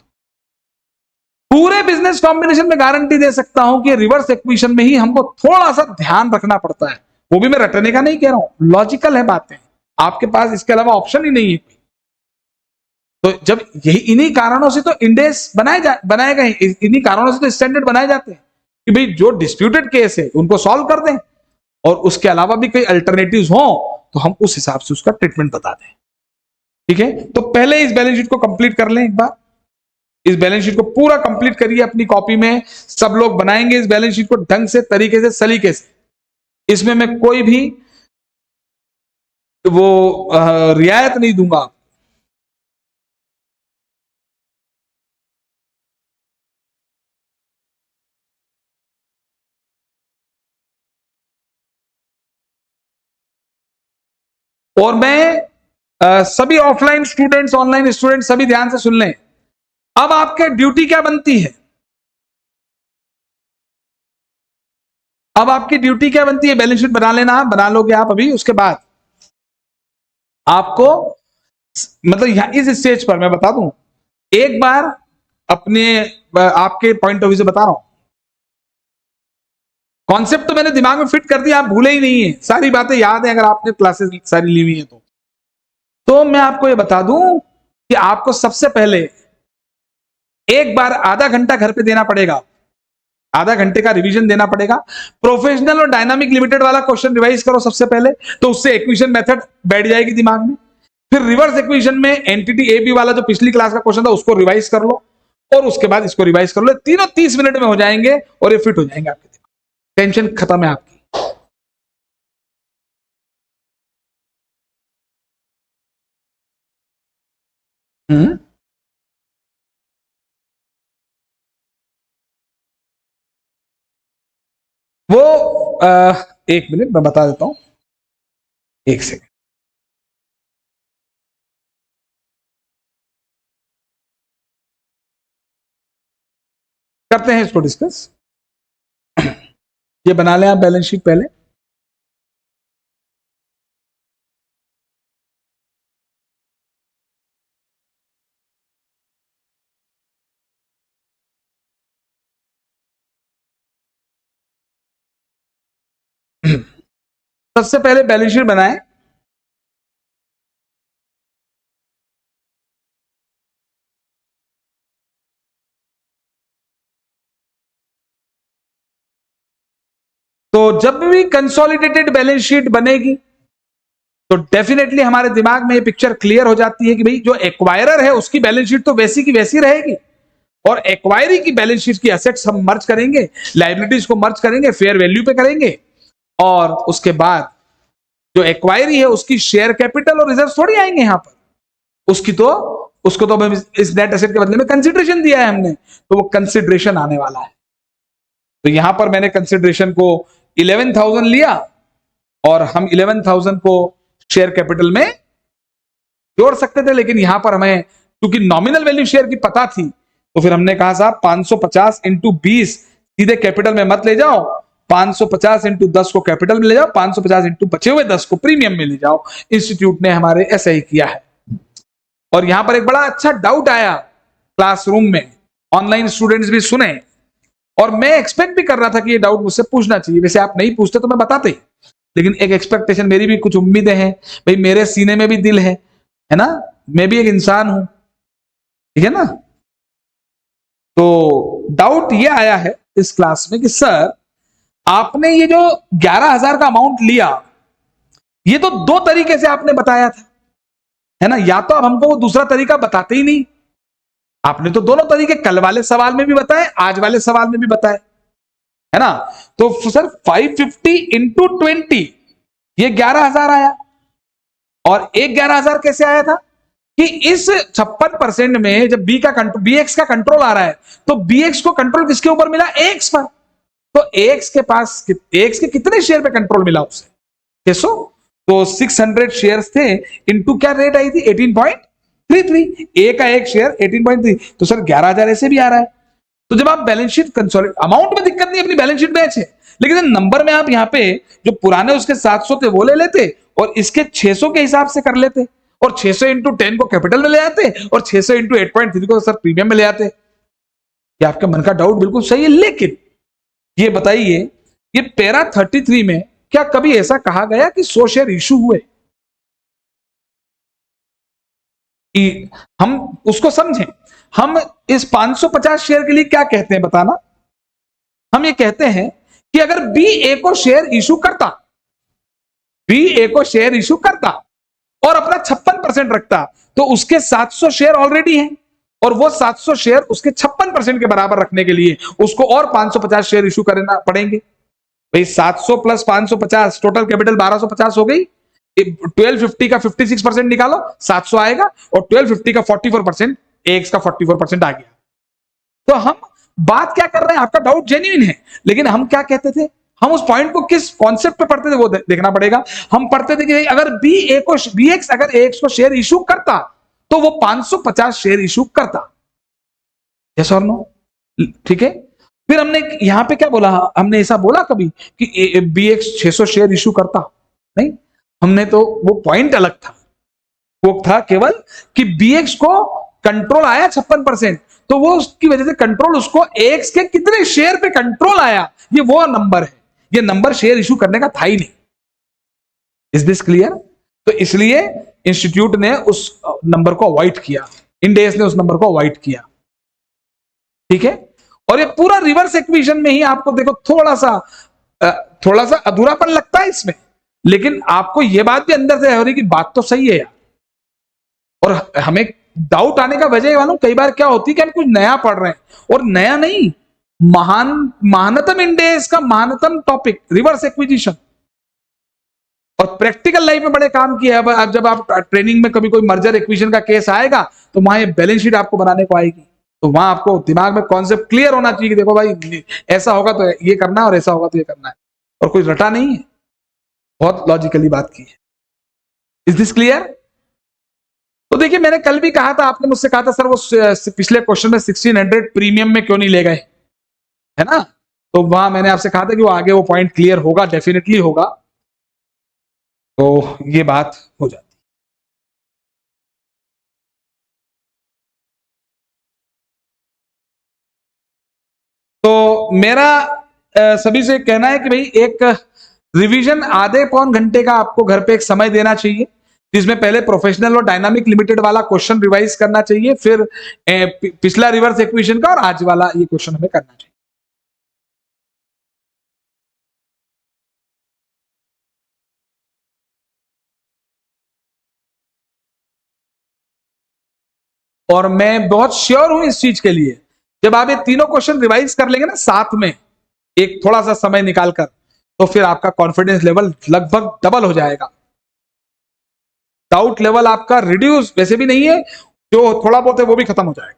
पूरे बिजनेस कॉम्बिनेशन में गारंटी दे सकता हूं कि रिवर्स इक्वेशन में ही हमको थोड़ा सा ध्यान रखना पड़ता है, वो भी मैं रटने का नहीं कह रहा हूं, लॉजिकल है बातें, आपके पास इसके अलावा ऑप्शन ही नहीं है। तो जब यही इन्हीं कारणों से तो इंडेक्स बनाए गए, इन्हीं कारणों से तो स्टैंडर्ड बनाए जाते हैं कि भाई जो डिस्प्यूटेड केस है उनको सॉल्व कर दें, और उसके अलावा भी कई अल्टरनेटिव्स हो तो हम उस हिसाब से उसका ट्रीटमेंट बता दें। ठीक है, तो पहले इस बैलेंस शीट को कंप्लीट कर लें एक बार, इस बैलेंस शीट को पूरा कंप्लीट करिए अपनी कॉपी में, सब लोग बनाएंगे इस बैलेंस शीट को ढंग से, तरीके से, सलीके से, इसमें मैं कोई भी वो रियायत नहीं दूंगा। और मैं सभी ऑफलाइन स्टूडेंट्स, ऑनलाइन स्टूडेंट सभी ध्यान से सुन लें, अब आपके ड्यूटी क्या बनती है, अब आपकी ड्यूटी क्या बनती है, बैलेंस शीट बना लेना, बना लोगे आप अभी, उसके बाद आपको मतलब यहां इस स्टेज पर मैं बता दूं, एक बार अपने आपके पॉइंट ऑफ व्यू से बता रहा हूं, कॉन्सेप्ट तो मैंने दिमाग में फिट कर दिया, आप भूले ही नहीं है, सारी बातें याद है अगर आपने क्लासेस सारी ली हुई है तो मैं आपको ये बता दूं कि आपको सबसे पहले एक बार आधा घंटा घर पे देना पड़ेगा, आधा घंटे का रिवीजन देना पड़ेगा। प्रोफेशनल और डायनामिक लिमिटेड वाला क्वेश्चन रिवाइज करो सबसे पहले, तो उससे इक्वेशन मेथड बैठ जाएगी दिमाग में। फिर रिवर्स इक्वेशन में एंटिटी ए बी वाला जो पिछली क्लास का क्वेश्चन था उसको रिवाइज कर लो, और उसके बाद इसको रिवाइज कर लो, तीनों 30 मिनट में हो जाएंगे और ये फिट हो जाएंगे आपके दिमाग, टेंशन खत्म है आपकी। वो एक मिनट मैं बता देता हूं, एक सेकंड। करते हैं इसको डिस्कस, ये बना लें आप बैलेंस शीट पहले। सबसे पहले बैलेंस शीट बनाएं, तो जब भी कंसोलिडेटेड बैलेंस शीट बनेगी तो डेफिनेटली हमारे दिमाग में ये पिक्चर क्लियर हो जाती है कि भाई जो एक्वायरर है उसकी बैलेंस शीट तो वैसी की वैसी रहेगी, और एक्वायरी की बैलेंस शीट की एसेट्स हम मर्ज करेंगे, लाइबिलिटीज को मर्ज करेंगे, फेयर वैल्यू पे करेंगे, और उसके बाद जो एक्वायरी है उसकी शेयर कैपिटल और रिजर्व थोड़ी आएंगे यहां पर, उसकी तो उसको तो इस नेट एसेट के बदले में कंसिडरेशन दिया है हमने, तो वो कंसिडरेशन आने वाला है। तो यहां पर मैंने कंसिडरेशन को 11,000 लिया, और हम 11,000 को शेयर कैपिटल में जोड़ सकते थे, लेकिन यहां पर हमें क्योंकि नॉमिनल वैल्यू शेयर की पता थी, तो फिर हमने कहा साहब 550 इंटू 20 सीधे कैपिटल में मत ले जाओ, 550 इंटू 10 को कैपिटल में ले जाओ, 550 इंटू बचे हुए 10 को प्रीमियम में ले जाओ। इंस्टीट्यूट ने हमारे ऐसा ही किया है। और यहां पर एक बड़ा अच्छा डाउट आया क्लासरूम में, ऑनलाइन स्टूडेंट्स भी सुने, और मैं एक्सपेक्ट भी कर रहा था कि ये डाउट मुझसे पूछना चाहिए, वैसे आप नहीं पूछते तो मैं बताते, लेकिन एक एक्सपेक्टेशन मेरी भी, कुछ उम्मीदें हैं, भाई मेरे सीने में भी दिल है ना, मैं भी एक इंसान हूं, ठीक है ना। तो डाउट ये आया है इस क्लास में कि सर आपने ये जो 11,000 का अमाउंट लिया, ये तो दो तरीके से आपने बताया था, है ना। या तो अब हमको वो दूसरा तरीका बताते ही नहीं, आपने तो दोनों तरीके कल वाले सवाल में भी बताए, आज वाले सवाल में भी बताए, है ना। तो सर 550 इंटू 20 ये 11,000 आया। और एक 11,000 कैसे आया था कि इस 56% में जब बी का कंट्रोल, बी एक्स का कंट्रोल आ रहा है, तो बी एक्स को कंट्रोल किसके ऊपर मिला, एक्स पर। तो एक्स के पास, एक्स के कितने शेयर पे कंट्रोल मिला उसे, 600। तो 600 शेयर्स थे, इनटू क्या रेट आई थी, 18.33। ए का एक शेयर 18.3, तो सर 11,000 ऐसे भी आ रहा है। तो जब आप बैलेंस शीट कंसोलिडेट, अमाउंट में दिक्कत नहीं, अपनी बैलेंस शीट मैच है, लेकिन नंबर में आप यहाँ पे जो पुराने उसके 700 थे वो ले लेते और इसके 600 के हिसाब से कर लेते, और 600 इंटू 10 को कैपिटल में ले आते और 600 इंटू 8.3 को सर प्रीमियम में ले आते। ये आपके मन का डाउट बिल्कुल सही है, लेकिन ये बताइए, ये पैरा 33 में क्या कभी ऐसा कहा गया कि 100 शेयर इशू हुए? कि हम उसको समझें, हम इस 550 शेयर के लिए क्या कहते हैं बताना। हम ये कहते हैं कि अगर बी ए को शेयर इशू करता, बी ए को शेयर इशू करता और अपना 56% रखता, तो उसके 700 शेयर ऑलरेडी हैं, और वो 700 शेयर उसके 56% के बराबर रखने के लिए उसको और 550 शेयर इशू करना पड़ेंगे। भाई 700 प्लस 550 टोटल कैपिटल 1250 हो गई। 1250 का 56% निकालो, 700 आएगा, और 1250 का 44%, एक्स का 44% आ गया। तो हम बात क्या कर रहे हैं, आपका डाउट जेन्युइन है, लेकिन हम क्या कहते थे, हम उस पॉइंट को किस कॉन्सेप्ट पे पढ़ते थे वो देखना पड़ेगा। हम पढ़ते थे कि अगर बी ए को, बी एक्स अगर एक्स को शेयर इशू करता तो वो 550 शेयर इशू करता, यस और नो, ठीक है। फिर हमने यहां पे क्या बोला, हमने ऐसा बोला कभी कि बी एक्स 600 शेयर इशू करता, नहीं। हमने तो वो पॉइंट अलग था, वो था केवल कि बी एक्स को कंट्रोल आया 56%, तो वो उसकी वजह से कंट्रोल उसको एक्स के कितने शेयर पे कंट्रोल आया, ये वो नंबर है। ये नंबर शेयर इशू करने का था ही नहीं। Is this clear? तो इसलिए इंस्टीट्यूट ने उस नंबर को अवॉइड किया, इंडेस ने उस नंबर को अवॉइड किया, ठीक है। और ये पूरा रिवर्स इक्वेशन में ही आपको देखो थोड़ा सा अधूरापन लगता है इसमें, लेकिन आपको यह बात भी अंदर से हो रही कि बात तो सही है यार। और हमें डाउट आने का वजह मालूम कई बार क्या होती है कि हम कुछ नया पढ़ रहे हैं, और नया नहीं, महानतम इंडेक्स का महानतम टॉपिक रिवर्स एक्विजिशन, और प्रैक्टिकल लाइफ में बड़े काम किया है। अब जब आप ट्रेनिंग में कभी कोई मर्जर एक्विजिशन का केस आएगा तो वहां ये बैलेंस शीट आपको बनाने को आएगी, तो वहां आपको दिमाग में कॉन्सेप्ट क्लियर होना चाहिए कि देखो भाई ऐसा होगा तो ये करना है और ऐसा होगा तो ये करना है, और कोई रटा नहीं है, बहुत लॉजिकली बात की है। Is this clear? तो देखिए, मैंने कल भी कहा था, आपने मुझसे कहा था सर वो पिछले क्वेश्चन में 1600 प्रीमियम में क्यों नहीं ले गए, है ना। तो वहां मैंने आपसे कहा था कि वो आगे वो पॉइंट क्लियर होगा, डेफिनेटली होगा, तो ये बात हो जाती। तो मेरा सभी से कहना है कि भाई एक रिवीजन आधे पौन घंटे का आपको घर पे एक समय देना चाहिए, जिसमें पहले प्रोफेशनल और डायनामिक लिमिटेड वाला क्वेश्चन रिवाइज करना चाहिए, फिर पिछला रिवर्स इक्वेशन का और आज वाला ये क्वेश्चन हमें करना चाहिए। और मैं बहुत श्योर हूं इस चीज के लिए, जब आप ये तीनों क्वेश्चन रिवाइज कर लेंगे ना साथ में एक थोड़ा सा समय निकालकर, तो फिर आपका कॉन्फिडेंस लेवल लगभग डबल हो जाएगा। डाउट लेवल आपका रिड्यूस वैसे भी नहीं है, जो थोड़ा बहुत है वो भी खत्म हो जाएगा।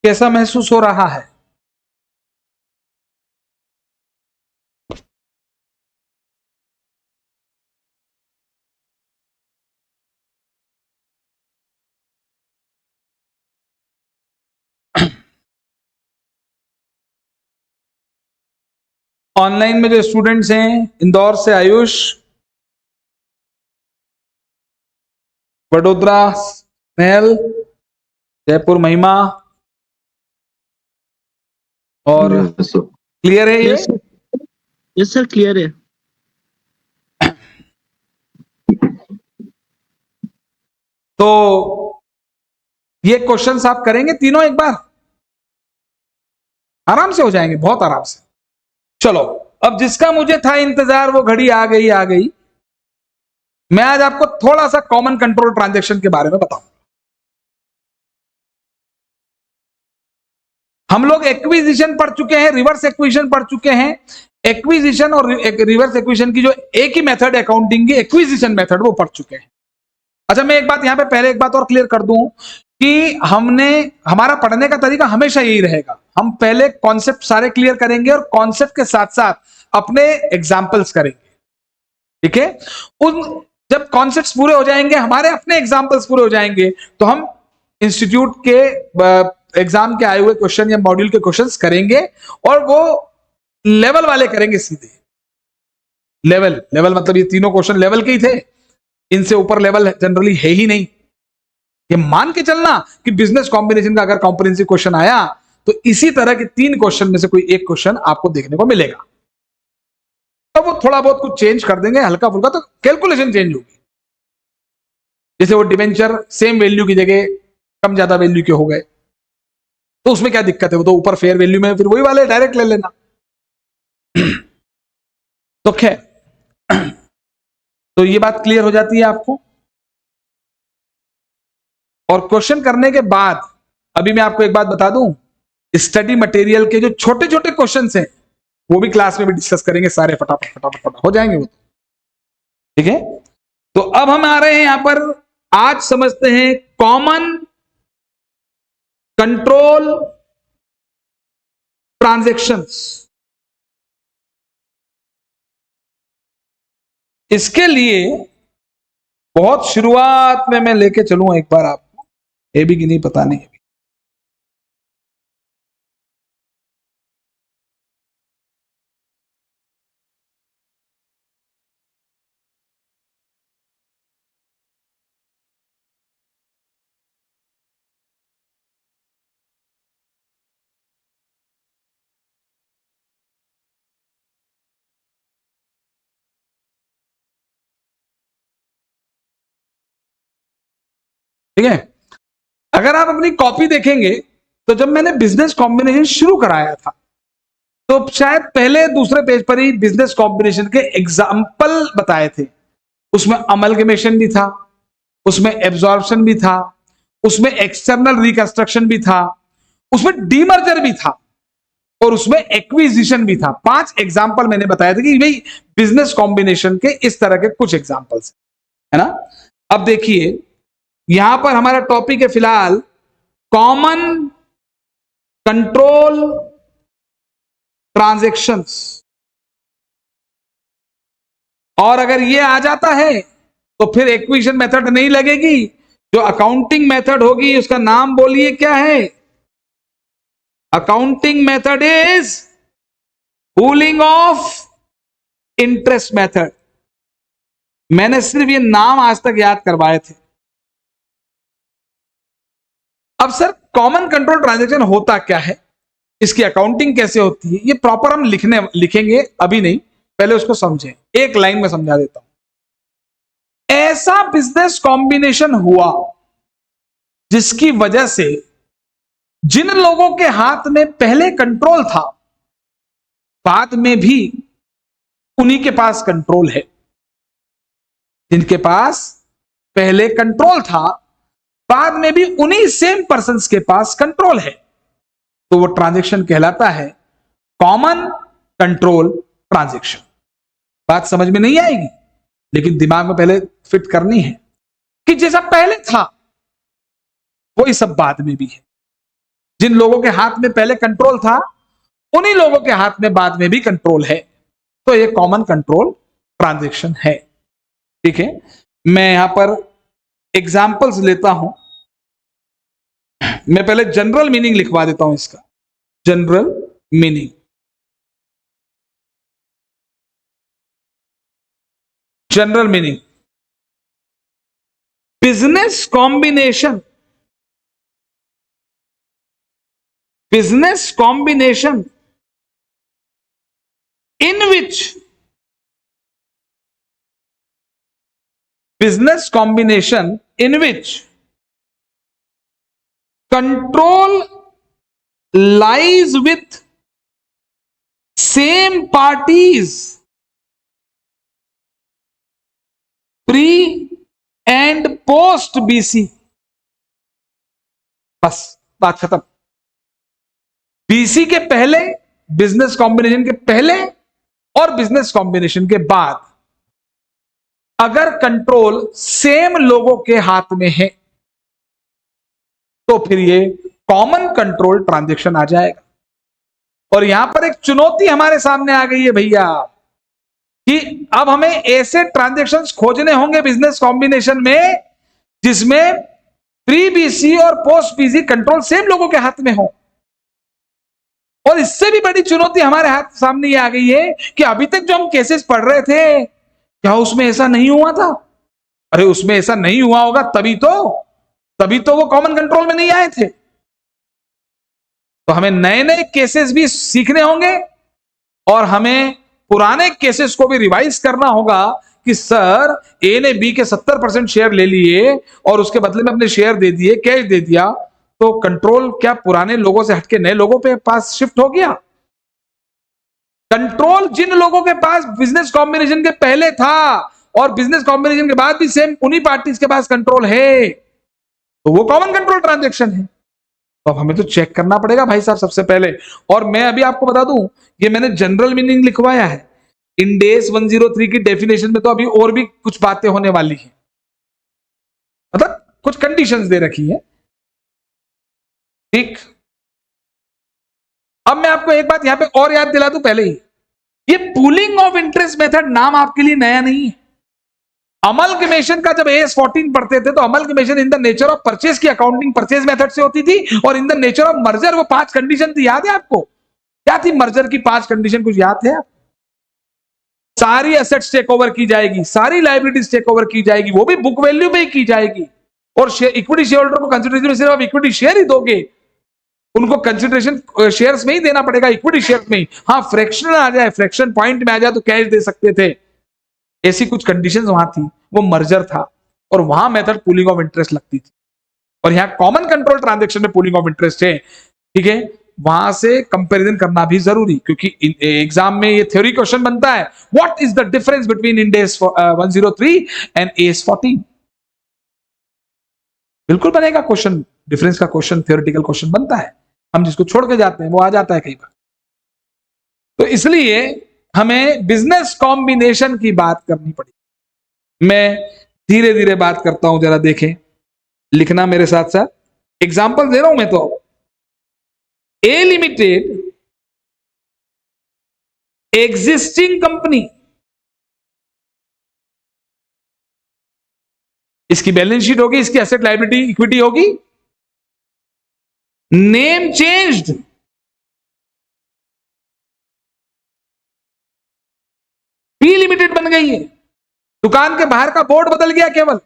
कैसा महसूस हो रहा है? ऑनलाइन में जो स्टूडेंट्स हैं, इंदौर से आयुष, वडोदरा स्नेहल, जयपुर महिमा, और यस सर। क्लियर है ये? यस सर, क्लियर है। तो ये क्वेश्चंस आप करेंगे तीनों एक बार, आराम से हो जाएंगे, बहुत आराम से। चलो, अब जिसका मुझे था इंतजार वो घड़ी आ गई आ गई। मैं आज आपको थोड़ा सा कॉमन कंट्रोल ट्रांजैक्शन के बारे में बताऊं। हम लोग एक्विजिशन पढ़ चुके हैं, रिवर्स एक्विजिशन पढ़ चुके हैं। एक्विजिशन और रिवर्स एक्विजिशन की जो एक ही मेथड अकाउंटिंग की, एक्विजिशन मेथड, वो पढ़ चुके हैं। अच्छा, मैं एक बात यहां पे पहले एक बात और क्लियर कर दूं कि हमारा पढ़ने का तरीका हमेशा यही रहेगा। हम पहले कॉन्सेप्ट सारे क्लियर करेंगे और कॉन्सेप्ट के साथ साथ अपने एग्जाम्पल्स करेंगे, ठीक है? उन जब कॉन्सेप्ट्स पूरे हो जाएंगे, हमारे अपने एग्जाम्पल्स पूरे हो जाएंगे, तो हम इंस्टीट्यूट के एग्जाम के आए हुए क्वेश्चन या मॉड्यूल के क्वेश्चंस करेंगे, और वो लेवल वाले करेंगे सीधे। लेवल लेवल मतलब ये तीनों क्वेश्चन लेवल के ही थे, इनसे ऊपर लेवल जनरली है ही नहीं। ये मान के चलना कि बिजनेस कॉम्बिनेशन का अगर कॉम्प्रिहेंसिव क्वेश्चन आया तो इसी तरह के 3 क्वेश्चन में से कोई एक क्वेश्चन आपको देखने को मिलेगा। तो वो थोड़ा बहुत कुछ चेंज कर देंगे, हल्का फुल्का, तो कैलकुलेशन चेंज होगी। जैसे वो डिवेंचर सेम वैल्यू की जगह कम ज्यादा वैल्यू के हो गए, तो उसमें क्या दिक्कत है? वो तो ऊपर फेयर वैल्यू में फिर वही वाले डायरेक्ट ले लेना। तो खैर, तो ये बात क्लियर हो जाती है आपको। और क्वेश्चन करने के बाद अभी मैं आपको एक बात बता दूं, स्टडी मटेरियल के जो छोटे छोटे क्वेश्चन हैं वो भी क्लास में भी डिस्कस करेंगे, सारे फटाफट फटाफट फटाफट हो जाएंगे वो, ठीक है? तो अब हम आ रहे हैं यहां पर, आज समझते हैं कॉमन कंट्रोल ट्रांजैक्शंस। इसके लिए बहुत शुरुआत में मैं लेके चलूं एक बार आपको, ये भी कि नहीं पता नहीं। ठीक है, अगर आप अपनी कॉपी देखेंगे तो जब मैंने बिजनेस कॉम्बिनेशन शुरू कराया था तो शायद पहले दूसरे पेज पर ही बिजनेस कॉम्बिनेशन के एग्जाम्पल बताए थे। उसमें अमलगमेशन भी था, उसमें एब्जॉर्प्शन भी था, उसमें एक्सटर्नल रिकंस्ट्रक्शन भी था, उसमें डीमर्जर भी था, और उसमें एक्विजिशन भी था। 5 एग्जाम्पल मैंने बताया था कि भाई बिजनेस कॉम्बिनेशन के इस तरह के कुछ एग्जाम्पल्स है ना। अब देखिए, यहां पर हमारा टॉपिक है फिलहाल कॉमन कंट्रोल ट्रांजैक्शंस। और अगर ये आ जाता है तो फिर एक्विजिशन मेथड नहीं लगेगी, जो अकाउंटिंग मेथड होगी उसका नाम बोलिए क्या है? Accounting method is pooling of interest method. मैंने सिर्फ ये नाम आज तक याद करवाए थे। अब सर, कॉमन कंट्रोल ट्रांजैक्शन होता क्या है, इसकी अकाउंटिंग कैसे होती है, ये प्रॉपर हम लिखेंगे, अभी नहीं, पहले उसको समझें। एक लाइन में समझा देता हूं। ऐसा बिजनेस कॉम्बिनेशन हुआ जिसकी वजह से जिन लोगों के हाथ में पहले कंट्रोल था, बाद में भी उन्हीं के पास कंट्रोल है। जिनके पास पहले कंट्रोल था, बाद में भी उन्हीं सेम पर्संस के पास कंट्रोल है, तो वो ट्रांजैक्शन कहलाता है कॉमन कंट्रोल ट्रांजैक्शन। बात समझ में नहीं आएगी, लेकिन दिमाग में पहले फिट करनी है कि जैसा पहले था वही सब बाद में भी है। जिन लोगों के हाथ में पहले कंट्रोल था, उन्हीं लोगों के हाथ में बाद में भी कंट्रोल है, तो ये कॉमन कंट्रोल ट्रांजैक्शन है। ठीक है, मैं यहां पर एग्जाम्पल्स लेता हूं। मैं पहले जनरल मीनिंग लिखवा देता हूं इसका, general meaning. General meaning, business combination, business combination in which business combination in which control lies with same parties pre and post BC। बस बात खत्म। बीसी के पहले, बिजनेस कॉम्बिनेशन के पहले और बिजनेस कॉम्बिनेशन के बाद अगर कंट्रोल सेम लोगों के हाथ में है तो फिर ये कॉमन कंट्रोल ट्रांजैक्शन आ जाएगा। और यहां पर एक चुनौती हमारे सामने आ गई है भैया कि अब हमें ऐसे ट्रांजैक्शंस खोजने होंगे बिजनेस कॉम्बिनेशन में जिसमें प्री बीसी और पोस्ट बीसी कंट्रोल सेम लोगों के हाथ में हो। और इससे भी बड़ी चुनौती हमारे हाथ सामने ये आ गई है कि अभी तक जो हम केसेस पढ़ रहे थे, क्या उसमें ऐसा नहीं हुआ था? अरे उसमें ऐसा नहीं हुआ होगा तभी तो वो कॉमन कंट्रोल में नहीं आए थे। तो हमें नए नए केसेस भी सीखने होंगे और हमें पुराने केसेस को भी रिवाइज करना होगा कि सर ए ने बी के 70% शेयर ले लिए और उसके बदले में अपने शेयर दे दिए, कैश दे दिया, तो कंट्रोल क्या पुराने लोगों से हटके नए लोगों पे पास शिफ्ट हो गया? कंट्रोल जिन लोगों के पास बिजनेस कॉम्बिनेशन के पहले था और बिजनेस कॉम्बिनेशन के बाद भी सेम उन्हीं पार्टीज के पास कंट्रोल है, तो वो कॉमन कंट्रोल ट्रांजैक्शन है। तो अब हमें तो चेक करना पड़ेगा भाई साहब सबसे पहले। और मैं अभी आपको बता दूं, ये मैंने जनरल मीनिंग लिखवाया है। इंड एस 103 की डेफिनेशन में तो अभी और भी कुछ बातें होने वाली हैं, मतलब कुछ कंडीशंस दे रखी है। ठीक, अब मैं आपको एक बात यहां पे और याद दिला दूं पहले ही, ये पूलिंग ऑफ इंटरेस्ट मेथड नाम आपके लिए नया नहीं है। अमलगमेशन का जब एस 14 पढ़ते थे तो amalgamation in the nature of purchase की अकाउंटिंग परचेज मेथड से होती थी, और इन द नेचर ऑफ मर्जर वो 5 कंडीशन थी, याद है आपको? क्या थी मर्जर की 5 कंडीशन, कुछ याद है? सारी एसेट्स टेक ओवर की जाएगी, सारी लायबिलिटीज टेक ओवर की जाएगी, वो भी बुक वैल्यू पे ही की जाएगी, और इक्विटी शेयर होल्डर को कंसिडरेशन में सिर्फ आप इक्विटी शेयर ही दोगे, उनको कंसिडरेशन शेयर्स में ही देना पड़ेगा, इक्विटी शेयर में ही। हाँ, फ्रैक्शनल आ जाए, फ्रैक्शन पॉइंट में आ जाए तो कैश दे सकते थे। ऐसी कुछ कंडीशंस वहां थी, वो मर्जर था और वहां मेथड पूलिंग ऑफ इंटरेस्ट लगती थी। और यहां कॉमन कंट्रोल ट्रांजैक्शन में पूलिंग ऑफ इंटरेस्ट है, ठीक है? वहां से कंपैरिजन करना भी जरूरी, क्योंकि एग्जाम में ये थ्योरी क्वेश्चन बनता है, what is the difference between end S 103 and S 14? बिल्कुल बनेगा क्वेश्चन, डिफरेंस का क्वेश्चन, थ्योरेटिकल क्वेश्चन बनता है, हम जिसको छोड़ के जाते हैं वो आ जाता है कई बार। तो इसलिए हमें बिजनेस कॉम्बिनेशन की बात करनी पड़ी। मैं धीरे धीरे बात करता हूं, जरा देखें, लिखना मेरे साथ साथ। एग्जांपल दे रहा हूं मैं तो। ए लिमिटेड एग्जिस्टिंग कंपनी, इसकी बैलेंस शीट होगी, इसकी एसेट लायबिलिटी इक्विटी होगी। नेम चेंज्ड, बी लिमिटेड बन गई है, दुकान के बाहर का बोर्ड बदल गया केवल।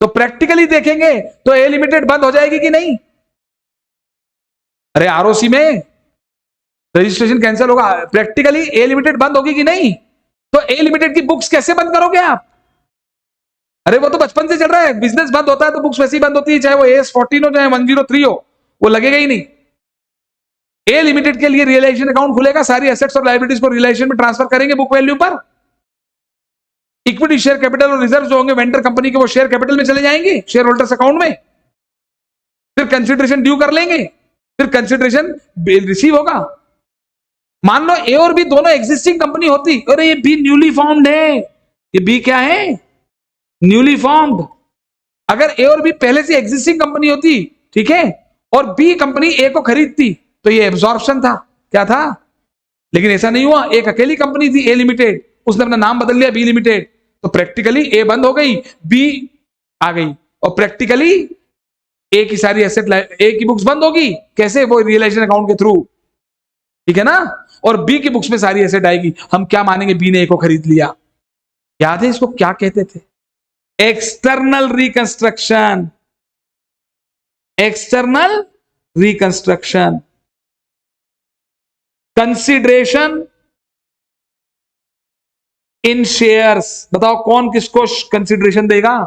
तो प्रैक्टिकली देखेंगे तो ए लिमिटेड बंद हो जाएगी कि नहीं? अरे आरओसी में रजिस्ट्रेशन कैंसिल होगा, प्रैक्टिकली ए लिमिटेड बंद होगी कि नहीं? तो ए लिमिटेड की बुक्स कैसे बंद करोगे आप? अरे वो तो बचपन से चल रहा है, बिजनेस बंद होता है तो बुक्स वैसी बंद होती है, चाहे वो एस 14 हो चाहे 103 हो, वो लगेगा ही नहीं। ए लिमिटेड के लिए रियलाइजेशन अकाउंट खुलेगा, सारी एसेट्स और लायबिलिटीज को रियलाइजेशन में ट्रांसफर करेंगे बुक वैल्यू पर। इक्विटी शेयर कैपिटल और रिजर्व जो होंगे वेंडर कंपनी के, वो शेयर कैपिटल में चले जाएंगे, शेयर होल्डर्स अकाउंट में। फिर कंसिडरेशन ड्यू कर लेंगे, फिर कंसिडरेशन रिसीव होगा। मान लो ए और बी दोनों एग्जिस्टिंग कंपनी होती, अरे ये बी न्यूली फॉर्म्ड है, ये बी क्या है? Newly formed. अगर ए और बी पहले से एग्जिस्टिंग कंपनी होती, ठीक है, और बी कंपनी ए को खरीदती, तो ये एब्जॉर्प्शन था, क्या था? लेकिन ऐसा नहीं हुआ, एक अकेली कंपनी थी ए लिमिटेड, उसने अपना नाम बदल लिया बी लिमिटेड, तो प्रैक्टिकली ए बंद हो गई, बी आ गई, और प्रैक्टिकली ए की सारी एसेट, ए की बुक्स बंद होगी, कैसे? वो रियलाइजेशन अकाउंट के थ्रू, ठीक है ना? और बी की बुक्स में सारी एसेट आएगी। हम क्या मानेंगे? बी ने ए को खरीद लिया। याद है इसको क्या कहते थे? External reconstruction. External reconstruction. Consideration in shares, बताओ कौन किसको कंसिडरेशन देगा?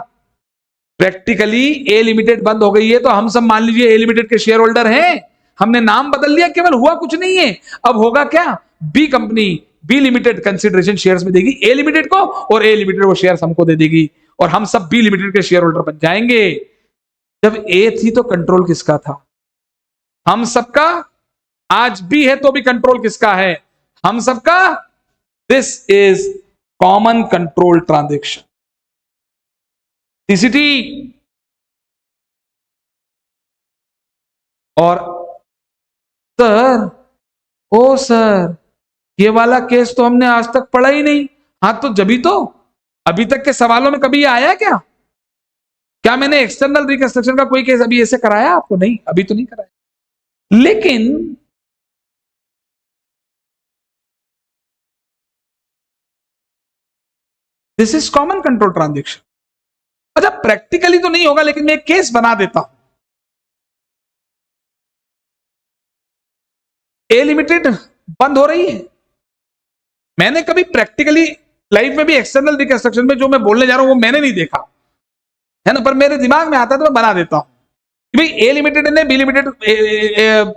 प्रैक्टिकली ए लिमिटेड बंद हो गई है तो हम सब मान लीजिए ए लिमिटेड के शेयर होल्डर हैं, हमने नाम बदल लिया, केवल हुआ कुछ नहीं है। अब होगा क्या? B company, B limited consideration shares में देगी ए लिमिटेड को, और ए लिमिटेड वो शेयर्स हमको दे देगी, और हम सब बी लिमिटेड के शेयर होल्डर बन जाएंगे। जब ए थी तो कंट्रोल किसका था? हम सबका। आज भी है तो भी कंट्रोल किसका है? हम सबका। This is common control transaction, CCT. और सर, ओ सर, ये वाला केस तो हमने आज तक पढ़ा ही नहीं। हाँ तो जभी तो अभी तक के सवालों में कभी आया क्या? क्या मैंने एक्सटर्नल रिकंस्ट्रक्शन का कोई केस अभी ऐसे कराया आपको? नहीं, अभी तो नहीं कराया। लेकिन this is common control transaction. अच्छा, प्रैक्टिकली तो नहीं होगा, लेकिन मैं एक केस बना देता हूं। ए लिमिटेड बंद हो रही है, मैंने कभी प्रैक्टिकली लाइफ में भी एक्सटर्नल रिकंस्ट्रक्शन में जो मैं बोलने जा रहा हूं वो मैंने नहीं देखा है ना, पर मेरे दिमाग में आता है तो मैं बना देता हूं कि भाई ए लिमिटेड ने बी लिमिटेड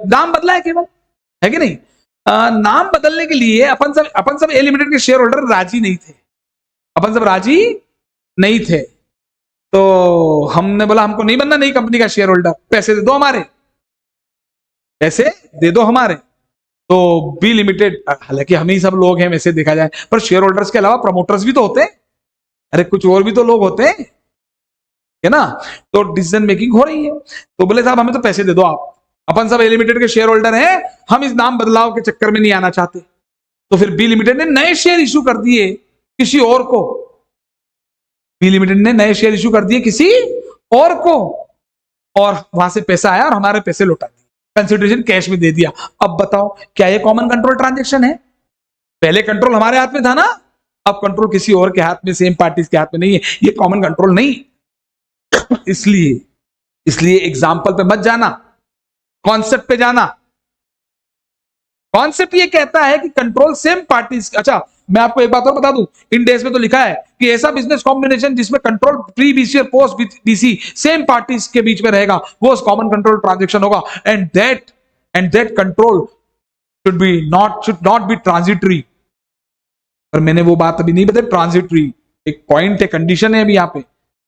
नाम बदला है केवल, है कि नहीं? नाम बदलने के लिए अपन सब ए लिमिटेड के शेयर होल्डर राजी नहीं थे, अपन सब राजी नहीं थे। तो हमने बोला हमको नहीं बनना नई कंपनी का शेयर होल्डर, पैसे दे दो हमारे, पैसे दे दो हमारे। तो बी लिमिटेड, हालांकि हम ही सब लोग हैं वैसे देखा जाए, पर शेयर होल्डर्स के अलावा प्रमोटर्स भी तो होते हैं, अरे कुछ और भी तो लोग होते हैं, है ना? तो डिसीजन मेकिंग हो रही है, तो बोले साहब हमें तो पैसे दे दो आप, अपन सब ए लिमिटेड के शेयर होल्डर हैं, हम इस नाम बदलाव के चक्कर में नहीं आना चाहते। तो फिर बी लिमिटेड ने नए शेयर इशू कर दिए किसी और को, बी लिमिटेड ने नए शेयर इशू कर दिए किसी और को, और वहां से पैसा आया और हमारे पैसे लौटा दिए, कंसिडरेशन कैश में दे दिया। अब बताओ क्या ये कॉमन कंट्रोल ट्रांजैक्शन है? पहले कंट्रोल हमारे हाथ में था ना, अब कंट्रोल किसी और के हाथ में, सेम पार्टीज के हाथ में नहीं है, ये कॉमन कंट्रोल नहीं। इसलिए एग्जाम्पल पे मत जाना, कॉन्सेप्ट पे जाना। कॉन्सेप्ट ये कहता है कि कंट्रोल सेम पार्टीज। अच्छा, मैं आपको एक बात और बता दूं, इन डेज में तो लिखा है कि ऐसा बिजनेस कॉम्बिनेशन जिसमें कंट्रोल प्री बीसी और पोस्ट बीसी सेम पार्टीज के बीच में रहेगा, वो कॉमन कंट्रोल ट्रांजैक्शन होगा। And that control should not be transitory. पर मैंने वो बात अभी नहीं बताई, ट्रांजिटरी एक पॉइंट है, कंडीशन है अभी यहाँ पे,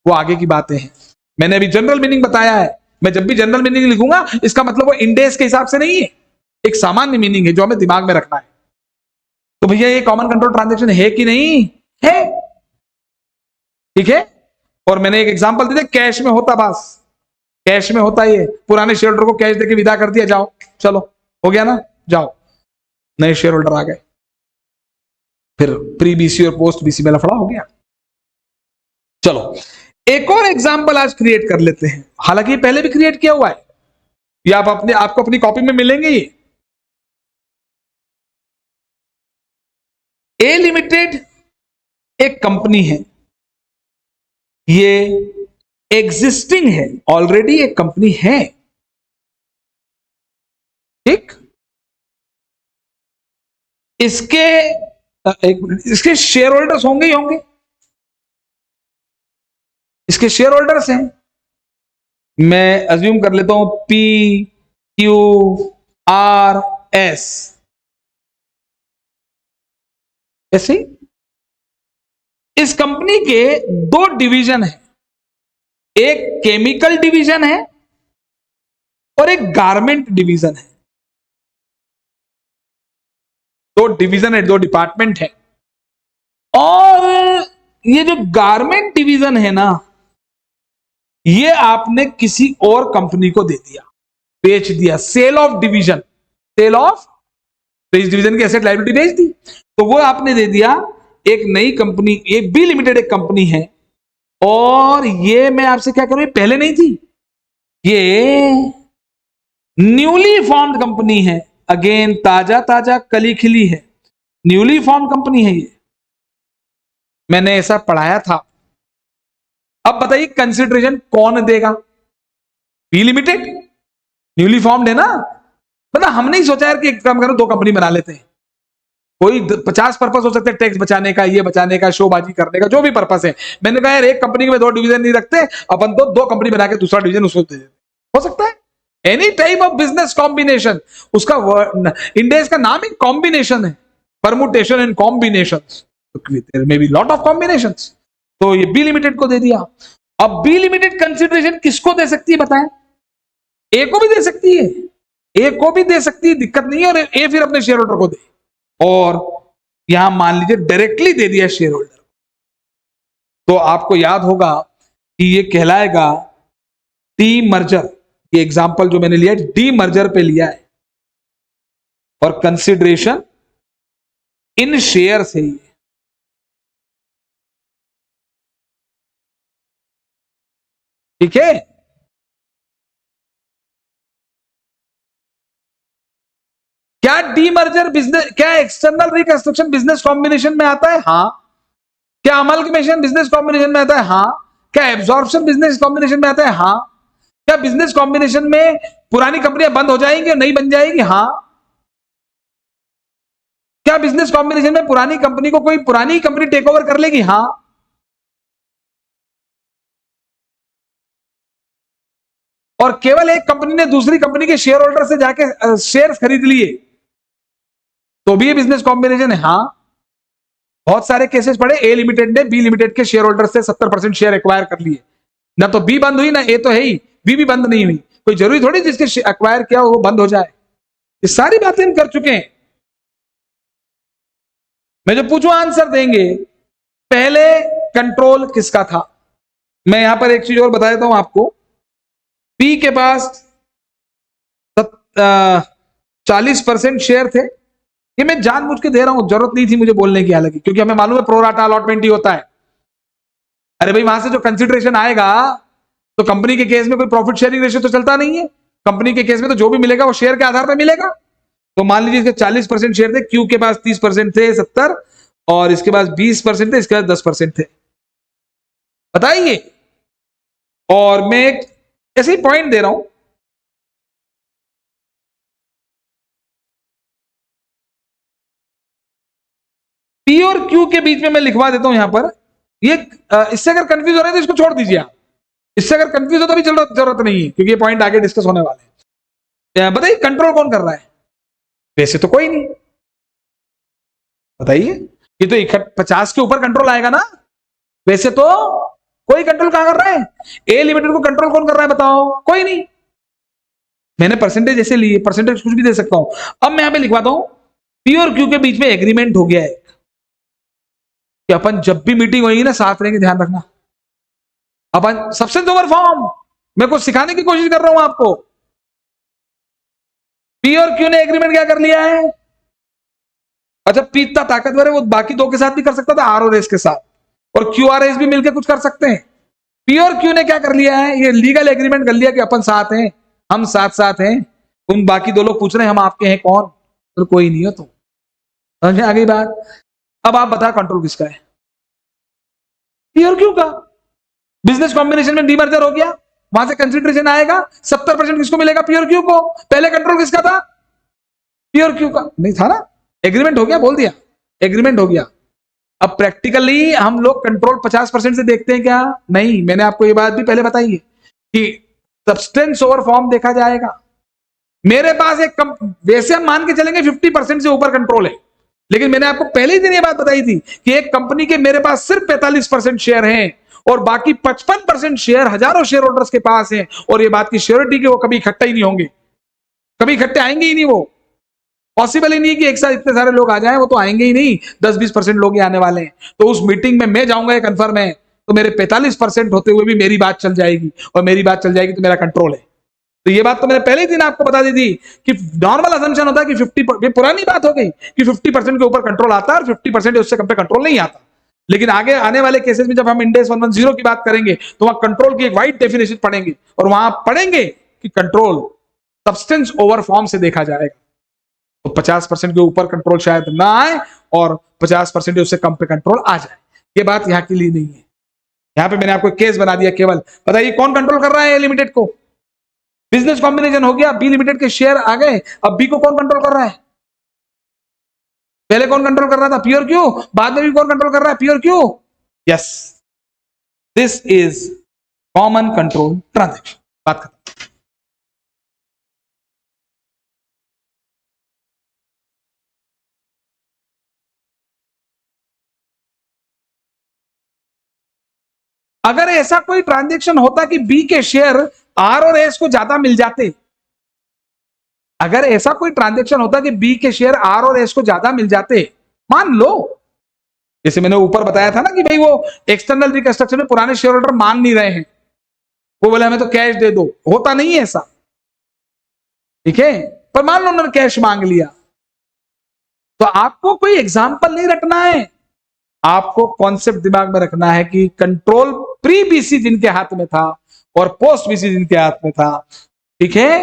वो आगे की बातें हैं। मैंने अभी जनरल मीनिंग बताया है, मैं जब भी जनरल मीनिंग लिखूंगा इसका मतलब वो इंडेस के हिसाब से नहीं है, एक सामान्य मीनिंग है जो हमें दिमाग में रखना है। तो भैया ये कॉमन कंट्रोल ट्रांजैक्शन है कि नहीं है? ठीक है। और मैंने एक एग्जांपल दे दिया, कैश में होता, बस कैश में होता, ये पुराने शेयर होल्डर को कैश देके विदा कर दिया, जाओ चलो हो गया ना, जाओ, नए शेयर होल्डर आ गए, फिर प्री बीसी और पोस्ट बीसी में लफड़ा हो गया। चलो एक और एग्जांपल आज क्रिएट कर लेते हैं, हालांकि पहले भी क्रिएट किया हुआ है, ये आपको अपनी कॉपी में मिलेंगे। ये ए लिमिटेड एक कंपनी है, ये एग्जिस्टिंग है, ऑलरेडी एक कंपनी है, ठीक। इसके शेयर होल्डर्स होंगे ही होंगे, इसके शेयर होल्डर्स हैं, मैं अज्यूम कर लेता हूं पी क्यू आर एस, ऐसे इस कंपनी के दो डिवीजन है, एक केमिकल डिवीजन है और एक गारमेंट डिवीजन है। दो डिवीजन है, दो डिपार्टमेंट है। और ये जो गारमेंट डिवीजन है ना, ये आपने किसी और कंपनी को दे दिया, बेच दिया, sale of division, sale of, तो इस डिवीजन की एसेट लायबिलिटी बेच दी, तो वो आपने दे दिया एक नई कंपनी, ये बी लिमिटेड एक कंपनी है, और ये मैं आपसे क्या करूं, पहले नहीं थी, ये न्यूली फॉर्म्ड कंपनी है, अगेन ताजा ताजा कली खिली है, न्यूली फॉर्म कंपनी है ये, मैंने ऐसा पढ़ाया था। अब बताइए कंसिडरेशन कौन देगा? बी लिमिटेड, न्यूली फॉर्म्ड है ना, मतलब हम नहीं सोचा यार कि एक काम करो 2 कंपनी बना लेते हैं। कोई 50 पर्पस हो सकते हैं, टैक्स बचाने का, ये बचाने का, शोबाजी करने का, जो भी पर्पस है। मैंने कहा यार एक कंपनी में 2 डिवीजन नहीं रखते, अपन तो 2 कंपनी बना के दूसरा डिवीजन उसको दे देते। हो सकता है any type of business combination. उसका इंडिया का नाम ही कॉम्बिनेशन है, permutation and combination, there may be lot of combinations. तो ये बी लिमिटेड को दे दिया। अब बी लिमिटेड कंसिडरेशन किसको दे सकती है बताएं? ए को भी दे सकती है, ए को भी दे सकती है, दिक्कत नहीं है, और ए फिर अपने शेयर होल्डर को दे, और यहां मान लीजिए डायरेक्टली दे दिया शेयर होल्डर। तो आपको याद होगा कि ये कहलाएगा डी मर्जर। ये एग्जांपल जो मैंने लिया डी मर्जर पे लिया है, और कंसिडरेशन इन शेयर से ही। ठीक है, क्या डीमर्जर बिजनेस, क्या एक्सटर्नल रिकंस्ट्रक्शन बिजनेस कॉम्बिनेशन में आता है? हाँ। क्या अमलगमेशन बिजनेस कॉम्बिनेशन में आता है? हाँ। क्या एब्जॉर्प्शन बिजनेस कॉम्बिनेशन में आता है? हाँ। क्या बिजनेस कॉम्बिनेशन में पुरानी कंपनियां बंद हो जाएंगी और नई बन जाएगी? हाँ। क्या बिजनेस कॉम्बिनेशन में पुरानी कंपनी को कोई पुरानी कंपनी टेक ओवर कर लेगी? हाँ। और केवल एक कंपनी ने दूसरी कंपनी के शेयर होल्डर से जाके शेयर खरीद लिए तो भी ये बिजनेस कॉम्बिनेशन है? हाँ। बहुत सारे केसेस पड़े, ए लिमिटेड ने बी लिमिटेड के शेयर होल्डर से 70% शेयर एक्वायर कर लिए, ना तो बी बंद हुई ना ए तो है ही, बी भी बंद नहीं हुई। कोई जरूरी थोड़ी जिसके एक्वायर किया वो बंद हो जाए। ये सारी बातें हम कर चुके हैं। मैं जो पूछूं आंसर देंगे। पहले कंट्रोल किसका था? मैं यहां पर एक चीज और बता देता हूं आपको। पी के पास 40% शेयर थे। ये मैं जानबूझ के दे रहा हूं, जरूरत नहीं थी मुझे बोलने की, हालांकि क्योंकि हमें मालूम है प्रोराटा अलॉटमेंट ही होता है। अरे भाई, वहां से जो कंसिडरेशन आएगा तो कंपनी के केस में कोई प्रॉफिट शेयरिंग रेशियो तो चलता नहीं है। कंपनी के केस में तो जो भी मिलेगा वो शेयर के आधार पर मिलेगा। तो मान लीजिए इसके 40% शेयर थे, क्यू के पास 30% थे, 70, और इसके पास 20% थे, इसके पास 10% थे। बताइए। और मैं एक ऐसे ही पॉइंट दे रहा हूं, पी और क्यू के बीच में मैं लिखवा देता हूं यहां पर। ये इससे अगर कंफ्यूज हो रहे हैं तो इसको छोड़ दीजिए आप। इससे अगर कंफ्यूज हो तो भी जरूरत नहीं है, क्योंकि ये पॉइंट आगे डिस्कस होने वाले हैं। बताइए कंट्रोल कौन कर रहा है? वैसे तो कोई नहीं। बताइए, ये तो 50 के ऊपर कंट्रोल आएगा ना। वैसे तो कोई कंट्रोल कहां कर रहा है? ए लिमिटेड को कंट्रोल कौन कर रहा है बताओ? कोई नहीं। मैंने परसेंटेज ऐसे लिए, परसेंटेज कुछ भी दे सकता हूं। अब मैं यहां पे लिखवाता हूं, पी और क्यू के बीच में एग्रीमेंट हो गया है कि अपन जब भी मीटिंग होगी ना साथ रहेंगे, ध्यान रखना। अपन सब्सटेंस ओवर फॉर्म, मैं कुछ सिखाने की कोशिश कर रहा हूं आपको। पी और क्यू ने एग्रीमेंट क्या कर लिया है? अच्छा, पी इतना ताकतवर है वो बाकी 2 के साथ भी कर सकता था, आर और एस के साथ, और क्यू आर एस भी मिलकर कुछ कर सकते हैं। पी और क्यू ने क्या कर लिया है? ये लीगल एग्रीमेंट कर लिया कि अपन साथ हैं, हम साथ साथ हैं। उन बाकी 2 लोग पूछ रहे हैं हम आपके हैं कौन? तो कोई नहीं हो तुम। समझ में आ गई बात? अब आप बता कंट्रोल किसका है? पी और क्यू का। बिजनेस कॉम्बिनेशन में डीमर्जर हो गया, वहां से कंसिडरेशन आएगा, 70% किसको मिलेगा? पी और क्यू को। पहले कंट्रोल किसका था? पी और क्यू का नहीं था ना। एग्रीमेंट हो गया, बोल दिया एग्रीमेंट हो गया। अब प्रैक्टिकली हम लोग कंट्रोल 50% से देखते हैं क्या? नहीं, मैंने आपको ये बात भी पहले बताई है कि सब्सटेंस ओवर फॉर्म देखा जाएगा। मेरे पास एक वैसे हम मान के चलेंगे 50% से ऊपर कंट्रोल है, लेकिन मैंने आपको पहले ही दिन ये बात बताई थी कि एक कंपनी के मेरे पास सिर्फ 45% शेयर हैं और बाकी 55% शेयर हजारों शेयर होल्डर्स के पास हैं, और ये बात की श्योरिटी कि वो कभी इकट्ठा ही नहीं होंगे, कभी इकट्ठे आएंगे ही नहीं। वो पॉसिबल ही नहीं कि एक साथ इतने सारे लोग आ जाएं, वो तो आएंगे ही नहीं। 10-20% लोग ही आने वाले हैं। तो उस मीटिंग में मैं जाऊंगा, ये कंफर्म है। तो मेरे 45% होते हुए भी मेरी बात चल जाएगी, और मेरी बात चल जाएगी तो मेरा कंट्रोल है। तो ये बात तो मैंने पहले ही दिन आपको बता दी थी कि नॉर्मल असम्पशन होता है कि 50, ये पुरानी बात हो गई कि 50% के ऊपर कंट्रोल आता है और 50% उससे कम पे कंट्रोल नहीं आता। लेकिन आगे आने वाले केसेस में जब हम इंडेक्स 110 की बात करेंगे तो वहां कंट्रोल की एक वाइड डेफिनेशन पढ़ेंगे, और वहां पढ़ेंगे कि कंट्रोल सब्सटेंस ओवर फॉर्म से देखा जाएगा। तो 50% के ऊपर कंट्रोल शायद ना आए और 50% उससे कम पे कंट्रोल आ जाए। ये बात यहां के लिए नहीं है। यहां पे मैंने आपको केस बना दिया केवल। बताइए कौन कंट्रोल कर रहा है लिमिटेड को? बिजनेस कॉम्बिनेशन हो गया, बी लिमिटेड के शेयर आ गए, अब बी को कौन कंट्रोल कर रहा है? पहले कौन कंट्रोल कर रहा था? पी और क्यू। बाद में भी कौन कंट्रोल कर रहा है? पी और Q. Yes, this is common control transaction. बात खत्म। अगर ऐसा कोई ट्रांजेक्शन होता कि बी के शेयर आर और एस को ज्यादा मिल जाते, अगर ऐसा कोई ट्रांजेक्शन होता कि बी के शेयर आर और एस को ज्यादा मिल जाते, मान लो जैसे मैंने ऊपर बताया था ना कि भाई वो एक्सटर्नल रिकंस्ट्रक्शन में पुराने शेयर होल्डर मान नहीं रहे हैं, वो बोले हमें तो कैश दे दो, होता नहीं है ऐसा, ठीक है, पर मान लो उन्होंने कैश मांग लिया, तो आपको कोई एग्जाम्पल नहीं रखना है, आपको कॉन्सेप्ट दिमाग में रखना है कि कंट्रोल प्री बीसी जिनके हाथ में था और पोस्ट बीसी जिनके हाथ में था, ठीक है,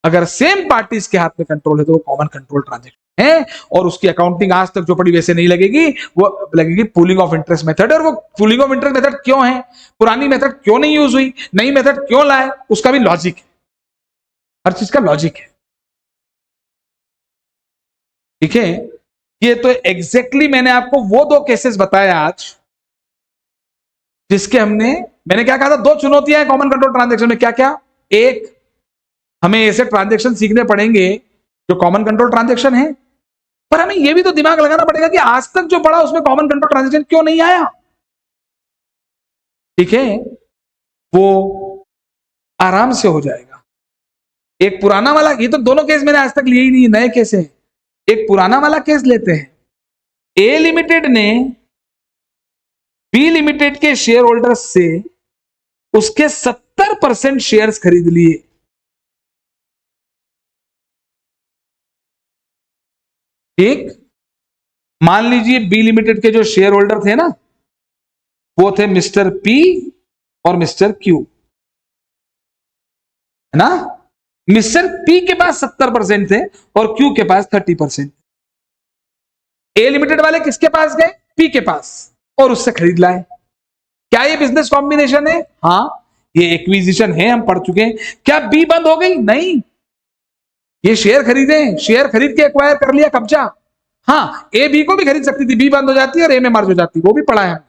अगर सेम पार्टीज के हाथ में कंट्रोल है तो वो कॉमन कंट्रोल ट्रांजेक्शन है, और उसकी अकाउंटिंग आज तक जो पड़ी वैसे नहीं लगेगी, वो लगेगी पूलिंग ऑफ इंटरेस्ट मेथड। और वो पूलिंग ऑफ इंटरेस्ट मेथड क्यों है, पुरानी मेथड क्यों नहीं यूज हुई, नई मेथड क्यों लाए, उसका भी लॉजिक है, हर चीज का लॉजिक है, ठीक है। ये तो एग्जैक्टली मैंने आपको वो दो केसेस बताए आज, जिसके मैंने क्या कहा था, दो चुनौतियां हैं कॉमन कंट्रोल ट्रांजेक्शन में। क्या क्या? एक, हमें ऐसे ट्रांजेक्शन सीखने पड़ेंगे जो कॉमन कंट्रोल ट्रांजेक्शन है, पर हमें यह भी तो दिमाग लगाना पड़ेगा कि आज तक जो पड़ा उसमें कॉमन कंट्रोल ट्रांजेक्शन क्यों नहीं आया, ठीक है, वो आराम से हो जाएगा। एक पुराना वाला, ये तो दोनों केस मैंने आज तक लिए ही नहीं, नए केस हैं। एक पुराना वाला केस लेते हैं, ए लिमिटेड ने बी लिमिटेड के शेयर होल्डर्स से उसके 70% शेयर्स खरीद लिए, ठीक। मान लीजिए बी लिमिटेड के जो शेयर होल्डर थे ना, वो थे मिस्टर पी और मिस्टर क्यू, है ना। मिस्टर पी के पास 70% थे और क्यू के पास 30%। ए लिमिटेड वाले किसके पास गए? पी के पास, और उससे खरीद लाए। क्या ये बिजनेस कॉम्बिनेशन है? हाँ, ये एक्विजिशन है, हम पढ़ चुके हैं। क्या बी बंद हो गई? नहीं, ये शेयर खरीदे, शेयर खरीद के एक्वायर कर लिया, कब्जा। हाँ, ए बी को भी खरीद सकती थी, बी बंद हो जाती है और ए में मर्ज हो जाती, वो भी पढ़ा है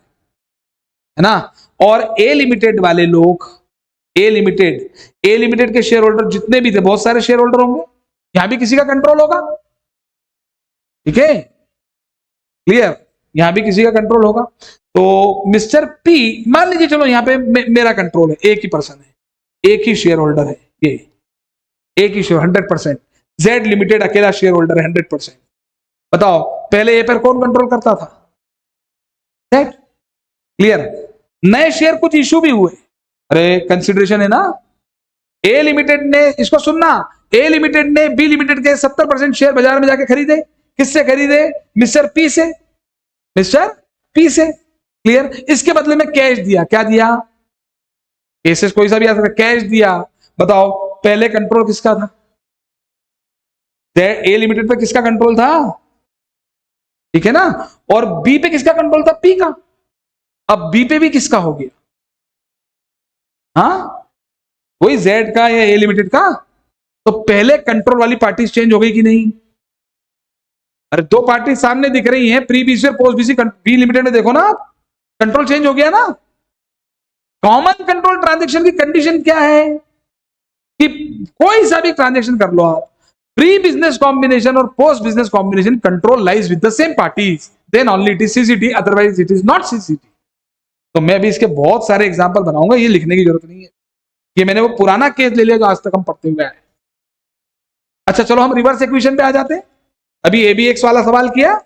ना। और ए लिमिटेड वाले लोग, ए लिमिटेड के शेयर होल्डर जितने भी थे, बहुत सारे शेयर होल्डर होंगे, यहां भी किसी का कंट्रोल होगा, ठीक है, क्लियर, यहां भी किसी का कंट्रोल होगा। तो मिस्टर पी, मान लीजिए चलो यहां पे मेरा कंट्रोल है, एक ही पर्सन है, एक ही शेयर होल्डर है, ये एक ही शेयर 100%, जेड लिमिटेड अकेला शेयर होल्डर है 100%। बताओ पहले ए पर कौन कंट्रोल करता था? Z, clear. नए शेयर कुछ इश्यू भी हुए, अरे कंसिडरेशन है ना। ए लिमिटेड ने, इसको सुनना, ए लिमिटेड ने बी लिमिटेड के 70% शेयर बाजार में जाके खरीदे। किससे खरीदे? मिस्टर पी से, मिस्टर पी से, क्लियर। इसके बदले में कैश दिया। क्या दिया? केसेस कोई सा भी आ सकता, कैश दिया। बताओ पहले कंट्रोल किसका था? ए लिमिटेड पे किसका कंट्रोल था? ठीक है ना। और बी पे किसका कंट्रोल था? पी का। अब बी पे भी किसका हो गया? हाँ, वही जेड का या ए लिमिटेड का। तो पहले कंट्रोल वाली पार्टी चेंज हो गई कि नहीं? अरे दो पार्टी सामने दिख रही हैं, प्री बीसी और पोस्ट बीसी। बी लिमिटेड में देखो ना आप, कंट्रोल चेंज हो गया ना। कॉमन कंट्रोल ट्रांजैक्शन की कंडीशन क्या है कि कोई सा भी ट्रांजैक्शन कर लो आप, प्री बिजनेस कॉम्बिनेशन और post business combination, control lies with the same parties, then only it is CCT, otherwise it is not CCT. तो मैं भी इसके बहुत सारे एग्जांपल बनाऊंगा, ये लिखने की जरूरत नहीं है, ये मैंने वो पुराना केस ले लिया जो आज तक हम पढ़ते हुए आए। अच्छा चलो हम रिवर्स इक्वेशन पे आ जाते हैं। अभी एबीएक्स वाला सवाल किया,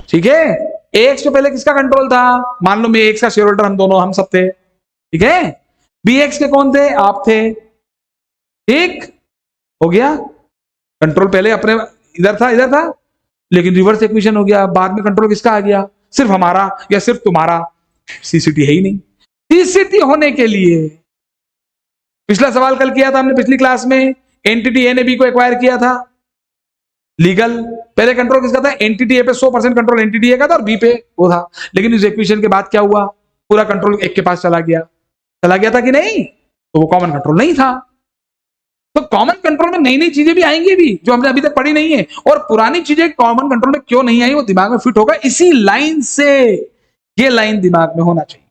ठीक है। एक्स पे पहले किसका कंट्रोल था? मान लो मैं एक्स का शेयर होल्डर, हम दोनों, हम सब थे, ठीक है। बी एक्स के कौन थे? आप थे, ठीक हो गया। कंट्रोल पहले अपने इधर था, लेकिन रिवर्स इक्वेशन हो गया, बाद में कंट्रोल किसका आ गया? सिर्फ हमारा या सिर्फ तुम्हारा? सीसीटी है ही नहीं। सीसीटी होने के लिए, पिछला सवाल कल किया था हमने पिछली क्लास में, एंटिटी ए ने बी को एक्वायर किया था, लीगल। पहले कंट्रोल किसका था? एंटिटी ए पे 100% कंट्रोल एंटिटी ए का था और बी पे वो था। लेकिन इस इक्वेशन के बाद क्या हुआ? पूरा कंट्रोल एक के पास चला गया। चला गया था कि नहीं? तो वो कॉमन कंट्रोल नहीं था। तो कॉमन कंट्रोल में नई नई चीजें भी आएंगी भी जो हमने अभी तक पढ़ी नहीं है, और पुरानी चीजें कॉमन कंट्रोल में क्यों नहीं आई वो दिमाग में फिट होगा। इसी लाइन से ये लाइन दिमाग में होना चाहिए।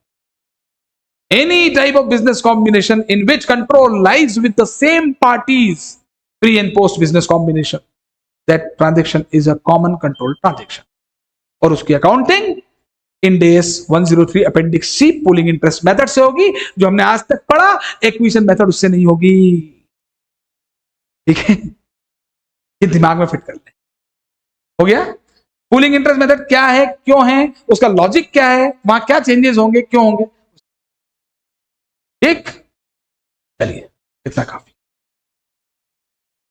Any type of business combination in which control lies with the same parties, pre and post business combination, that transaction is a common control transaction. और उसकी अकाउंटिंग इन डेस 103 अपेंडिक्स सी पूलिंग इंटरेस्ट मेथड से होगी, जो हमने आज तक पढ़ा। एक्विजिशन मेथड उससे नहीं होगी। ठीक है, ये दिमाग में फिट कर ले। हो गया? पूलिंग इंटरेस्ट मेथड क्या है, क्यों है, उसका लॉजिक क्या है, वहां क्या चेंजेस होंगे, क्यों होंगे। ठीक, चलिए इतना काफी।